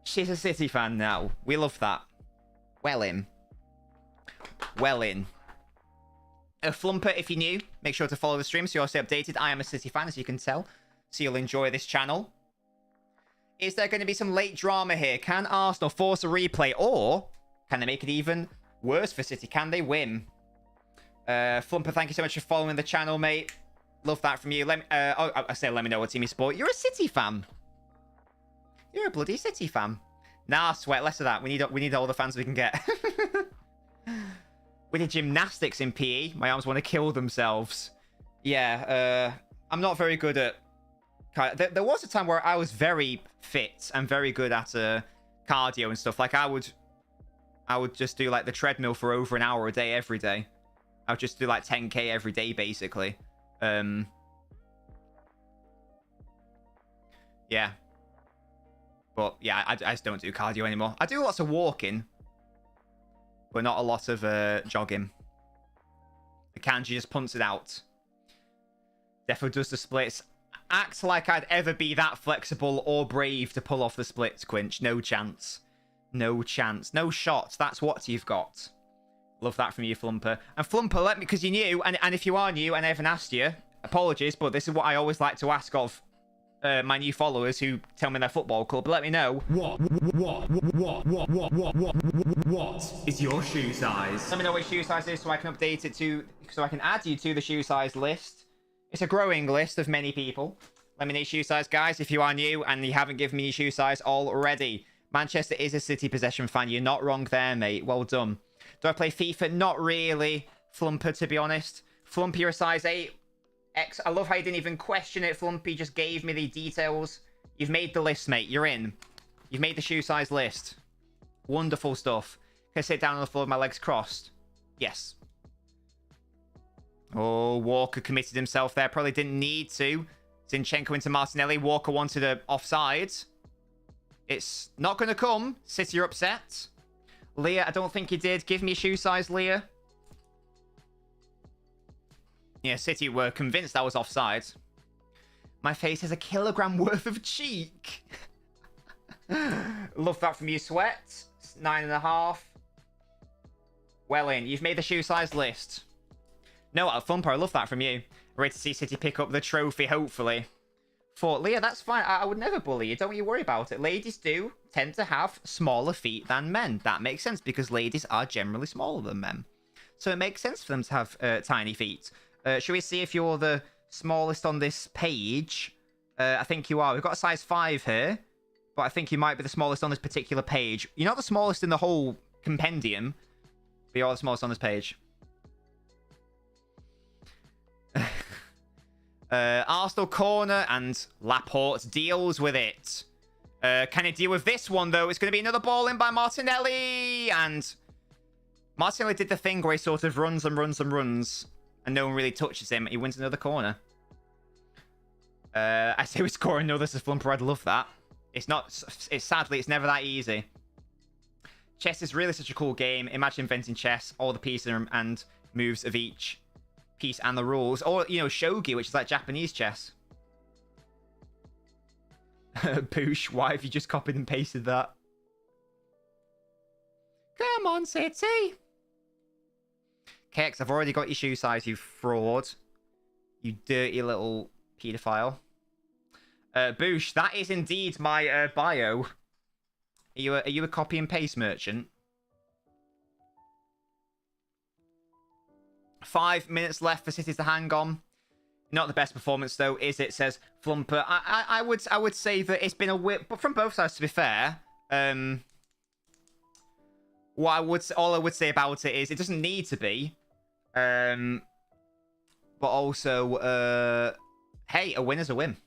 She's a City fan now. We love that. Well in. Well in. Flumper, if you're new, make sure to follow the stream so you'll stay updated. I am a City fan, as you can tell. So you'll enjoy this channel. Is there going to be some late drama here? Can Arsenal force a replay? Or can they make it even worse for City? Can they win? Flumper, thank you so much for following the channel, mate. Love that from you. Let me know what team you support. You're a City fan. You're a bloody City fan. Nah, sweat. Less of that. We need all the fans we can get. We did gymnastics in PE. My arms want to kill themselves. Yeah, I'm not very good at... There was a time where I was very fit and very good at cardio and stuff. Like, I would just do, like, the treadmill for over an hour a day every day. I would just do, like, 10k every day, basically. Yeah. But, yeah, I just don't do cardio anymore. I do lots of walking, but not a lot of jogging. The Kanji just punts it out. Defo does the splits. Act like I'd ever be that flexible or brave to pull off the splits, Quinch. No chance. No chance. No shots. That's what you've got. Love that from you, Flumper. And Flumper, let me, because you're new, and if you are new and I haven't asked you, apologies, but this is what I always like to ask of my new followers who tell me their football club. But let me know. What is your shoe size? Let me know what shoe size is so I can update it to, so I can add you to the shoe size list. It's a growing list of many people. Let me know shoe size, guys, if you are new and you haven't given me your shoe size already. Manchester is a City possession fan. You're not wrong there, mate. Well done. Do I play FIFA? Not really, Flumper, to be honest. Flumpy, you're a size 8. I love how you didn't even question it, Flumpy. Just gave me the details. You've made the list, mate. You're in. You've made the shoe size list. Wonderful stuff. Can I sit down on the floor with my legs crossed? Yes. Oh, Walker committed himself there. Probably didn't need to. Zinchenko into Martinelli. Walker wanted a offside. It's not going to come. City are upset. Leah, I don't think he did. Give me a shoe size, Leah. Yeah, City were convinced that was offside. My face has a kilogram worth of cheek. Love that from you, Sweat. 9.5. Well in. You've made the shoe size list. No, Thumper, I love that from you. Ready to see City pick up the trophy, hopefully. For Leah, that's fine. I would never bully you. Don't you worry about it. Ladies do tend to have smaller feet than men. That makes sense because ladies are generally smaller than men. So it makes sense for them to have tiny feet. Should we see if you're the smallest on this page? I think you are. We've got a size 5 here. but I think you might be the smallest on this particular page. You're not the smallest in the whole compendium, but you're the smallest on this page. Arsenal corner, and Laporte deals with it. Can he deal with this one, though? It's going to be another ball in by Martinelli, and Martinelli did the thing where he sort of runs and runs and runs, and no one really touches him. He wins another corner. I say we score another to Flumper. I'd love that. It's not. Sadly, it's never that easy. Chess is really such a cool game. Imagine inventing chess, all the pieces and moves of each piece and the rules, or shogi, which is like Japanese chess. Boosh, why have you just copied and pasted that? Come on, City. Kex, I've already got your shoe size, you fraud. You dirty little pedophile. Boosh, that is indeed my bio. Are you a copy and paste merchant? 5 minutes left for City to hang on. Not the best performance though, is it? Says Flumper. I would say that it's been a whip, but from both sides, to be fair. All I would say about it is it doesn't need to be. But also, hey, a win is a win.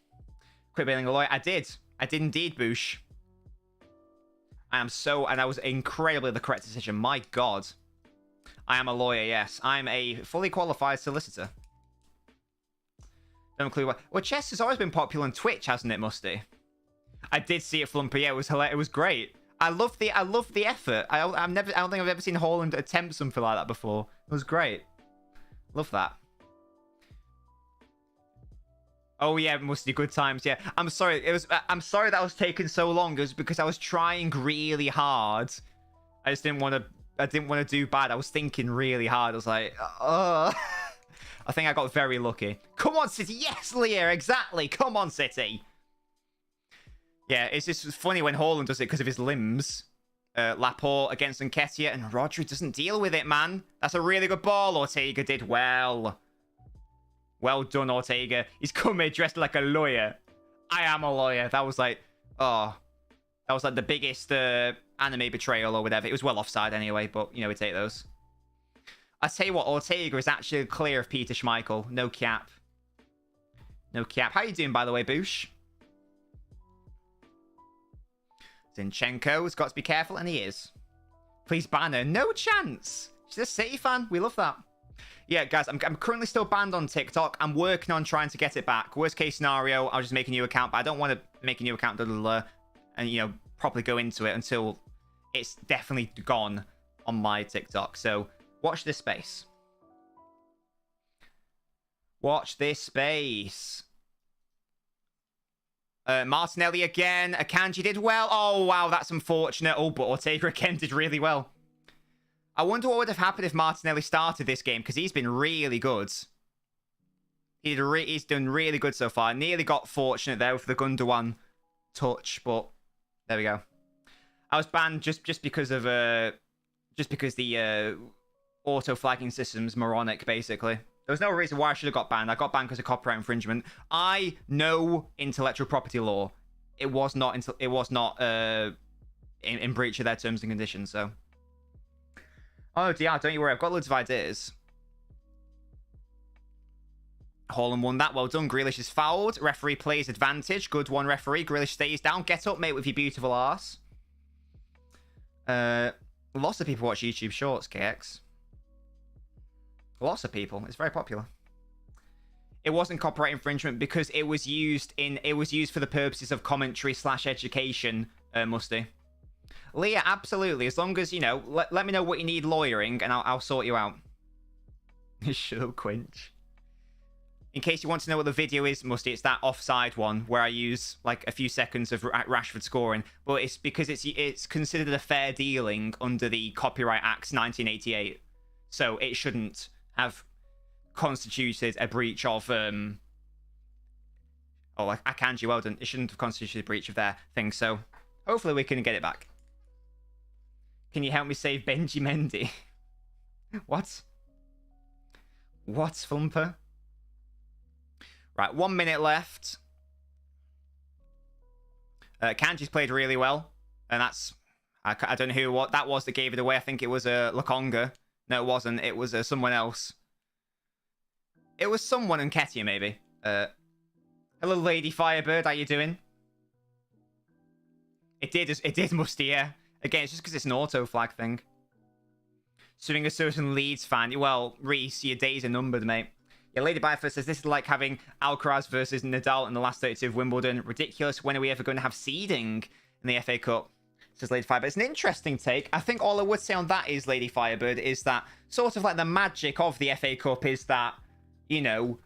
Quit being a lawyer. I did indeed, Boosh. And that was incredibly the correct decision. My God. I am a lawyer, yes. I'm a fully qualified solicitor. No clue why. Well, chess has always been popular on Twitch, hasn't it, Musty? I did see it, Flumper. Yeah, it was hilarious. It was great. I love the effort. I don't think I've ever seen Haaland attempt something like that before. It was great. Love that. Oh yeah, Musty, good times. Yeah, I'm sorry. I'm sorry that was taking so long. It was because I was trying really hard. I just didn't want to. I didn't want to do bad. I was thinking really hard. I was like, I think I got very lucky. Come on, City. Yes, Leah, exactly. Come on, City. Yeah, it's just funny when Haaland does it because of his limbs. Laporte against Nketiah, and Rodri doesn't deal with it, man. That's a really good ball. Ortega did well. Well done, Ortega. He's come here dressed like a lawyer. I am a lawyer. That was like, that was like the biggest anime betrayal or whatever. It was well offside anyway, but, we take those. I tell you what, Ortega is actually clear of Peter Schmeichel. No cap. No cap. How you doing, by the way, Boosh? Zinchenko's got to be careful, and he is. Please ban her. No chance. She's a City fan. We love that. Yeah, guys, I'm currently still banned on TikTok. I'm working on trying to get it back. Worst case scenario, I'll just make a new account, but I don't want to make a new account and, properly go into it until it's definitely gone on my TikTok. So watch this space. Watch this space. Martinelli again. Akanji did well. Oh, wow, that's unfortunate. Oh, but Ortega again did really well. I wonder what would have happened if Martinelli started this game, because he's been really good. He's done really good so far. Nearly got fortunate there with the Gundogan touch, but there we go. I was banned just because of the auto flagging system's moronic, basically. There was no reason why I should have got banned. I got banned because of copyright infringement. I know intellectual property law. It was not in breach of their terms and conditions. So, oh dear, don't you worry. I've got loads of ideas. Haaland won that. Well done. Grealish is fouled. Referee plays advantage. Good one, referee. Grealish stays down. Get up, mate, with your beautiful arse. Lots of people watch YouTube Shorts, KX. Lots of people. It's very popular. It wasn't copyright infringement because it was used for the purposes of commentary / education, Musty. Leah, absolutely. As long as, let me know what you need lawyering and I'll sort you out. Shut up, Quinch. In case you want to know what the video is, Musty, it's that offside one where I use like a few seconds of Rashford scoring, but it's because it's considered a fair dealing under the Copyright Act 1988, so it shouldn't have constituted a breach of Akanji, well done. It shouldn't have constituted a breach of their thing, so hopefully we can get it back. Can you help me save Benji Mendy? What? What, Flumper? Right, 1 minute left. Kanji's played really well, and that's I don't know what that was that gave it away. I think it was Lakonga. No, it wasn't. It was someone else. It was someone in Ketia, maybe. Hello, Lady Firebird. How you doing? It did, Musty, yeah. Again, it's just because it's an auto flag thing. Suing a certain Leeds fan. Well, Reese, your days are numbered, mate. Yeah, Lady Byford says, this is like having Alcaraz versus Nadal in the last 32 of Wimbledon. Ridiculous. When are we ever going to have seeding in the FA Cup? Says Lady Firebird. It's an interesting take. I think all I would say on that is, Lady Firebird, is that sort of like the magic of the FA Cup is that, you know,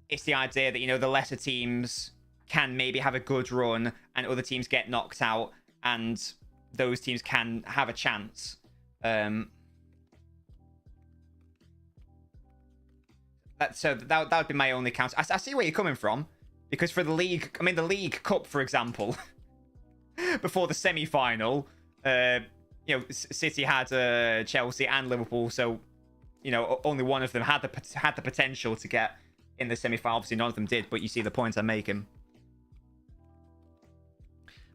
it's the idea that, you know, the lesser teams can maybe have a good run and other teams get knocked out and those teams can have a chance. So that would be my only counter. I see where you're coming from, because for the league, I mean, the League Cup, for example, before the semi-final, you know, City had Chelsea and Liverpool, so, you know, only one of them had the potential to get in the semi-final. Obviously, none of them did, but you see the point I'm making.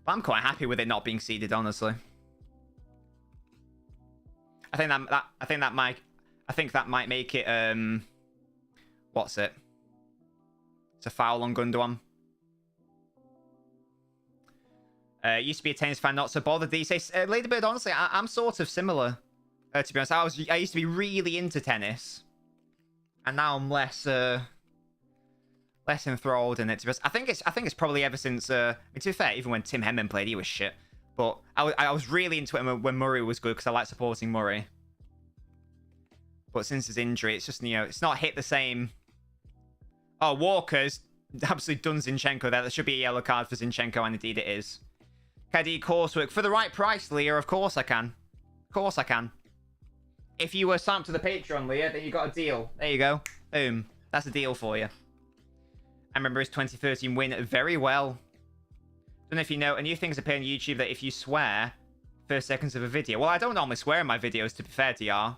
But I'm quite happy with it not being seeded, honestly. I think that might make it what's it? It's a foul on Gundogan. Used to be a tennis fan, not so bothered these days. Ladybird, honestly, I'm sort of similar. To be honest, I used to be really into tennis, and now I'm less enthralled in it. To be honest, I think it's probably ever since. I mean, to be fair, even when Tim Henman played, he was shit. But I was really into it when Murray was good because I like supporting Murray. But since his injury, it's just, you know, it's not hit the same. Oh, Walker's absolutely done Zinchenko there. There should be a yellow card for Zinchenko, and indeed it is. Can I do coursework for the right price, Leah? Of course I can. Of course I can. If you were signed up to the Patreon, Leah, then you got a deal. There you go. Boom. That's a deal for you. I remember his 2013 win very well. Don't know if you know, a new thing's appearing on YouTube that if you swear first seconds of a video. Well, I don't normally swear in my videos, to be fair, DR.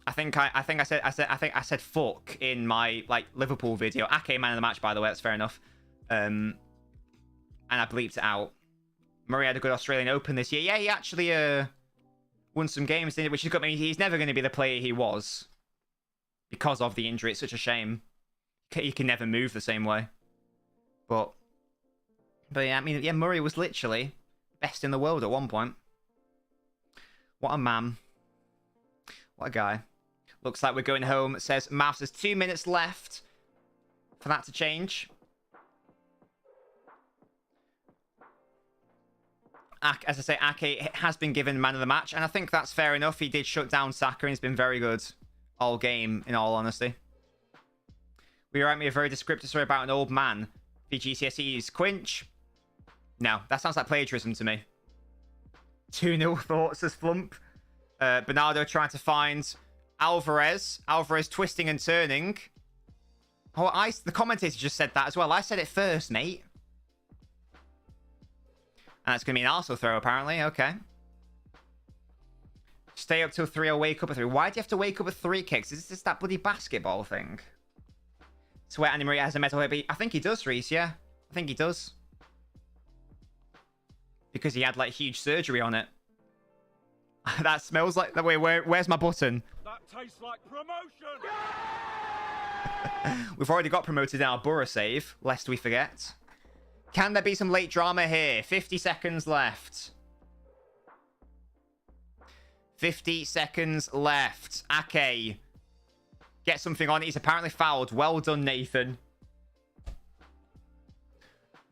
I think I said fuck in my like Liverpool video. Ake man of the match, by the way, that's fair enough. And I bleeped it out. Murray had a good Australian Open this year. Yeah, he actually won some games, didn't he? Which has got me. He's never going to be the player he was because of the injury. It's such a shame. He can never move the same way. But yeah, I mean, yeah, Murray was literally best in the world at one point. What a man. What a guy. Looks like we're going home. It says Mouse has 2 minutes left for that to change. As I say, Ake has been given man of the match, and I think that's fair enough. He did shut down Saka, and he's been very good all game, in all honesty. We write me a very descriptive story about an old man. The GCSEs. Quinch? No, that sounds like plagiarism to me. 2-0 thoughts as Flump. Bernardo trying to find Alvarez. Alvarez twisting and turning. Oh, the commentator just said that as well. I said it first, mate. And that's going to be an Arsenal throw, apparently. Okay. Stay up till 3 or wake up at 3. Why do you have to wake up at 3 kicks? Is this that bloody basketball thing? Swear Annie Maria has a metal hip. I think he does, Reese, yeah. I think he does. Because he had, like, huge surgery on it. That smells like... Wait, where's my button? That tastes like promotion! We've already got promoted in our Borough save, lest we forget. Can there be some late drama here? 50 seconds left. 50 seconds left. Ake. Get something on. He's apparently fouled. Well done, Nathan.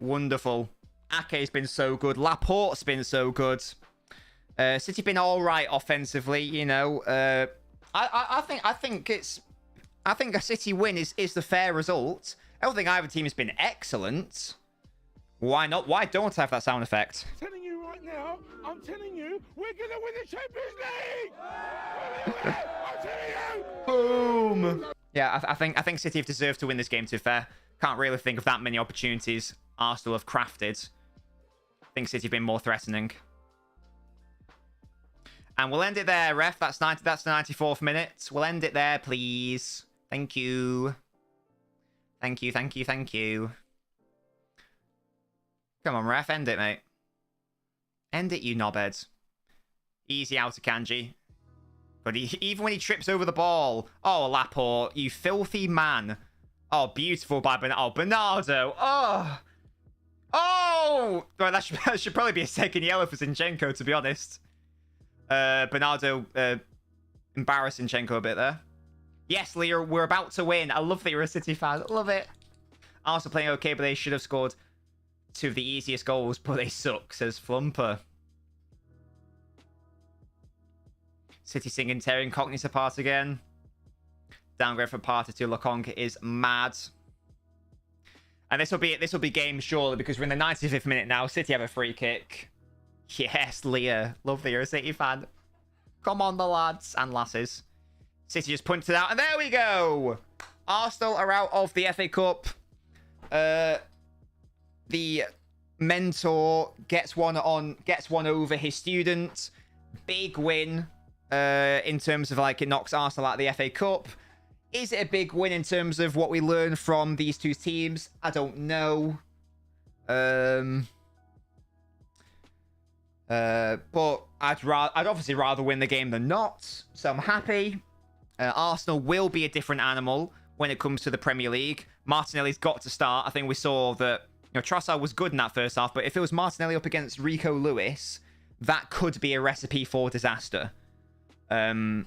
Wonderful. Ake's been so good. Laporte's been so good. City been all right offensively, you know. I think a City win is the fair result. I don't think either team has been excellent. Why not? Why don't I have that sound effect? I'm telling you right now, I'm telling you, we're gonna win the Champions League! I'm telling you! Boom! Yeah, I think City have deserved to win this game, to be fair. Can't really think of that many opportunities Arsenal have crafted. I think City have been more threatening. And we'll end it there, ref. That's the 94th minute. We'll end it there, please. Thank you. Thank you, thank you, thank you. Come on, ref. End it, mate. End it, you knobheads. Easy out of Kanji. But even when he trips over the ball. Oh, Laporte, you filthy man. Oh, beautiful by Bernardo. Oh, Bernardo. Oh. Oh! Well, that should probably be a second yellow for Zinchenko, to be honest. Bernardo embarrassed Zinchenko a bit there. Yes, Leah, we're about to win. I love that you're a City fan. Love it. Arsenal playing okay, but they should have scored 2 of the easiest goals, but they suck, says Flumper. City singing tearing Cockneys apart again. Downgrade from Partey to Lokong is mad. And this will be game surely because we're in the 95th minute now. City have a free kick. Yes, Leah. Love that you're a City fan. Come on, the lads and lasses. City just punched it out, and there we go. Arsenal are out of the FA Cup. The mentor gets one over his student. Big win. In terms of like it knocks Arsenal out of the FA Cup. Is it a big win in terms of what we learn from these two teams? I don't know. But I'd obviously rather win the game than not. So I'm happy. Arsenal will be a different animal when it comes to the Premier League. Martinelli's got to start. I think we saw that Trossard was good in that first half, but if it was Martinelli up against Rico Lewis, that could be a recipe for disaster. But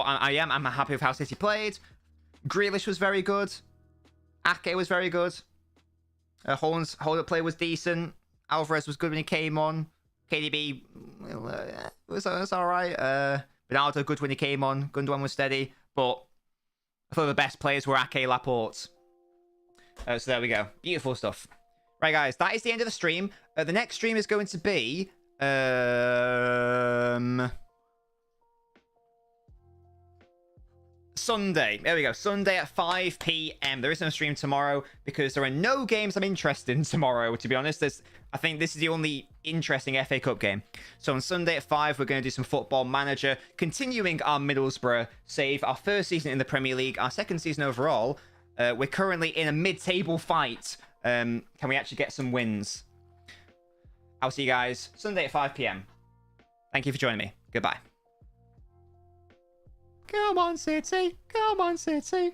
I'm happy with how City played. Grealish was very good. Ake was very good. Holland's hold-up play was decent. Alvarez was good when he came on. KDB was all right. Ronaldo good when he came on. Gundogan was steady. But I thought the best players were Ake, Laporte. So there we go. Beautiful stuff. Right, guys. That is the end of the stream. The next stream is going to be... Sunday. There we go. Sunday at 5 p.m. There is no stream tomorrow because there are no games I'm interested in tomorrow, to be honest. I think this is the only interesting FA Cup game. So on Sunday at 5, we're going to do some Football Manager, continuing our Middlesbrough save, our first season in the Premier League, our second season overall. We're currently in a mid-table fight. Can we actually get some wins? I'll see you guys Sunday at 5 p.m. Thank you for joining me. Goodbye. Come on, City. Come on, City.